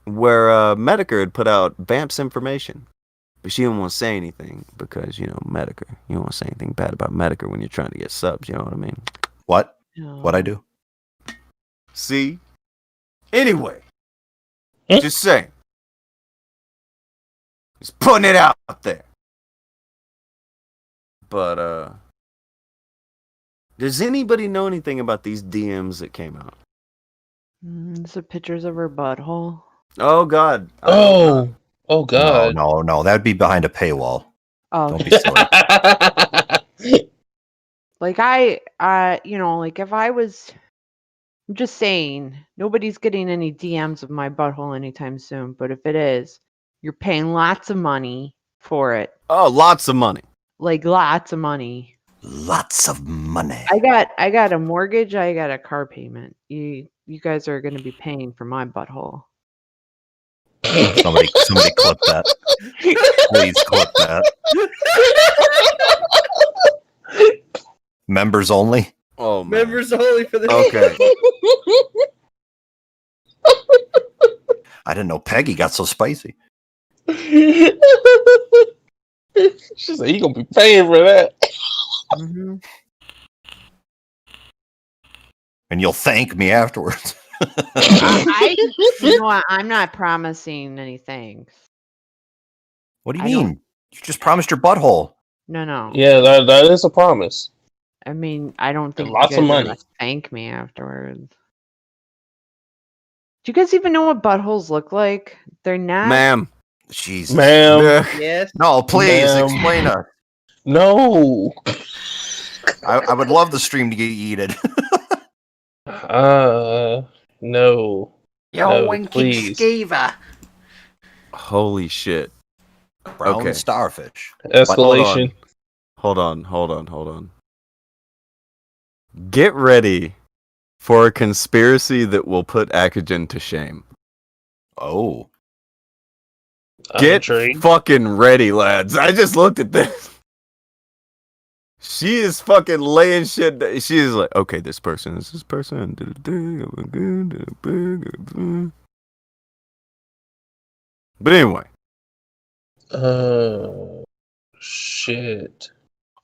where Medicare had put out Bamp's information. But she didn't want to say anything because, Medicare. You don't want to say anything bad about Medicare when you're trying to get subs, you know what I mean? What? What'd I do? See? Anyway. Just saying. Just putting it out there. But does anybody know anything about these DMs that came out? Is it pictures of her butthole? Oh God. Oh No, God. no, that'd be behind a paywall. Oh, Don't be silly. like like if I was, I'm just saying, nobody's getting any DMs of my butthole anytime soon. But if it is, you're paying lots of money for it. Oh, lots of money. Like lots of money. Lots of money. I got a mortgage. I got a car payment. You guys are going to be paying for my butthole. Somebody clip that. Please clip that. Members only. Oh, man. Members only for the Okay. I didn't know Peggy got so spicy. She said, "You gonna be paying for that." Mm-hmm. And you'll thank me afterwards. You know what? I'm not promising anything. What do you I mean? don't- You just promised your butthole. No. Yeah, that is a promise. I mean, I don't think Lots you of guys are money. gonna thank me afterwards. Do you guys even know what buttholes look like? They're not. Ma'am. Jesus. Ma'am. Yes. No, please Ma'am. explain us. No. I would love the stream to get yeeted. No. Yo, No, winky please. skeever. Holy shit. Brown Okay. starfish. Escalation. Hold on. Get ready for a conspiracy that will put Akagen to shame. Oh. I'm Get intrigued. fucking ready, lads. I just looked at this. She is fucking laying shit. She is like, okay, this person is this person. But anyway. Shit.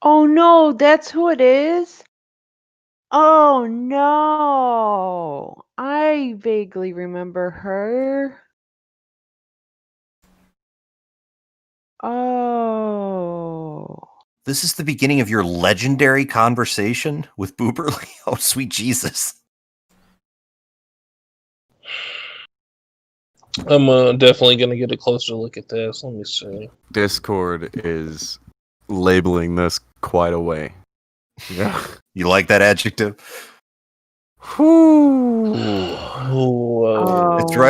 Oh no, that's who it is. Oh no, I vaguely remember her. Oh. This is the beginning of your legendary conversation with Booberly? Oh, sweet Jesus. I'm definitely gonna get a closer look at this. Let me see. Discord is labeling this quite a way. Yeah. You like that adjective? Oh,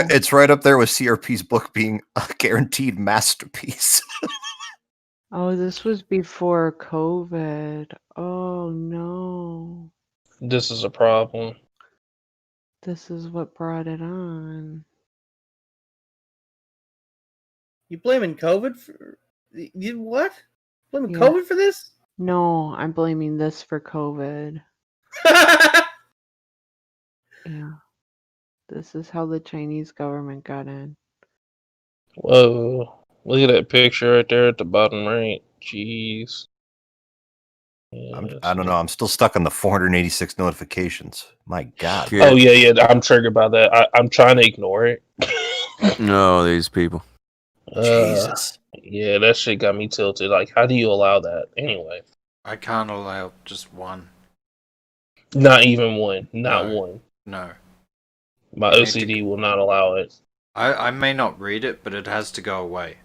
It's right up there with CRP's book being a guaranteed masterpiece. Oh, this was before COVID. Oh no. this is a problem. This is what brought it on. You blaming COVID for you what? Blaming Yeah. COVID for this? No, I'm blaming this for COVID. Yeah. This is how the Chinese government got in. Whoa. Look at that picture right there at the bottom right. Jeez. I don't know. I'm still stuck on the 486 notifications. My God. Oh, yeah. I'm triggered by that. I'm trying to ignore it. No, these people. Jesus. Yeah, that shit got me tilted. Like, how do you allow that? Anyway. I can't allow just one. Not even one. Not No. one. No. My I need OCD will not allow it. I may not read it, but it has to go away.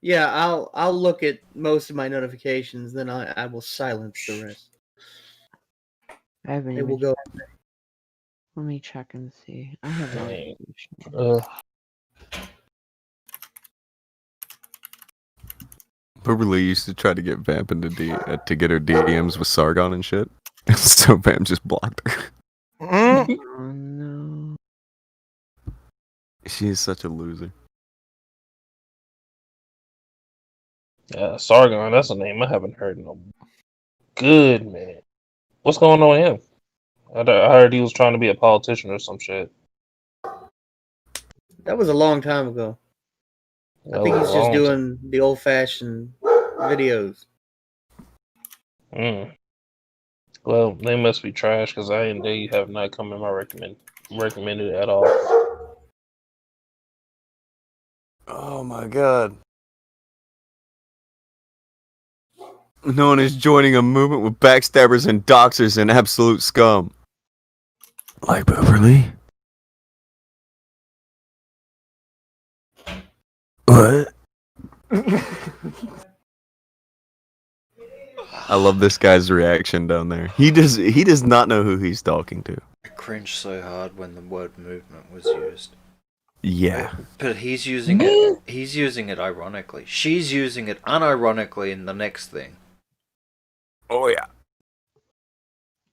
Yeah, I'll look at most of my notifications, then I will silence the rest. I haven't It will even. go. Let me check and see. I have no Dang. notification. Beverly used to try to get Vamp into to get her DMs with Sargon and shit. So Vamp just blocked her. Oh no. She is such a loser. Yeah, Sargon, that's a name I haven't heard in a good minute. What's going on with him? I heard he was trying to be a politician or some shit. That was a long time ago. I think he's just doing the old-fashioned videos. Well, they must be trash because they have not come in my recommended at all. Oh my god. known as joining a movement with backstabbers and doxers and absolute scum. Like Beverly? What? I love this guy's reaction down there. He does not know who he's talking to. I cringed so hard when the word movement was used. Yeah. But he's using it. He's using it ironically. She's using it unironically in the next thing. Oh yeah.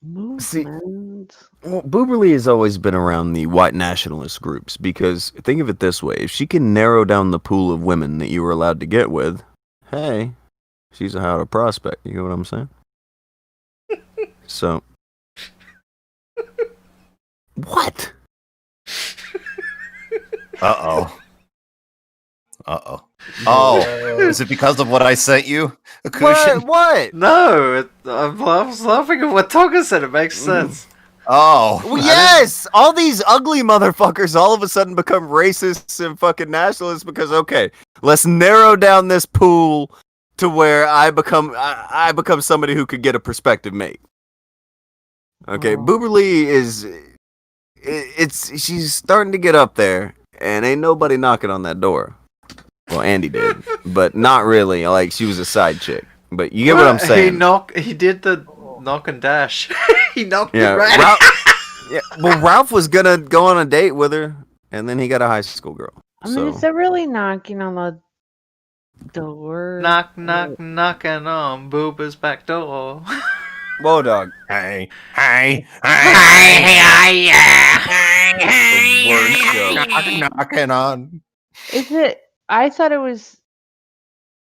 Movement. Well, Booberly has always been around the white nationalist groups because think of it this way: if she can narrow down the pool of women that you were allowed to get with, hey, she's a howler prospect. You know what I'm saying? So, what? Uh-oh. Uh-oh. Oh, is it because of what I sent you, Akushin? What? No, I was laughing at what Tonga said. It makes sense. Oh. Well, yes! All these ugly motherfuckers all of a sudden become racists and fucking nationalists because, okay, let's narrow down this pool to where I become somebody who could get a prospective mate. Okay, Booberly she's starting to get up there, and ain't nobody knocking on that door. Well, Andy did, but not really. Like, she was a side chick. But you get what I'm saying. He did the knock and dash. He knocked it Yeah, right. well, Ralph was gonna go on a date with her, and then he got a high school girl. I mean, is it really knocking on the door? Knocking on Boober's back door. Whoa, dog. Hey. Knocking on. Is it? I thought it was.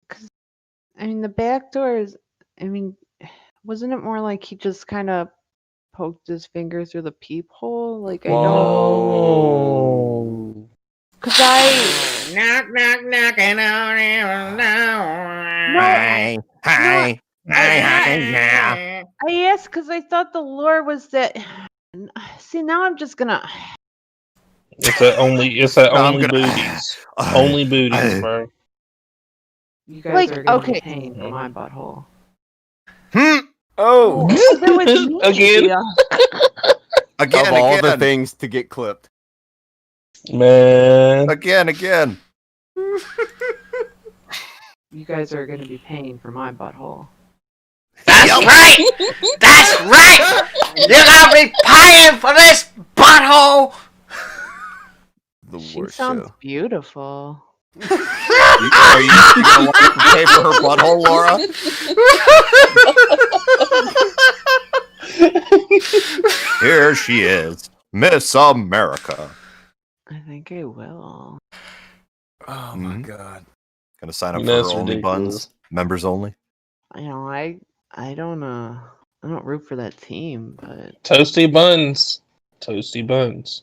Cause, I mean, the back door is. I mean, wasn't it more like he just kind of poked his finger through the peephole? Like, I don't. Cause I. Knocking on your No. Hi. I asked because I thought the lore was that. See, now I'm just gonna. It's only booties. Only booties, bro. You guys are gonna be paying for my butthole. Oh, That was me. Again? Of all the things to get clipped. Man. Again. You guys are gonna be paying for my butthole. That's right! That's right! You're gonna be paying for this butthole! The She worst sounds show. beautiful. Are you gonna want to pay for her butthole, Laura? Here she is, Miss America. I think I will. Oh my god. Gonna sign up for That's her only ridiculous. buns, members only. I don't root for that team, but Toasty buns. Toasty buns.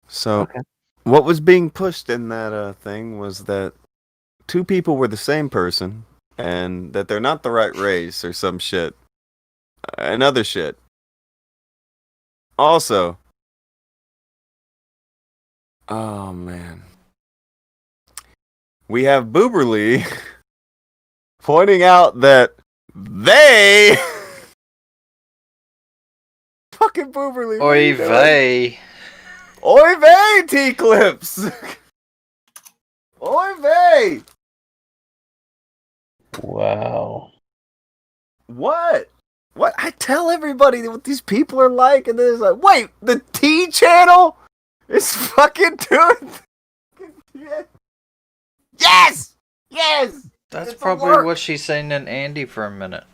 So, Okay. what was being pushed in that thing was that two people were the same person, and that they're not the right race or some shit, and other shit. Also, oh man, we have Booberly pointing out that they fucking Booberly. what are you doing? vey. Oy vey, Teaclips! Oy vey! Wow. What? What? I tell everybody what these people are like, and then it's like, wait, the T channel is fucking doing. Yes! Yes! That's It's a probably work. what she's saying in Andy for a minute.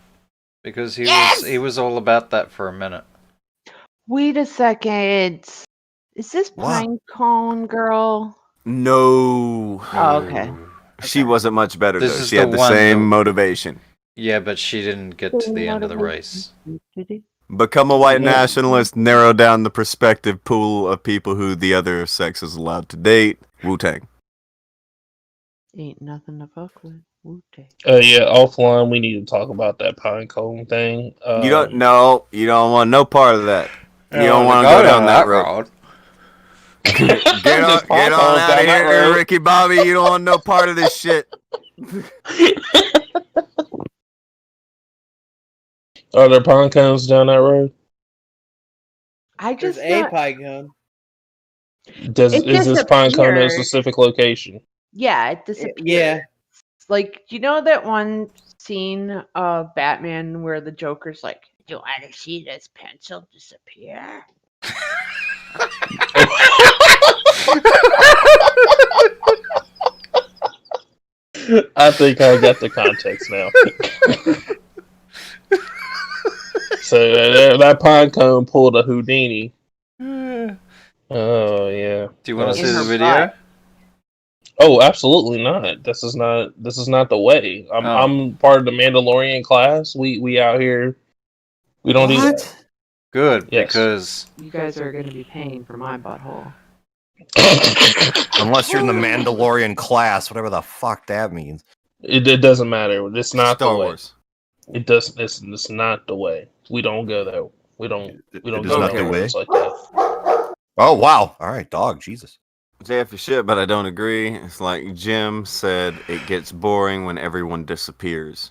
Because Yes! he was all about that for a minute. wait a second. Is this What? Pinecone girl? No. Oh, okay. She wasn't much better, This though. is She the had the one same that- motivation. Yeah, but she didn't get to the end of the race. Become a white Yeah. nationalist, narrow down the prospective pool of people who the other sex is allowed to date. Wu-Tang. Ain't nothing to fuck with. Wu-Tang. Yeah, offline we need to talk about that pine cone thing. You don't want no part of that. You don't want to go go down that road. Get on out of here, Ricky Bobby. You don't want no part of this shit. Are there pine cones down that road? I There's just a not, pie cone. Is this pine cone at a specific location? yeah, it disappeared. Yeah. Like, you know that one scene of Batman where the Joker's like, "Do you want to see this pencil disappear?" I think I got the context now. So that pine cone pulled a Houdini. Oh yeah. Do you want to In see the her video? butt. Oh, absolutely not. This is not the way. I'm part of the Mandalorian class. We out here. We don't do that. Good, Yes. because You guys are going to be paying for my butthole. Unless you're in the Mandalorian class, whatever the fuck that means. It doesn't matter. It's not Star the way. Wars. It does. It's not the way. We don't go there. We don't It go is not the there way? like that. Oh wow! All right, dog. Jesus. JF is shit, but I don't agree. It's like Jim said, it gets boring when everyone disappears.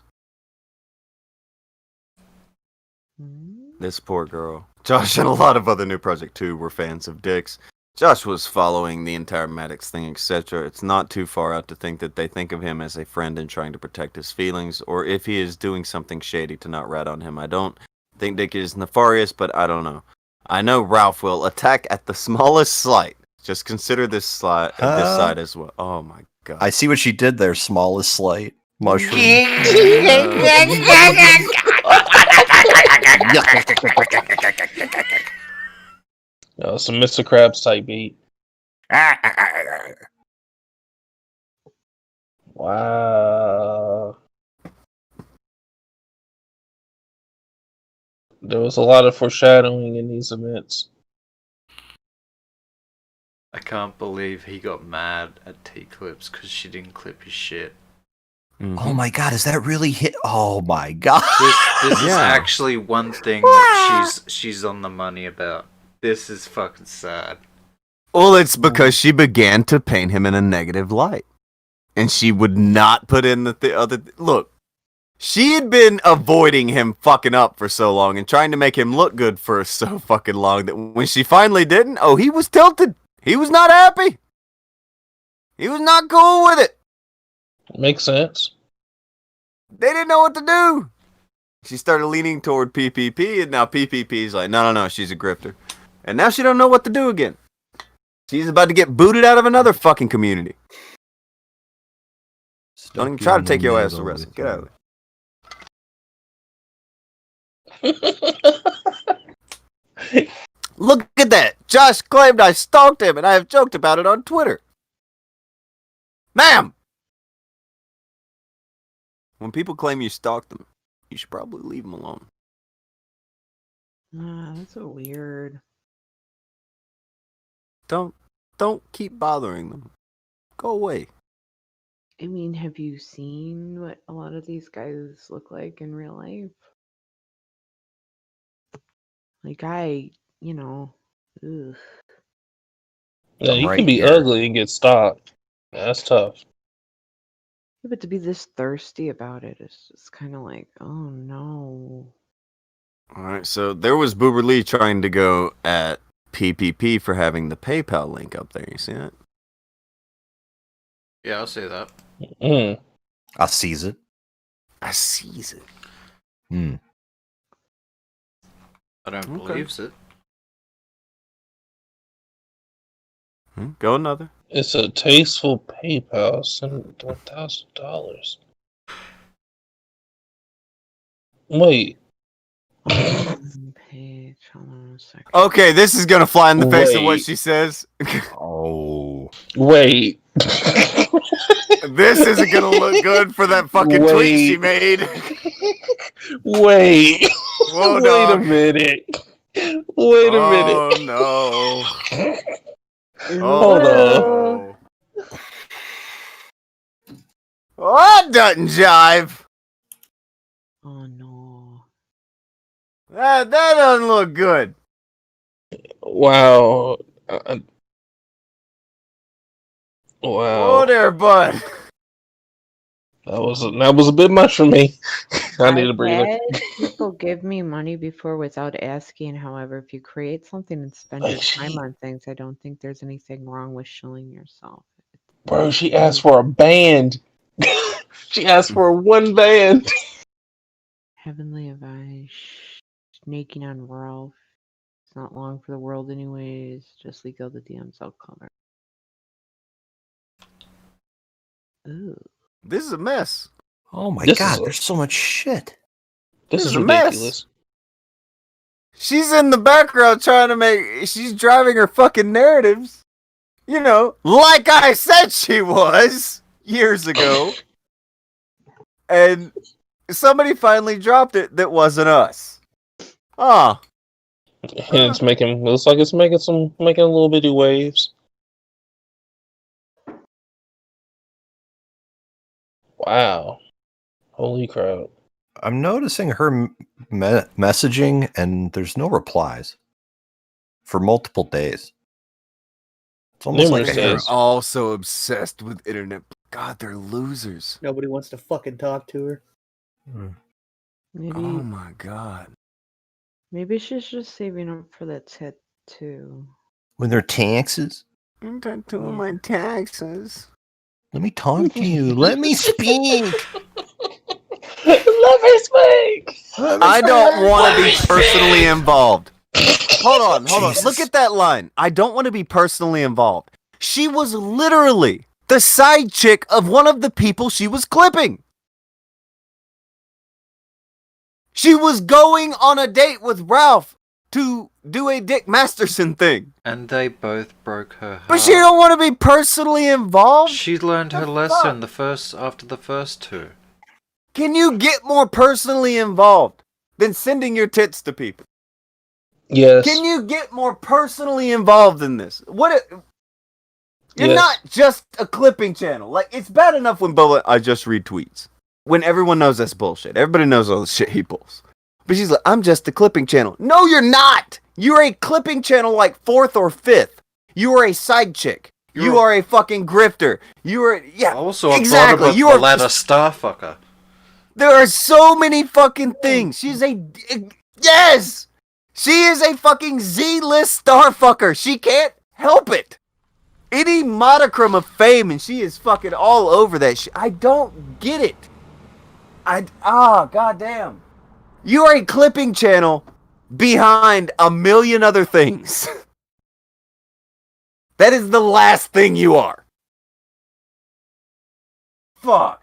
This poor girl. Josh and a lot of other New Project 2 were fans of Dix. Josh was following the entire Maddox thing, etc. It's not too far out to think that they think of him as a friend and trying to protect his feelings, or if he is doing something shady to not rat on him. I don't think Dick is nefarious, but I don't know. I know Ralph will attack at the smallest slight. Just consider this side as well. Oh my god. I see what she did there. Smallest slight. Mushroom. Some Mr. Krabs type beat. Wow. There was a lot of foreshadowing in these events. I can't believe he got mad at Teaclips because she didn't clip his shit. Oh my god, is that really hit? Oh my god. This is actually one thing that she's on the money about. This is fucking sad. Well, it's because she began to paint him in a negative light. And she would not put in the other... Look, she had been avoiding him fucking up for so long and trying to make him look good for so fucking long that when she finally didn't, he was tilted. He was not happy. He was not cool with it. Makes sense. They didn't know what to do. She started leaning toward PPP, and now PPP's like, no, she's a grifter. And now she don't know what to do again. She's about to get booted out of another fucking community. Don't even try to take your ass to wrestling. Get out of there. Look at that. Josh claimed I stalked him, and I have joked about it on Twitter. Ma'am! When people claim you stalked them, you should probably leave them alone. That's so weird. Don't keep bothering them. Go away. I mean, have you seen what a lot of these guys look like in real life? Like, ugh. Yeah, you can be ugly and get stalked. That's tough. Yeah, but to be this thirsty about it is just kind of like, oh no. Alright, so there was Boober Lee trying to go at PPP for having the PayPal link up there. You see that? Yeah, I'll say that. I sees it. I sees it. I don't believe it. Go another. It's a tasteful PayPal. Send $1,000. Wait. Page, hold on a second. Okay, this is gonna fly in the face of what she says. Oh. Wait. This isn't gonna look good for that fucking tweet she made. Wait. Whoa, Wait dog. a minute. Wait a minute. Oh no. Hold on. Oh, that doesn't jive. Oh no. That doesn't look good. Wow. Wow. Oh there, bud. That was a bit much for me. I need a I've breather. had people give me money before without asking. However, if you create something and spend your time on things, I don't think there's anything wrong with shilling yourself. Bro, she asked for a band. She asked for one band. Heavenly advice, snaking on Ralph. It's not long for the world, anyways. Just leak out the DMs. I'll cover. Ooh. This is a mess. Oh my This god, is a- there's so much shit. This is a mess. ridiculous. She's in the background trying to make. She's driving her fucking narratives. You know, like I said she was years ago. And somebody finally dropped it that wasn't us. Ah. And it's looks like it's making a little bitty waves. Wow. Holy crap. I'm noticing her messaging, and there's no replies for multiple days. It's almost Numerous like They're days. all so obsessed with internet. God, they're losers. Nobody wants to fucking talk to her. Maybe Oh my god. maybe she's just saving up for that tattoo. when they're taxes. I'm tattooing my taxes. Let me talk to you. Let me speak. Let me speak. I don't want to be personally involved. Hold on. Look at that line. I don't want to be personally involved. She was literally the side chick of one of the people she was clipping. She was going on a date with Ralph to do a Dick Masterson thing. And they both broke her heart. But she don't want to be personally involved? She learned her lesson after the first two. Can you get more personally involved than sending your tits to people? Yes. Can you get more personally involved in this? You're Yes. not just a clipping channel. Like, it's bad enough when I just read tweets. When everyone knows that's bullshit. Everybody knows all the shit he pulls. But she's like, I'm just a clipping channel. No, you're not! You're a clipping channel like 4th or 5th. You are a side chick. You are a fucking grifter. You are, yeah, Also, a exactly. bottom of the ladder starfucker. There are so many fucking things. Yes! She is a fucking Z-list starfucker. She can't help it. Any modicum of fame and she is fucking all over that shit. I don't get it. Goddamn. You are a clipping channel behind a million other things. That is the last thing you are. Fuck.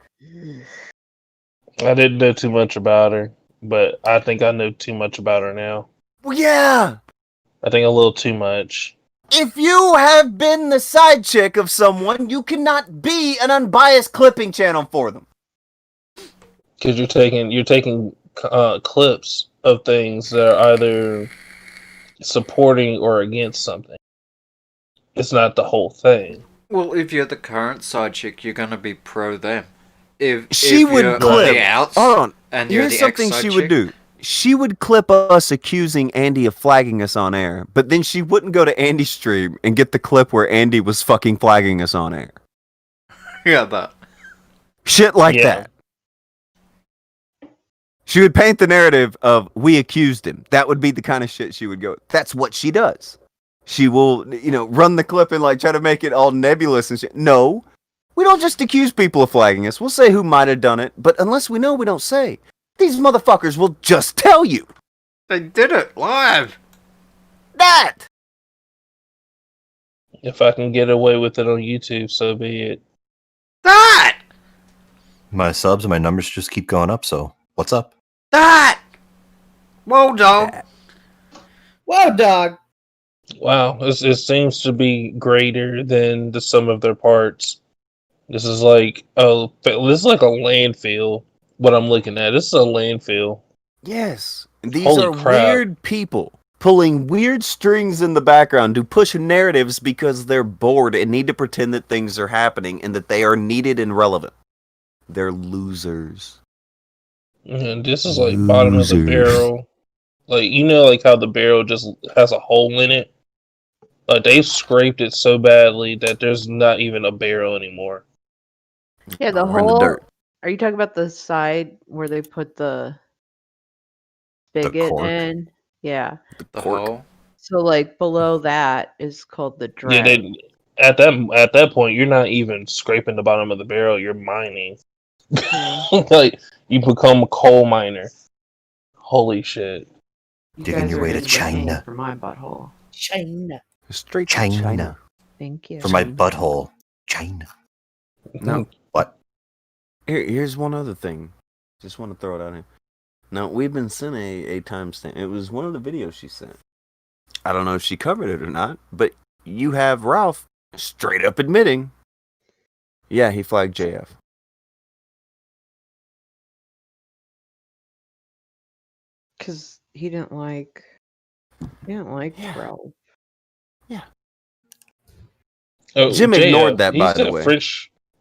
I didn't know too much about her, but I think I know too much about her now. Well, yeah. I think a little too much. If you have been the side chick of someone, you cannot be an unbiased clipping channel for them. Because you're taking clips of things that are either supporting or against something. It's not the whole thing. Well, if you're the current side chick, you're gonna be pro them. If She you're would clip. the outs, Hold on. and you're Here's the something ex-side she would chick, do. She would clip us accusing Andy of flagging us on air, but then she wouldn't go to Andy's stream and get the clip where Andy was fucking flagging us on air. Yeah, that. Shit like that. She would paint the narrative of we accused him. That would be the kind of shit she would go. That's what she does. She will, run the clip and like try to make it all nebulous and shit. No, we don't just accuse people of flagging us. We'll say who might have done it, but unless we know, we don't say. These motherfuckers will just tell you. They did it live. That. If I can get away with it on YouTube, so be it. That. My subs and my numbers just keep going up, so what's up? That. Whoa, dog. Whoa, dog. Wow, it seems to be greater than the sum of their parts. This is like a landfill. What I'm looking at, this is a landfill. Yes. These Holy are crap. weird people pulling weird strings in the background to push narratives because they're bored and need to pretend that things are happening and that they are needed and relevant. They're losers. And this is like bottom of the barrel. Like, like how the barrel just has a hole in it? They've scraped it so badly that there's not even a barrel anymore. Yeah, the We're in the whole. dirt. Are you talking about the side where they put the spigot cork. in? Yeah. The Cork. hole. So like below that is called the Yeah, drag. at that point, you're not even scraping the bottom of the barrel. You're mining. Like you become a coal miner. Holy shit! You Digging guys your are way to gonna get me China. for my butthole. China. Straight to China. China. Thank you. For my butthole. China. No. What? Here's one other thing. Just want to throw it out here. Now, we've been sent a timestamp. It was one of the videos she sent. I don't know if she covered it or not, but you have Ralph straight up admitting, yeah, he flagged JF. Because he didn't like Ralph. Yeah. Oh, Jim ignored that, by the way.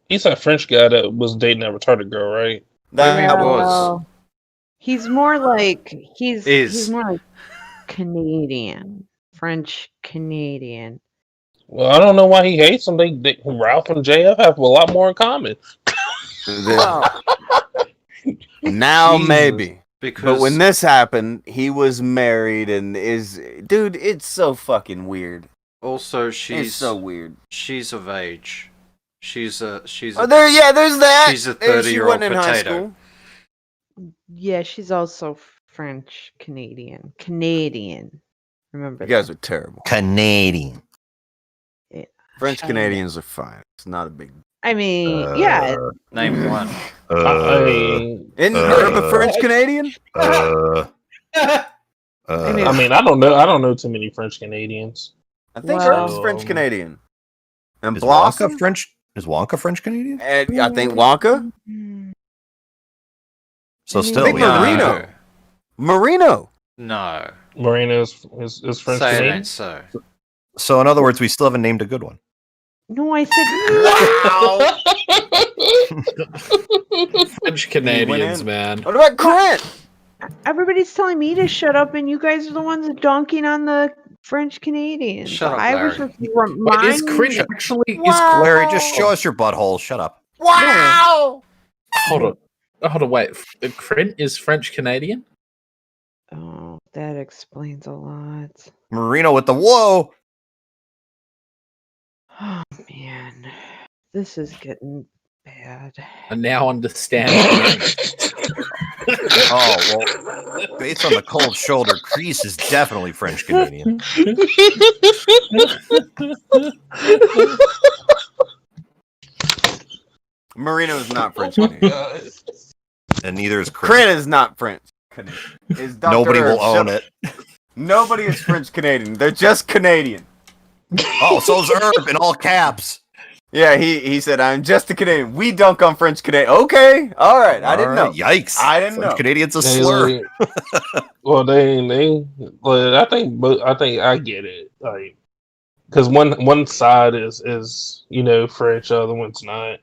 He's that French guy that was dating that retarded girl, right? That was. He's more like he's more like Canadian, French Canadian. Well, I don't know why he hates him. Ralph and JF have a lot more in common. Now Jesus. maybe. Because But when this happened, he was married and dude, it's so fucking weird. also It's she's so weird. she's of age. She's a there's that. She's a And she 30-year-old wasn't in high potato. school. Yeah, she's also French Canadian. Canadian. Remember You guys that. are terrible. Canadian. Yeah. French China. Canadians are fine. It's not a big. I mean, yeah. Name one. Isn't Herb a French Canadian? I mean, I don't know. I don't know too many French Canadians. I think Well- Herb's French Canadian. And Is Blossom? Wonka French? Is Wonka French Canadian? And I think Wonka. So I mean, still, I think we have- Marino. Marino. No. Marina is French Say it Canadian. ain't so. So in other words, we still haven't named a good one. No, I said French Canadians, in. man. What about Grant? everybody's telling me to shut up, and you guys are the ones donking on the French Canadians. Shut up, I was Larry. just Wait, is reminding. Chris actually? Larry, just show us your butthole. Shut up. Wow. Hold on, wait. Crint is French Canadian? Oh, that explains a lot. Marino with the whoa. Oh man, this is getting bad. I now understand. Oh well, based on the cold shoulder, Crease is definitely French Canadian. Marino is not French Canadian. And neither is Chris. Grant is not French Canadian. Is Dr. Nobody will Herb. own it. Nobody is French Canadian. They're just Canadian. Oh, so's Herb in all caps. Yeah, he said, I'm just a Canadian. We dunk on French Canadian. Okay, all right. I didn't know. All right, Yikes! I didn't French know. Canadian's a They, slur. well, but I think I get it. Like, because one side is French, the other one's not.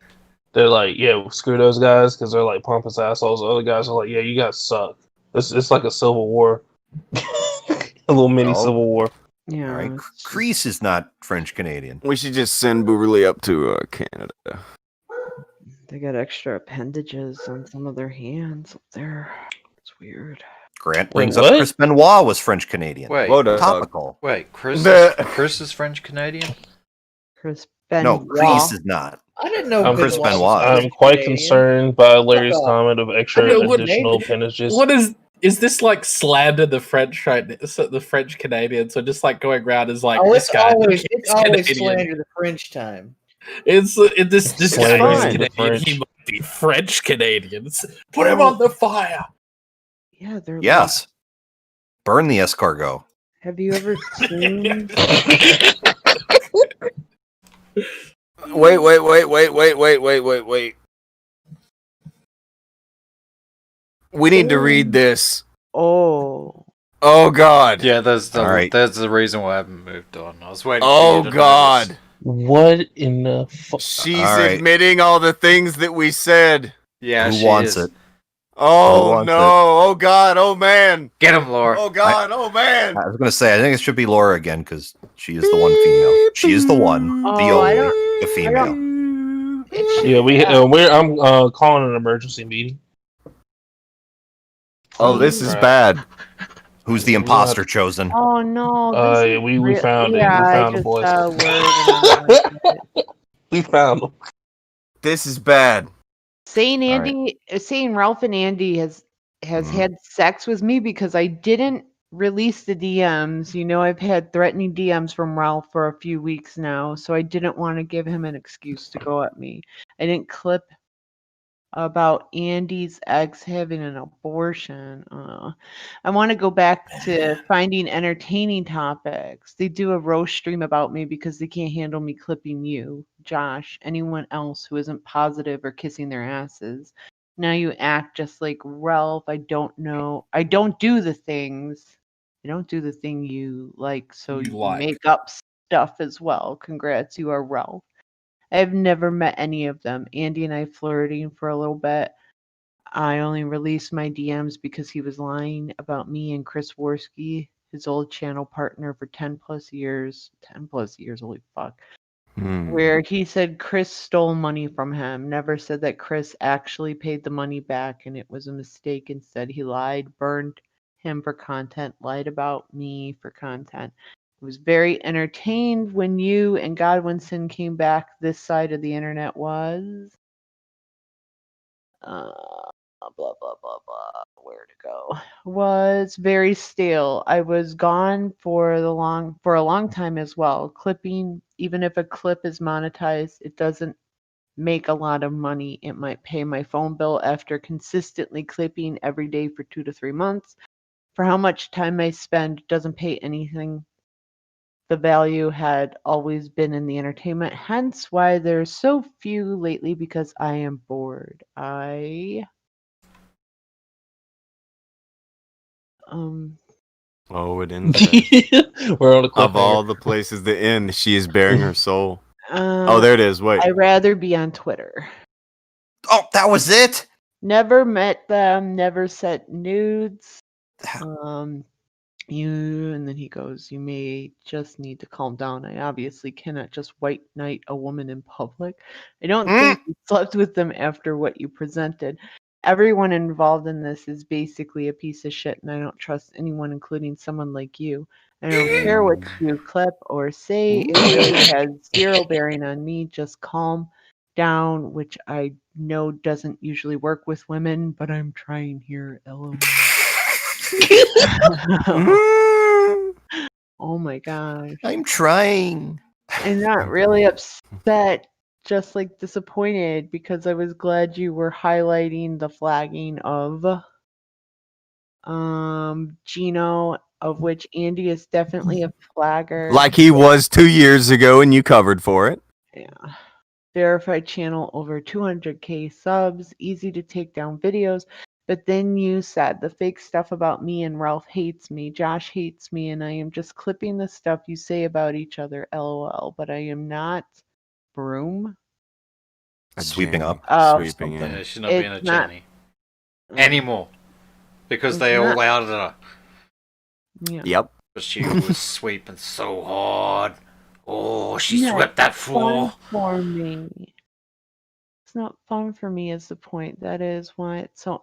They're like, yeah, screw those guys because they're like pompous assholes. The other guys are like, yeah, you guys suck. It's like a civil war, a little mini Oh. civil war. Yeah. All right, Crease is not French Canadian. We should just send Booberly up to Canada. They got extra appendages on some of their hands up there. It's weird. Grant Wait, brings up what? Chris Benoit was French Canadian. Wait, Whoa, dog. Topical. wait. Chris is French Canadian? Chris No, Benoit. Crease is not. I didn't know I'm Benoit Chris was Benoit. I'm quite Canadian. concerned by Larry's Fuck off. comment of I extra know what- additional appendages. What is this like slander the French right? So the French Canadians are just like going around as like Oh, this it's guy. always he's slander the French time. It's this Slander guy is the Canadian. French. He must be French Canadians. Put him on the fire. Yeah, they're Yes. Burn the escargot. Have you ever seen? Wait. We need to read this. Oh, Oh, God. Yeah, there's All right. the reason why I haven't moved on. I was waiting. for Oh, you to know God. this. What in the fuck? She's All right. admitting all the things that we said. Yeah, Who she wants is. it? Oh wants no! it? Oh god! Oh man! Get him, Laura. Oh god! Oh man! I was going to say, I think it should be Laura again because she is the one female. She is the one, the Oh, I only, don't. the I female. don't. It should, Yeah, I'm calling an emergency meeting. Oh, this is Alright. bad. Who's the imposter chosen? Oh no! This is we real- found it. Yeah, We I found the just boys. saw a word. And I'm like, We found them. This is bad. saying All right. Andy, saying Ralph and Andy has had sex with me because I didn't release the DMs. You know, I've had threatening DMs from Ralph for a few weeks now, so I didn't want to give him an excuse to go at me. I didn't clip about Andy's ex having an abortion. I want to go back to finding entertaining topics. They do a roast stream about me because they can't handle me clipping you, Josh, anyone else who isn't positive or kissing their asses. Now you act just like Ralph. I don't know. I don't do the things. I don't do the thing you like, so You you like. make up stuff as well. Congrats, you are Ralph. I've never met any of them. Andy and I flirting for a little bit. I only released my DMs because he was lying about me and Chris Worski, his old channel partner for 10 plus years. 10 plus years, holy fuck. Where he said Chris stole money from him. Never said that Chris actually paid the money back and it was a mistake. Instead, he lied, burned him for content, lied about me for content. Was very entertained when you and Godwinson came back. This side of the internet was blah blah blah blah. Where to go? Was very stale. I was gone for a long time as well. Clipping, even if a clip is monetized, it doesn't make a lot of money. It might pay my phone bill after consistently clipping every day for 2 to 3 months. For how much time I spend, it doesn't pay anything. The value had always been in the entertainment, hence why there's so few lately because I am bored. Oh, it ends there. We're on a Of all cliffhanger. the places to end, she is bearing her soul. Oh, there it is. Wait. I'd rather be on Twitter. Oh, that was it? Never met them, never sent nudes. And then he goes, you may just need to calm down. I obviously cannot just white knight a woman in public. I don't think you slept with them after what you presented. Everyone involved in this is basically a piece of shit, and I don't trust anyone, including someone like you. I don't care what you clip or say. It really has zero bearing on me. Just calm down, which I know doesn't usually work with women, but I'm trying here. LOL. Oh my gosh. I'm trying. I'm not really upset, just like disappointed because I was glad you were highlighting the flagging of Gino, of which Andy is definitely a flagger. Like he was 2 years ago, and you covered for it. Yeah. Verified channel over 200k subs, easy to take down videos. But then you said the fake stuff about me and Ralph hates me, Josh hates me, and I am just clipping the stuff you say about each other, lol. But I am not Broom. Sweeping up. Oh, Sweeping in. Yeah, she's not being a It's not- Jenny anymore because It's they all not- outed her. Yeah. Yep. But she was sweeping so hard. Oh, she Yeah, swept that Fun floor. for me. It's not fun for me is the point. That is why it's so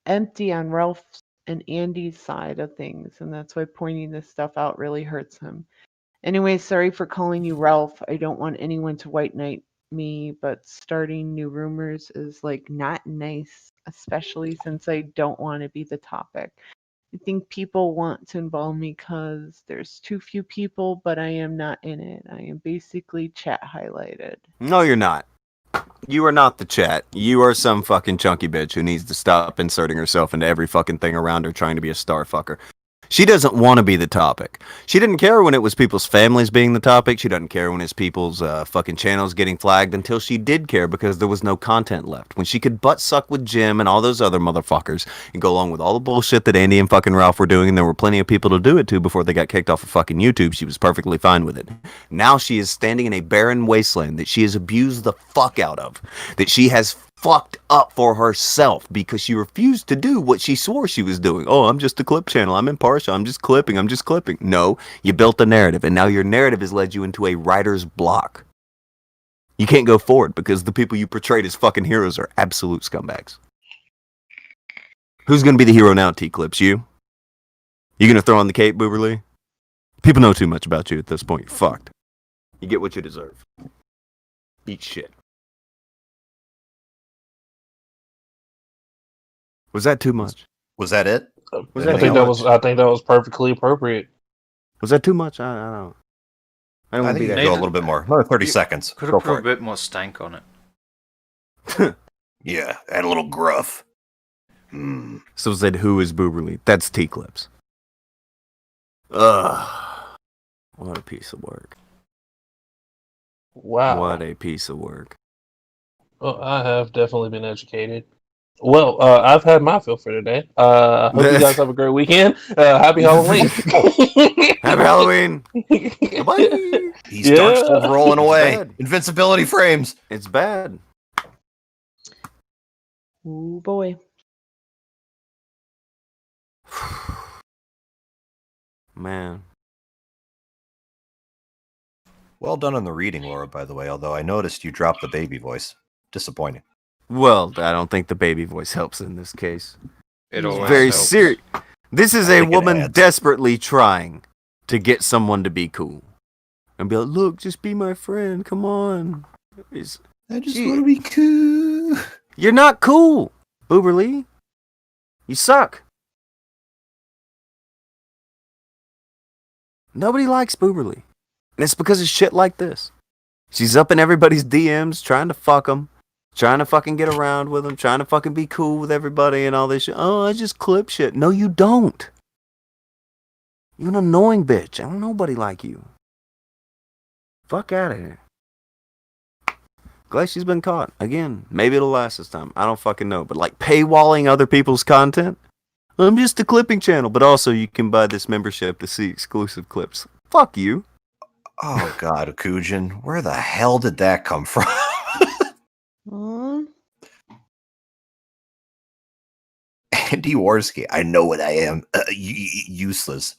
empty on Ralph's and Andy's side of things, and that's why pointing this stuff out really hurts him. Anyway, sorry for calling you Ralph. I don't want anyone to white knight me, but starting new rumors is like not nice, especially since I don't want to be the topic. I think people want to involve me because there's too few people, but I am not in it. I am basically chat highlighted. No, you're not. You are not the chat. You are some fucking chunky bitch who needs to stop inserting herself into every fucking thing around her trying to be a star fucker. She doesn't want to be the topic. She didn't care when it was people's families being the topic. She doesn't care when it's people's fucking channels getting flagged until she did care because there was no content left. When she could butt suck with Jim and all those other motherfuckers and go along with all the bullshit that Andy and fucking Ralph were doing, and there were plenty of people to do it to before they got kicked off of fucking YouTube, she was perfectly fine with it. Now she is standing in a barren wasteland that she has abused the fuck out of. That she has fucked up for herself because she refused to do what she swore she was doing. Oh, I'm just a clip channel. I'm impartial. I'm just clipping. No, you built a narrative, and now your narrative has led you into a writer's block. You can't go forward because the people you portrayed as fucking heroes are absolute scumbags. Who's going to be the hero now, Teaclips? You? You going to throw on the cape, Booberly? People know too much about you at this point. You're fucked. You get what you deserve. Eat shit. Was that too much? Was that it? Was I that think too that much? was perfectly appropriate. Was that too much? I don't. I don't I want to think be you that. could go a little bit more. Another 30 seconds. Could Go have put for a it. bit more stank on it. Yeah, add a little gruff. So said, who is Booberly? That's Teaclips. Ugh. What a piece of work. Wow. What a piece of work. Well, I have definitely been educated. Well, I've had my fill for today. I hope you guys have a great weekend. Happy Halloween. Happy Halloween. Bye. He's dark still rolling It's away. bad. Invincibility frames. It's bad. Oh boy. Man. Well done on the reading, Laura, by the way, although I noticed you dropped the baby voice. Disappointing. Well, I don't think the baby voice helps in this case. It It's always very helps. serious. This is I a think it woman adds. desperately trying to get someone to be cool. And be like, look, just be my friend. Come on. I just want to be cool. You're not cool, Booberly. You suck. Nobody likes Booberly. And it's because of shit like this. She's up in everybody's DMs trying to fuck them. Trying to fucking get around with them. Trying to fucking be cool with everybody and all this shit. Oh, I just clip shit. No, you don't. You're an annoying bitch. I don't nobody like you. Fuck out of here. Glad she's been caught. Again, maybe it'll last this time. I don't fucking know. But like paywalling other people's content? I'm just a clipping channel. But also you can buy this membership to see exclusive clips. Fuck you. Oh, God, Akujin. Where the hell did that come from? Andy Warski. I know what I am. Useless.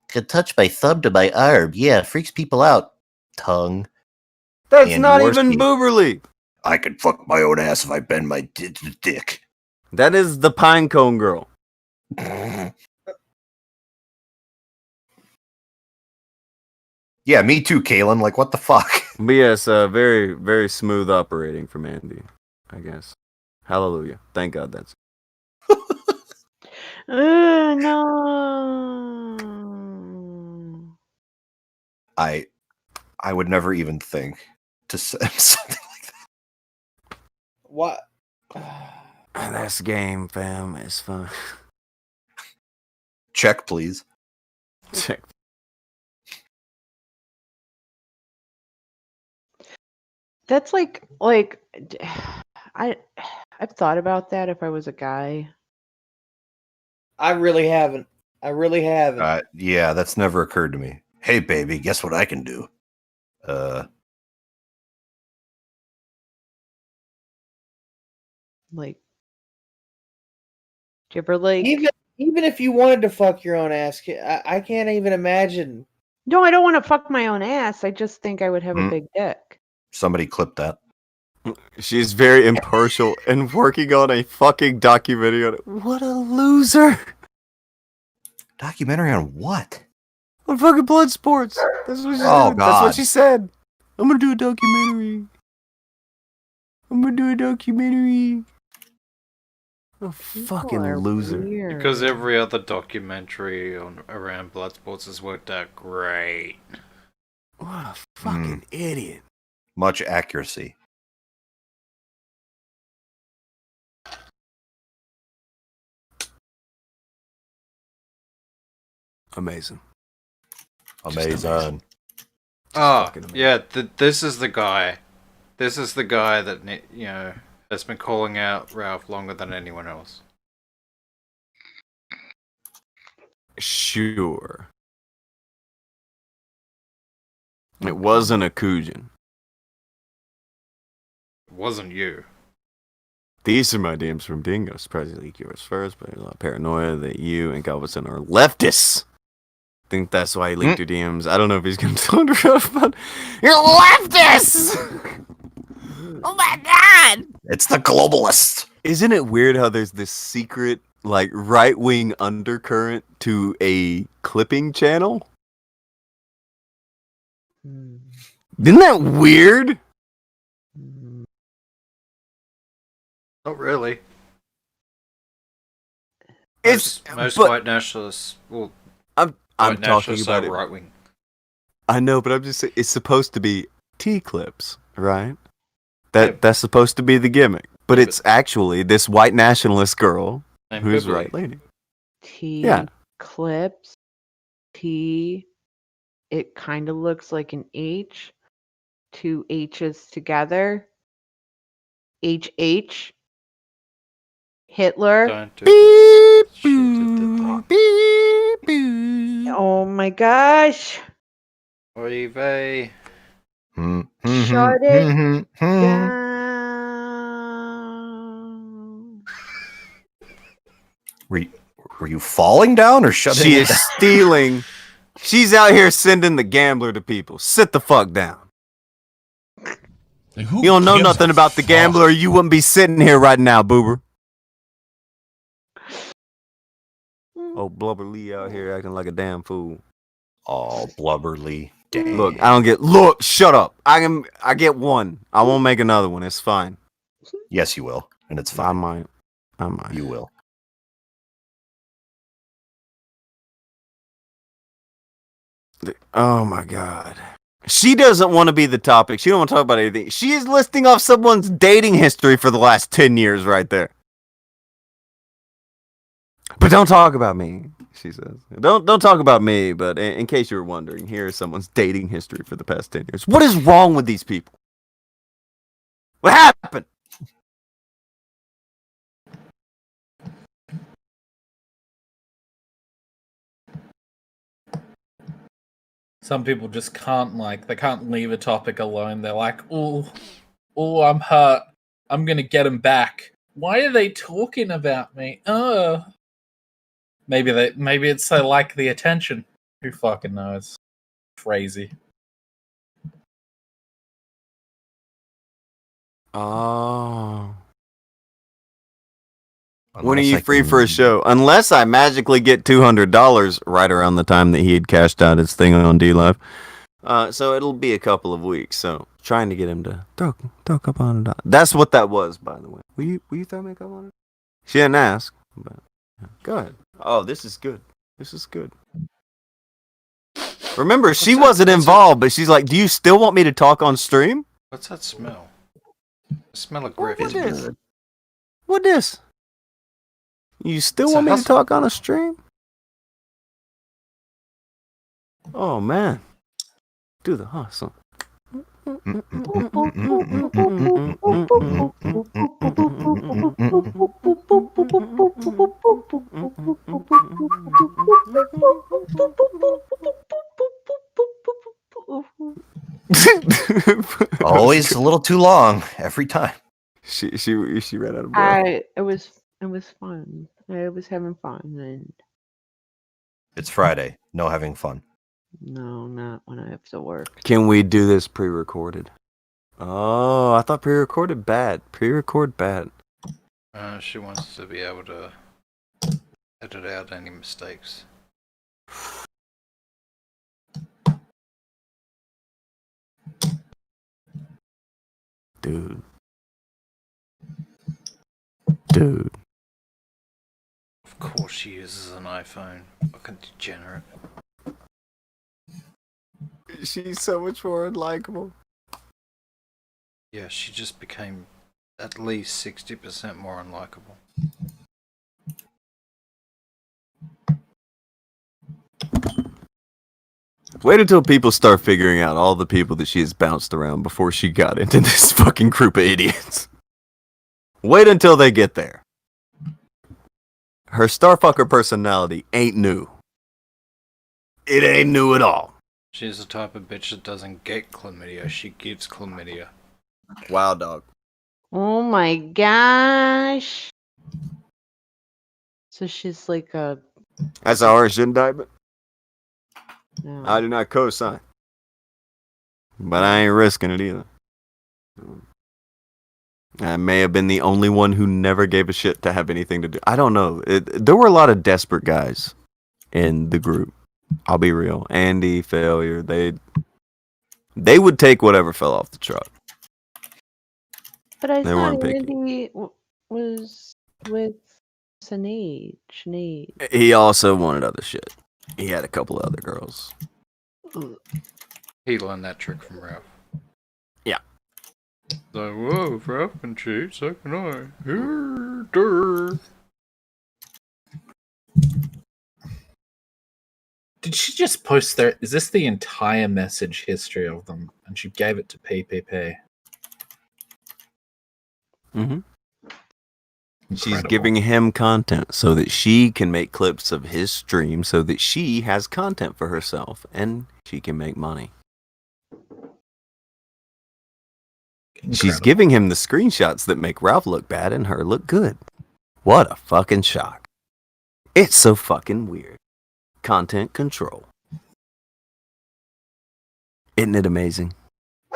Could touch my thumb to my arm. Yeah, freaks people out. Tongue. That's Andy not even Warski. Booberly. I could fuck my own ass if I bend my dick. That is the Pinecone girl. Yeah, me too, Kalen. Like, what the fuck? But yes, very, very smooth operating from Andy, I guess. Hallelujah. Thank God that's. No. I would never even think to send something like that. What? That's game, fam. It's fun. Check, please. Check. That's like I've thought about that if I was a guy. I really haven't. I really haven't. Yeah, that's never occurred to me. Hey, baby, guess what I can do? Like, do you ever like? Even if you wanted to fuck your own ass, I can't even imagine. No, I don't want to fuck my own ass. I just think I would have a big dick. Somebody clip that. She's very impartial and working on a fucking documentary on it. What a loser! Documentary on what? On fucking blood sports. That's what she said. Oh, That's what God. she said. I'm gonna do a documentary. A fucking are loser. weird. Because every other documentary around blood sports has worked out great. What a fucking idiot. Much accuracy. Amazing. Amazing. Oh, fucking amazing. yeah, this is the guy. This is the guy that, that's been calling out Ralph longer than anyone else. Sure. It wasn't a Kujin. It wasn't you. These are my DMs from Dingo. Surprisingly, leak yours first, but a lot of paranoia that you and Galveston are leftists. Think that's why he leaked your DMs. I don't know if he's gonna thunder up, but you're leftists. Oh my god! It's the globalists. Isn't it weird how there's this secret, like, right-wing undercurrent to a clipping channel? Isn't that weird? Not really. It's Most but white nationalists. Well, I'm white talking nationalists about are it. right wing. I know, but I'm just saying it's supposed to be Teaclips, right? That's supposed to be the gimmick, but it's actually this white nationalist girl who's right leaning. Yeah. Clips. T. It kind of looks like an H. Two H's together. HH. Hitler. Don't do this. She did that. Oh my gosh. Oy vey. Shut it down. Were you falling down or shutting She it is down? stealing. She's out here sending the gambler to people. Sit the fuck down. Like, who You don't know gives nothing a about the fuck? gambler, or you wouldn't be sitting here right now, boober. Oh, Blubber Lee out here acting like a damn fool. Oh, blubberly. Damn. Look, I don't get. Look, shut up. I get one. I won't make another one. It's fine. Yes, you will, and it's I fine. might. You will. Oh my god. She doesn't want to be the topic. She don't want to talk about anything. She is listing off someone's dating history for the last 10 years right there. But don't talk about me, she says. Don't talk about me, but in case you were wondering, here's someone's dating history for the past 10 years. What is wrong with these people? What happened? Some people just can't, like, they can't leave a topic alone. They're like, oh, I'm hurt. I'm gonna get him back. Why are they talking about me? Oh. Maybe it's they like the attention. Who fucking knows? Crazy. Oh. When are Unless you I free can- for a show? Unless I magically get $200 right around the time that he had cashed out his thing on D-Live. So it'll be a couple of weeks. So trying to get him to throw a couple $100. That's what that was, by the way. Will you throw me a couple $100? She didn't ask, but go ahead. Oh, this is good. This is good. Remember, she wasn't involved, but she's like, "Do you still want me to talk on stream?" What's that smell? The smell of grift. What is? What this? You still It's a want me to hustle. talk on a stream? Oh man, do the hustle. Always a little too long every time. She ran out of breath. It was fun. I was having fun, and It's Friday. No having fun. no, not when I have to work. Can we do this pre-recorded? Oh, I thought pre-recorded bad. Pre-record bad. She wants to be able to edit out any mistakes. Dude. Of course she uses an iPhone. Fucking degenerate. She's so much more unlikable. Yeah, she just became at least 60% more unlikable. Wait until people start figuring out all the people that she has bounced around before she got into this fucking group of idiots. Wait until they get there. Her starfucker personality ain't new. It ain't new at all. She's the type of bitch that doesn't get chlamydia, she gives chlamydia. Wow, dog. Oh my gosh. So she's like a That's a harsh indictment. no. I do not co-sign. But I ain't risking it either. I may have been the only one who never gave a shit to have anything to do. I don't know. There were a lot of desperate guys in the group. I'll be real. Andy, Failure, they would take whatever fell off the truck. But I They thought weren't picky. Andy was with Sinead. He also wanted other shit. He had a couple of other girls. He learned that trick from Ralph. Yeah. Like, whoa, if Ralph can cheat, so can I. Durr. Did she just post there? Is this the entire message history of them? And she gave it to PPP. Mm-hmm. She's giving him content so that she can make clips of his stream so that she has content for herself and she can make money. She's giving him the screenshots that make Ralph look bad and her look good. What a fucking shock. It's so fucking weird. Content control. Isn't it amazing?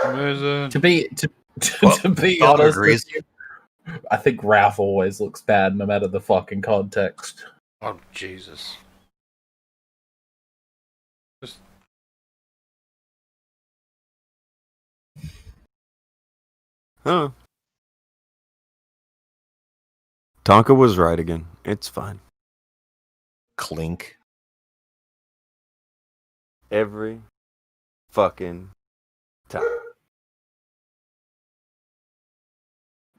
To be honest with you, I think Ralph always looks bad no matter the fucking context. Oh, Jesus. Huh. Tonka was right again. It's fine. Clink. Every fucking time.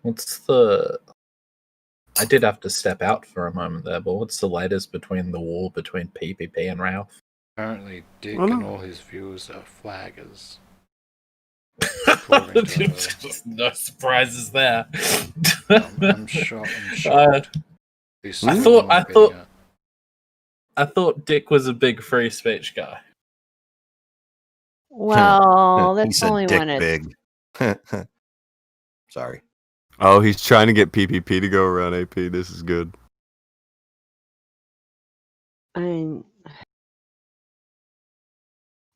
What's the... I did have to step out for a moment there, but what's the latest between the war between PPP and Ralph? Apparently, Dick Oh, no. and all his viewers are flaggers. Just no surprises there. I'm shocked. I thought Dick was a big free speech guy. Well, He that's said only dick when it's big. Sorry. Oh, he's trying to get PPP to go around AP. This is good.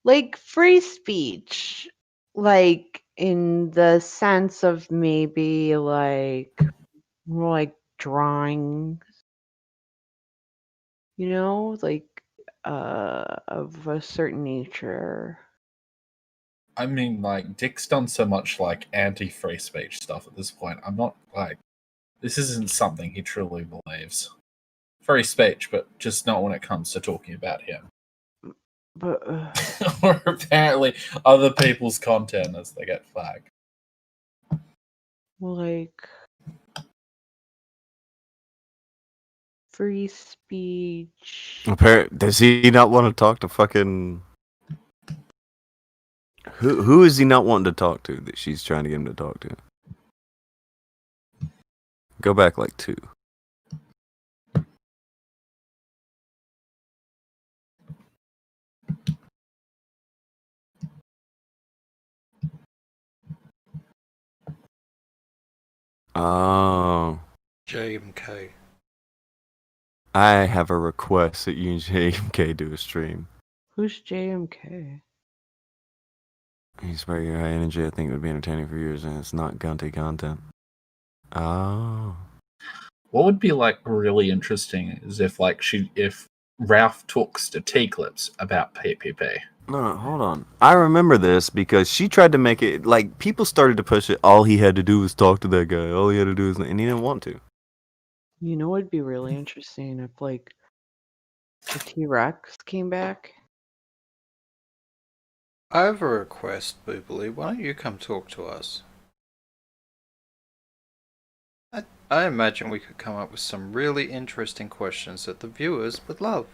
like free speech, like in the sense of maybe like more like drawings, like of a certain nature. I mean, like, Dick's done so much, like, anti-free speech stuff at this point. I'm not, like... This isn't something he truly believes. Free speech, but just not when it comes to talking about him. But or apparently other people's content as they get flagged. like free speech. Does he not want to talk to fucking... Who is he not wanting to talk to that she's trying to get him to talk to? Go back like 2. Oh. JMK. I have a request that you and JMK do a stream. Who's JMK? He's very high energy. I think it would be entertaining for years, and it's not Gunty content. Oh. What would be like really interesting is if Ralph talks to Teaclips about PPP. No, hold on. I remember this because she tried to make it like people started to push it. All he had to do was talk to that guy. All he had to do was, and he didn't want to. You know, it'd be really interesting if like the T-Rex came back. I have a request, Boobly. Why don't you come talk to us? I imagine we could come up with some really interesting questions that the viewers would love.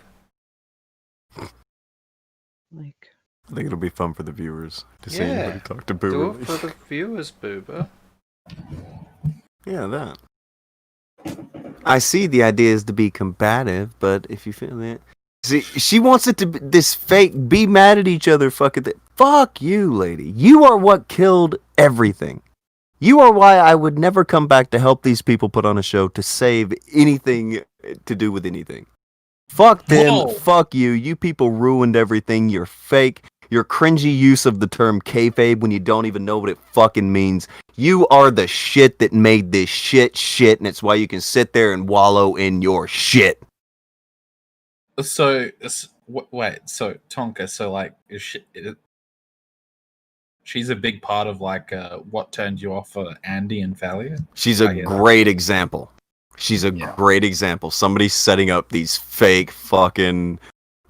Like, I think it'll be fun for the viewers to see Yeah. anybody talk to Do Boo. it for the viewers, Boober. Yeah, that. I see the idea is to be combative, but if you feel that... See, she wants it to be this fake, be mad at each other fucking thing. Fuck you, lady. You are what killed everything. You are why I would never come back to help these people put on a show to save anything to do with anything. Fuck them. Whoa. Fuck you. You people ruined everything. You're fake. Your cringy use of the term kayfabe when you don't even know what it fucking means. You are the shit that made this shit, and it's why you can sit there and wallow in your shit. So, wait, so Tonka, so like, she's a big part of like what turned you off for Andy and Thalia? She's a great example. She's a great example. Somebody's setting up these fake fucking,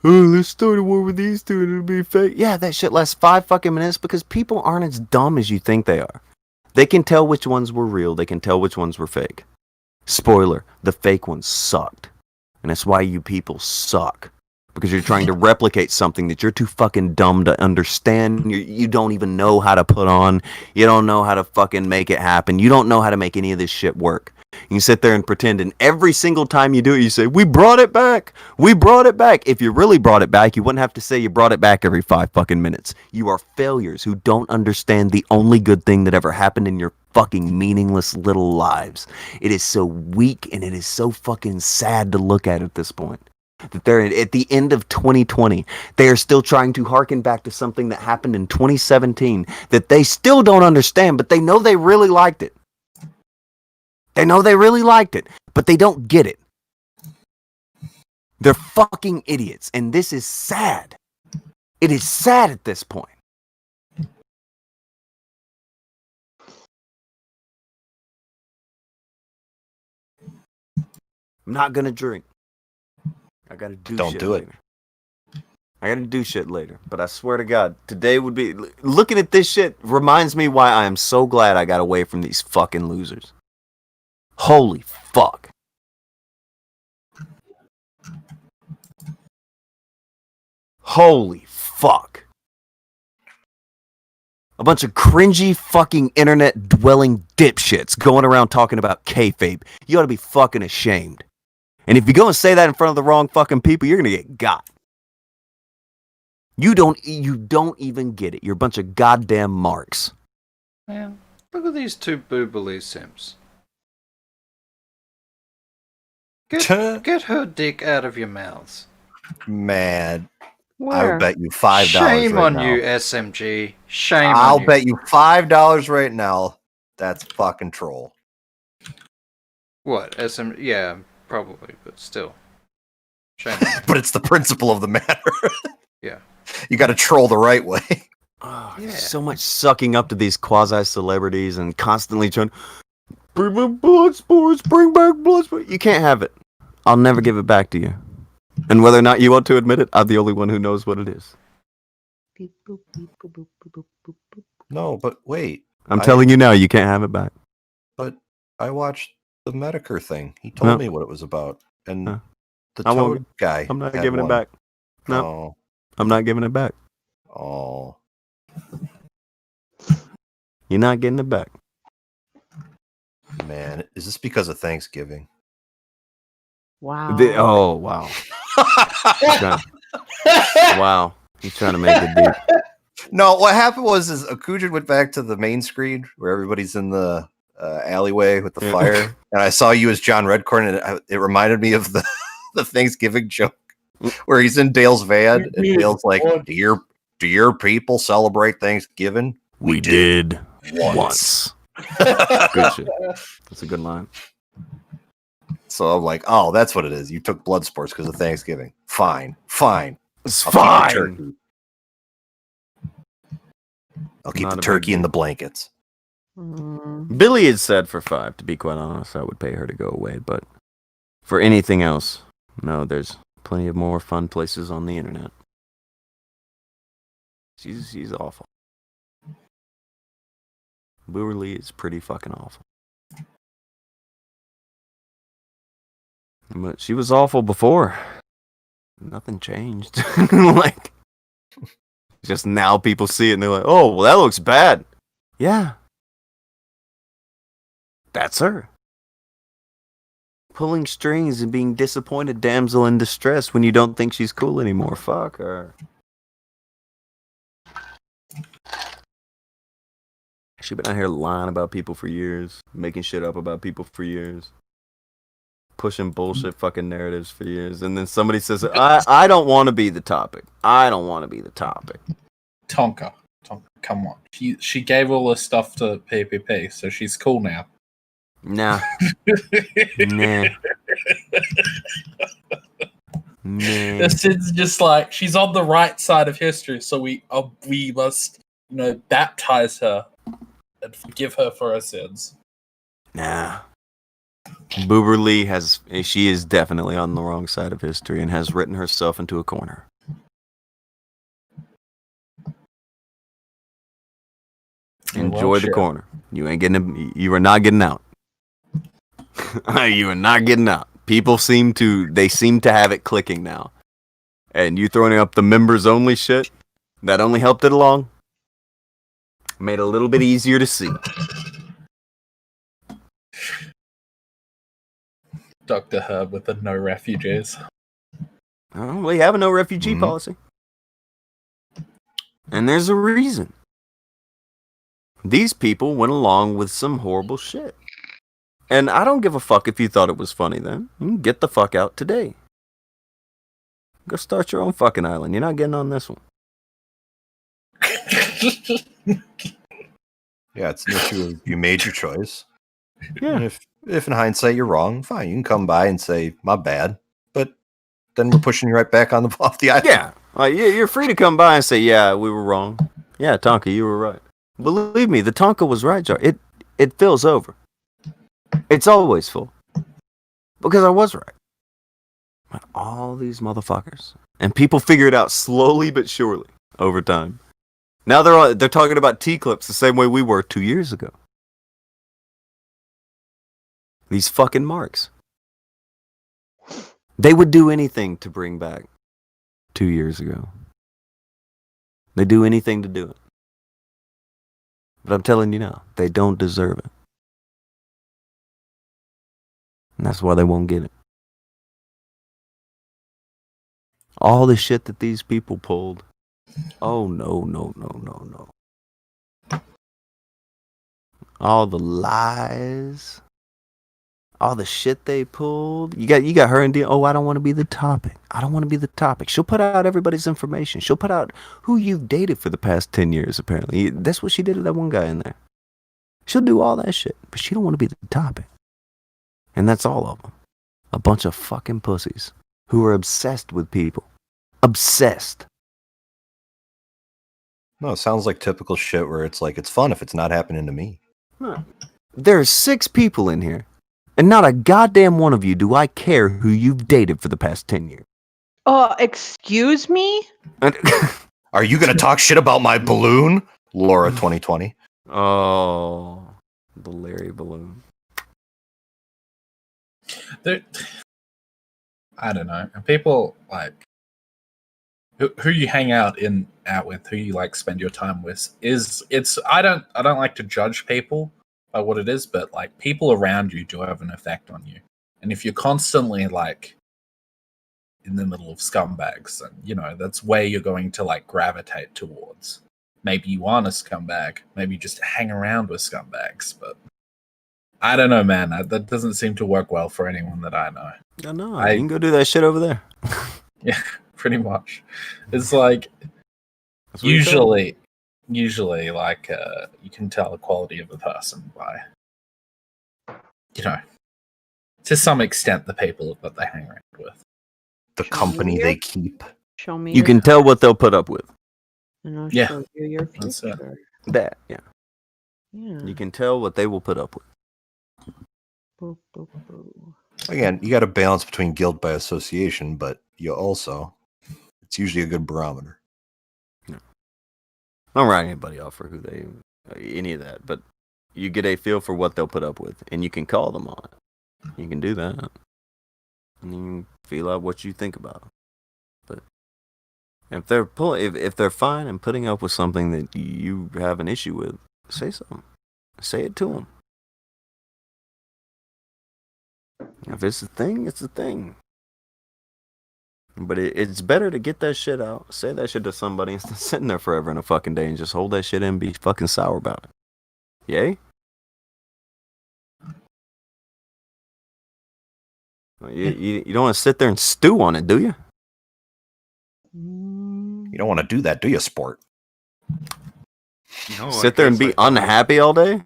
oh, let's start a war with these two and it'll be fake. Yeah, that shit lasts 5 fucking minutes because people aren't as dumb as you think they are. They can tell which ones were real. They can tell which ones were fake. Spoiler, the fake ones sucked. And that's why you people suck. Because you're trying to replicate something that you're too fucking dumb to understand. You don't even know how to put on. You don't know how to fucking make it happen. You don't know how to make any of this shit work. You can sit there and pretend, and every single time you do it, you say, we brought it back. We brought it back. If you really brought it back, you wouldn't have to say you brought it back every 5 fucking minutes. You are failures who don't understand the only good thing that ever happened in your fucking meaningless little lives. It is so weak, and it is so fucking sad to look at this point. That they're at the end of 2020, they are still trying to harken back to something that happened in 2017 that they still don't understand, but they know they really liked it. They know they really liked it, but they don't get it. They're fucking idiots, and this is sad. It is sad at this point. I'm not gonna drink. I gotta do Don't shit do it. later. I gotta do shit later. But I swear to God, today would be... Looking at this shit reminds me why I am so glad I got away from these fucking losers. Holy fuck. Holy fuck. A bunch of cringy fucking internet dwelling dipshits going around talking about kayfabe. You ought to be fucking ashamed. And if you go and say that in front of the wrong fucking people, you're gonna get got. You don't even get it. You're a bunch of goddamn marks. Man, look at these 2 boobily simps. Get her dick out of your mouths. Man, Where? I would bet you $5 Shame right on now. you, SMG. Shame on I'll you. bet you $5 right now. That's fucking troll. What? Yeah, probably, but still. Shame on you. But it's the principle of the matter. Yeah. You got to troll the right way. Oh, so much sucking up to these quasi-celebrities and constantly trying, bring back blood sports, bring back blood sports. You can't have it. I'll never give it back to you. And whether or not you want to admit it, I'm the only one who knows what it is. No, but wait. I'm telling you now, you can't have it back. But I watched the Medicare thing. He told me what it was about. And the I won't- Toad guy. I'm not had giving one. it back. No. Oh. I'm not giving it back. Oh. You're not getting it back. Man, is this because of Thanksgiving? Wow. Oh, wow. Wow. He's trying to make it deep. No, what happened was Akujin went back to the main screen where everybody's in the alleyway with the fire, and I saw you as John Redcorn, and it reminded me of the Thanksgiving joke where he's in Dale's van, and Dale's like, do your people celebrate Thanksgiving? We did once. Good shit. That's a good line. So I'm like, oh, that's what it is. You took blood sports because of Thanksgiving. Fine. It's I'll fine. keep the turkey. I'll keep Not the a turkey big in the blankets. Billy had said for 5, to be quite honest, I would pay her to go away, but for anything else, no, there's plenty of more fun places on the internet. She's awful. Lee is pretty fucking awful. But she was awful before. Nothing changed. Like, just now people see it and they're like, oh, well, that looks bad. Yeah. That's her. Pulling strings and being disappointed damsel in distress when you don't think she's cool anymore. Fuck her. She been out here lying about people for years, making shit up about people for years, pushing bullshit fucking narratives for years, and then somebody says, I don't want to be the topic. I don't want to be the topic. Tonka, come on. She gave all this stuff to PPP, so she's cool now. Nah. Nah. Nah. It's just like she's on the right side of history, so we must, baptize her and forgive her for her sins. Nah. Boober Lee she is definitely on the wrong side of history and has written herself into a corner. Enjoy the corner. You are not getting out. You are not getting out. People seem to have it clicking now. And you throwing up the members only shit, that only helped it along. Made it a little bit easier to see. Dr. Herb with the no refugees. Oh, we have a no refugee policy. And there's a reason. These people went along with some horrible shit. And I don't give a fuck if you thought it was funny then. You can get the fuck out today. Go start your own fucking island. You're not getting on this one. Yeah, it's an issue of you made your choice. Yeah. And if in hindsight you're wrong, fine. You can come by and say, my bad. But then we're pushing you right back off the island. Yeah. You're free to come by and say, yeah, we were wrong. Yeah, Tonka, you were right. Believe me, the Tonka was right, Jar. It fills over. It's always full. Because I was right. But all these motherfuckers. And people figure it out slowly but surely over time. Now they're talking about Teaclips the same way we were 2 years ago. These fucking marks. They would do anything to bring back 2 years ago. They do anything to do it. But I'm telling you now, they don't deserve it. And that's why they won't get it. All the shit that these people pulled. Oh, no. All the lies. All the shit they pulled. You got her and Dean. Oh, I don't want to be the topic. I don't want to be the topic. She'll put out everybody's information. She'll put out who you've dated for the past 10 years, apparently. That's what she did to that one guy in there. She'll do all that shit, but she don't want to be the topic. And that's all of them. A bunch of fucking pussies who are obsessed with people. Obsessed. No, it sounds like typical shit where it's like, it's fun if it's not happening to me. Huh. There are 6 people in here, and not a goddamn one of you do I care who you've dated for the past 10 years. Excuse me? Are you going to talk shit about my balloon? Laura 2020. Oh, the Larry balloon. I don't know. People like who you hang out with, who you like spend your time with I don't like to judge people by what it is, but like people around you do have an effect on you. And if you're constantly like in the middle of scumbags, then that's where you're going to like gravitate towards. Maybe you aren't a scumbag, maybe you just hang around with scumbags, but I don't know, man. That doesn't seem to work well for anyone that I know. I know. You can go do that shit over there. Yeah, pretty much. It's like usually like you can tell the quality of a person by to some extent the people that they hang around with, the company they keep. Show me. You can tell what they'll put up with. And I'll Yeah. show you your future. That, yeah. Yeah. You can tell what they will put up with. Boo, boo, boo. Again, you got to balance between guilt by association, but you also, it's usually a good barometer. No. I don't write anybody off for any of that, but you get a feel for what they'll put up with, and you can call them on it. You can do that. And you can feel out what you think about it. But if they're fine and putting up with something that you have an issue with, say something. Say it to them. If it's a thing, it's a thing. But it's better to get that shit out, say that shit to somebody instead of sitting there forever in a fucking day and just hold that shit in and be fucking sour about it. Yay? Well, you don't want to sit there and stew on it, do you? You don't want to do that, do you, sport? No, Sit there and be unhappy all day?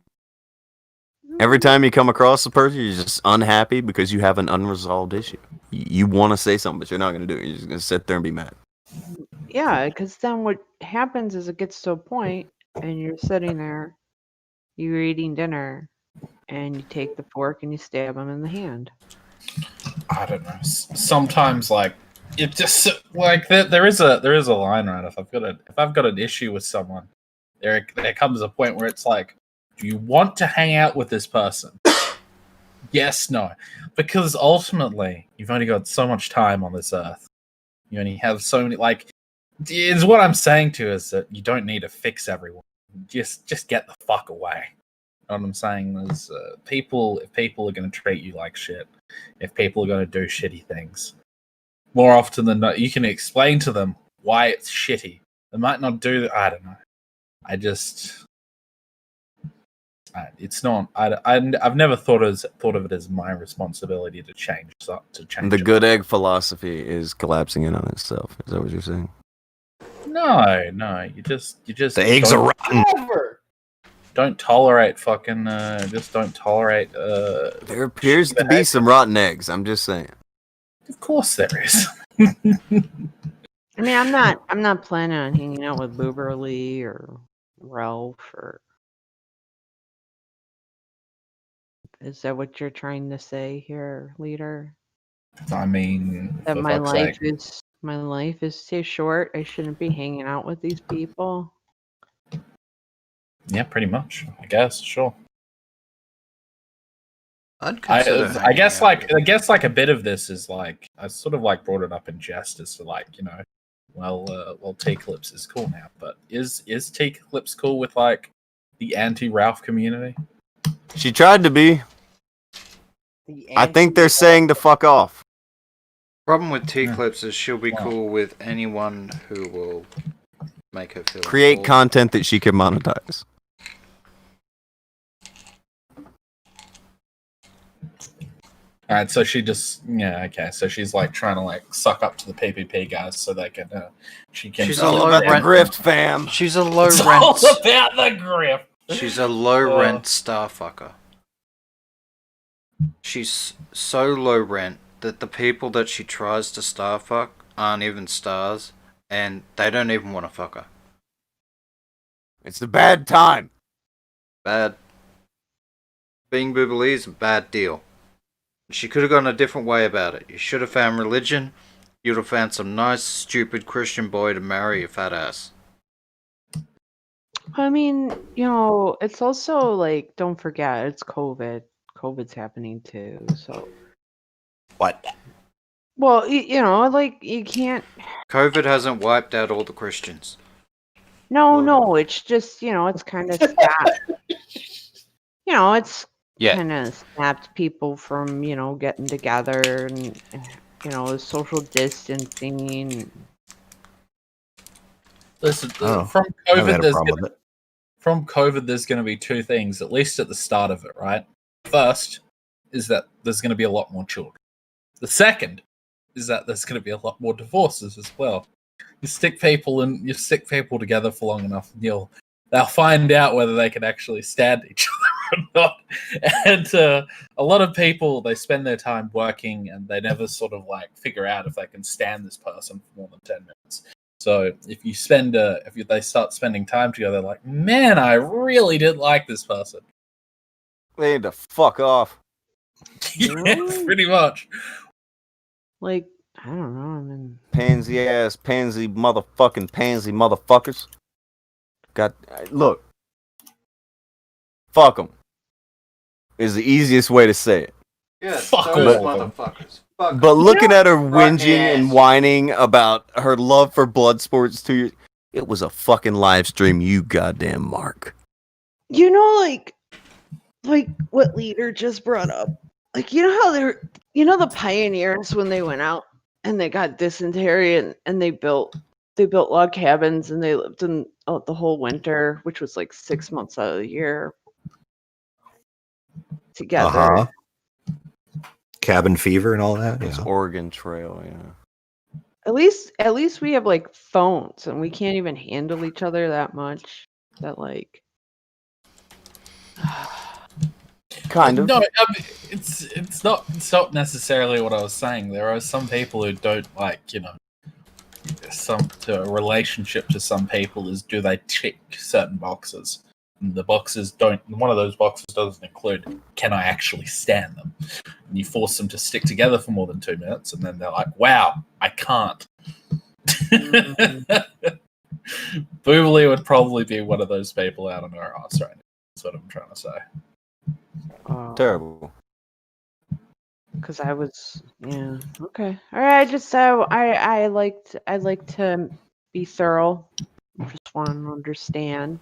Every time you come across a person, you're just unhappy because you have an unresolved issue. You want to say something, but you're not going to do it. You're just going to sit there and be mad. Yeah, because then what happens is it gets to a point and you're sitting there, you're eating dinner, and you take the fork and you stab him in the hand. I don't know. Sometimes, like, it just like there is a line, right? If I've got an issue with someone, there comes a point where it's like, do you want to hang out with this person? Yes, no, because ultimately you've only got so much time on this earth. You only have so many. Like, is what I'm saying to you is that you don't need to fix everyone. Just get the fuck away. You know what I'm saying? There's people. If people are going to treat you like shit, if people are going to do shitty things, more often than not, you can explain to them why it's shitty. They might not do that. I don't know. I just, it's not. I've never thought of it as my responsibility to change. The good egg philosophy is collapsing in on itself. Is that what you're saying? No. You just. The eggs are rotten. Don't tolerate fucking. Just don't tolerate. There appears to be some rotten eggs. I'm just saying. Of course there is. I mean, I'm not planning on hanging out with Booberly or Ralph or. Is that what you're trying to say here, leader? I mean, That for my fuck's life sake. is too short. I shouldn't be hanging out with these people. Yeah, pretty much. I guess, sure. I'd consider I hanging guess out with like a bit of this is like I sort of like brought it up in jest as to like, you know, well Teaclips is cool now, but is Teaclips cool with like the anti-Ralph community? She tried to be. I think they're saying to fuck off. Problem with Teaclips is she'll be cool with anyone who will make her feel Create important. content that she can monetize. All right, so she just so she's like trying to like suck up to the PPP guys so they can she can. She's a low rent grift fam. She's a low It's rent. all about the grift. She's a low rent star fucker. She's so low rent that the people that she tries to star fuck aren't even stars, and they don't even want to fuck her. It's a bad time. Bad. Being Booberly is a bad deal. She could have gone a different way about it. You should have found religion. You'd have found some nice, stupid Christian boy to marry your fat ass. I mean, you know, it's also like, don't forget, it's COVID. COVID's happening too, so. What? Well, you know, like, you can't. COVID hasn't wiped out all the Christians. No, it's just, you know, it's kind of stopped. You know, it's kind of stopped people from, you know, getting together and, you know, social distancing. Listen, Oh, from I haven't COVID, had a problem with it. there's going to be two things, at least at the start of it, right? First is that there's going to be a lot more children. The second is that there's going to be a lot more divorces as well. You stick people together for long enough, and they'll find out whether they can actually stand each other or not. And a lot of people, they spend their time working, and they never sort of like figure out if they can stand this person for more than 10 minutes. So if they start spending time together, like, man, I really did like this person. They need to fuck off. Yeah, pretty much. Like, I don't know. I mean, Pansy motherfuckers. Look. Fuck them. Is the easiest way to say it. Yeah, Fuck those all of them. motherfuckers. Fuck But looking at her Rotten whinging and ass. whining about her love for blood sports 2 years, it was a fucking live stream, you goddamn Mark. you know, like what leader just brought up. Like, you know how the pioneers when they went out and they got dysentery and they built log cabins and they lived in the whole winter, which was like 6 months out of the year. together. Uh-huh. Cabin fever and all that. It's Yeah. Oregon Trail, yeah. At least we have like phones, and we can't even handle each other that much. That like, Kind of. No, I mean, it's not necessarily what I was saying. There are some people who don't like, a relationship to some people is, do they tick certain boxes? And the boxes don't. One of those boxes doesn't include, can I actually stand them? And you force them to stick together for more than 2 minutes, and then they're like, wow, I can't. Boobly would probably be one of those people out on her ass right now. That's what I'm trying to say. Terrible. Because I was, yeah, okay, all right. I like to be thorough. Just want to understand.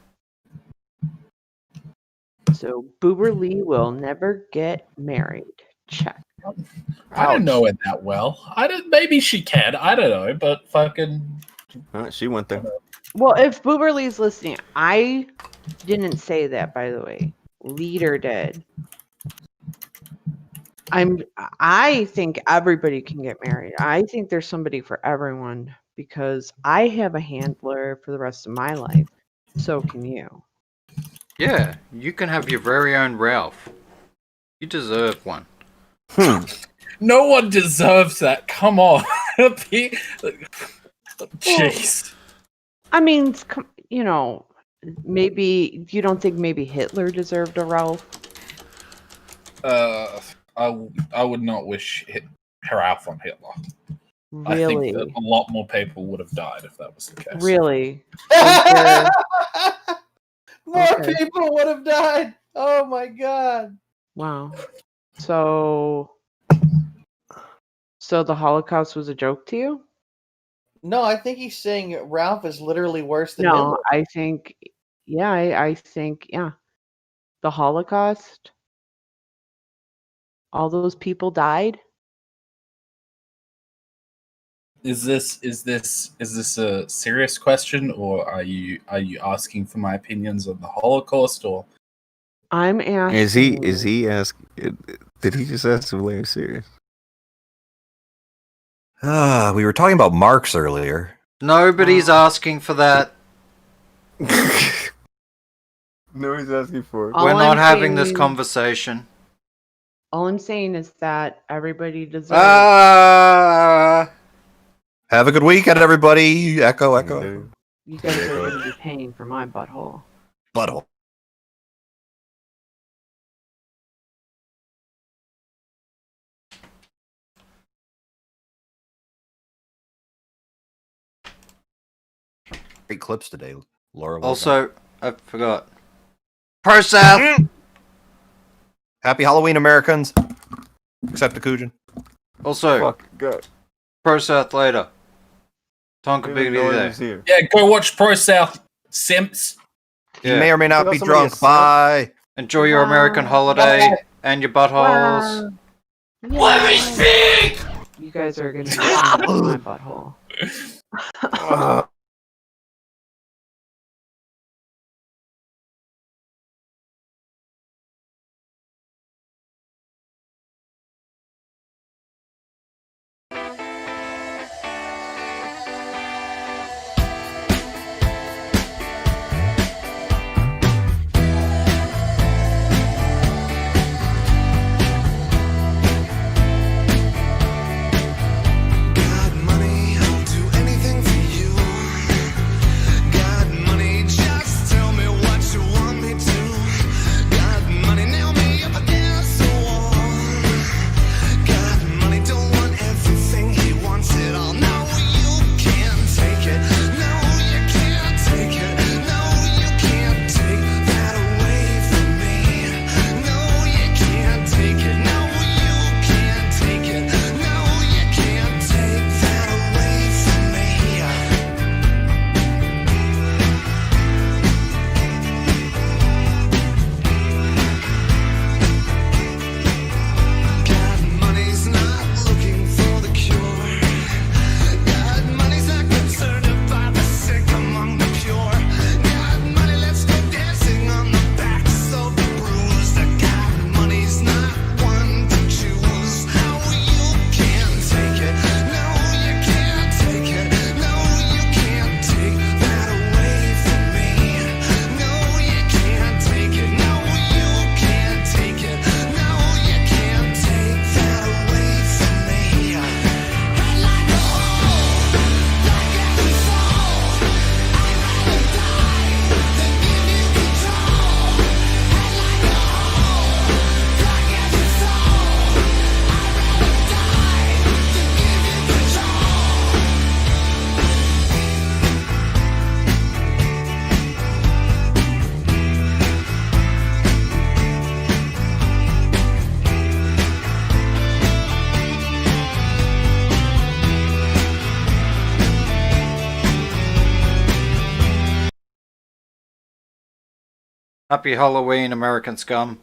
So Boober Lee will never get married. Check. I don't know it that well. Maybe she can. I don't know, but fucking. She went there. Well, if Boober Lee's listening, I didn't say that, by the way. Leader did. I think everybody can get married. I think there's somebody for everyone because I have a handler for the rest of my life. So can you. Yeah, you can have your very own Ralph. You deserve one. No one deserves that. Come on. Jeez. I mean, maybe you don't think maybe Hitler deserved a Ralph? I would not wish Ralph on Hitler. Really? I think that a lot more people would have died if that was the case. Really? More people would have died. Oh my god. Wow. So the Holocaust was a joke to you? No, I think he's saying Ralph is literally worse than No, Hitler. I think, I think, the Holocaust. All those people died. Is this a serious question, or are you asking for my opinions on the Holocaust, or? I'm asking. Is he asking? Did he just ask if Larry's serious? We were talking about Marx earlier. Nobody's asking for that. Nobody's asking for it. We're not having this conversation. All I'm saying is that everybody deserves. Have a good weekend, everybody. Echo, echo. You guys are going to be paying for my butthole. Butthole. Great clips today, Laura. well Also, done. I forgot. Pro South! Happy Halloween, Americans. Except the Cujin. Also, Pro South later. Tonka Biggity there. Yeah, go watch Pro South, simps. You may or may not be drunk. Bye. Enjoy your American holiday and your buttholes. Let me speak! You guys are going to be paying for my butthole. Got money, I'll do anything for you. Happy Halloween, American scum.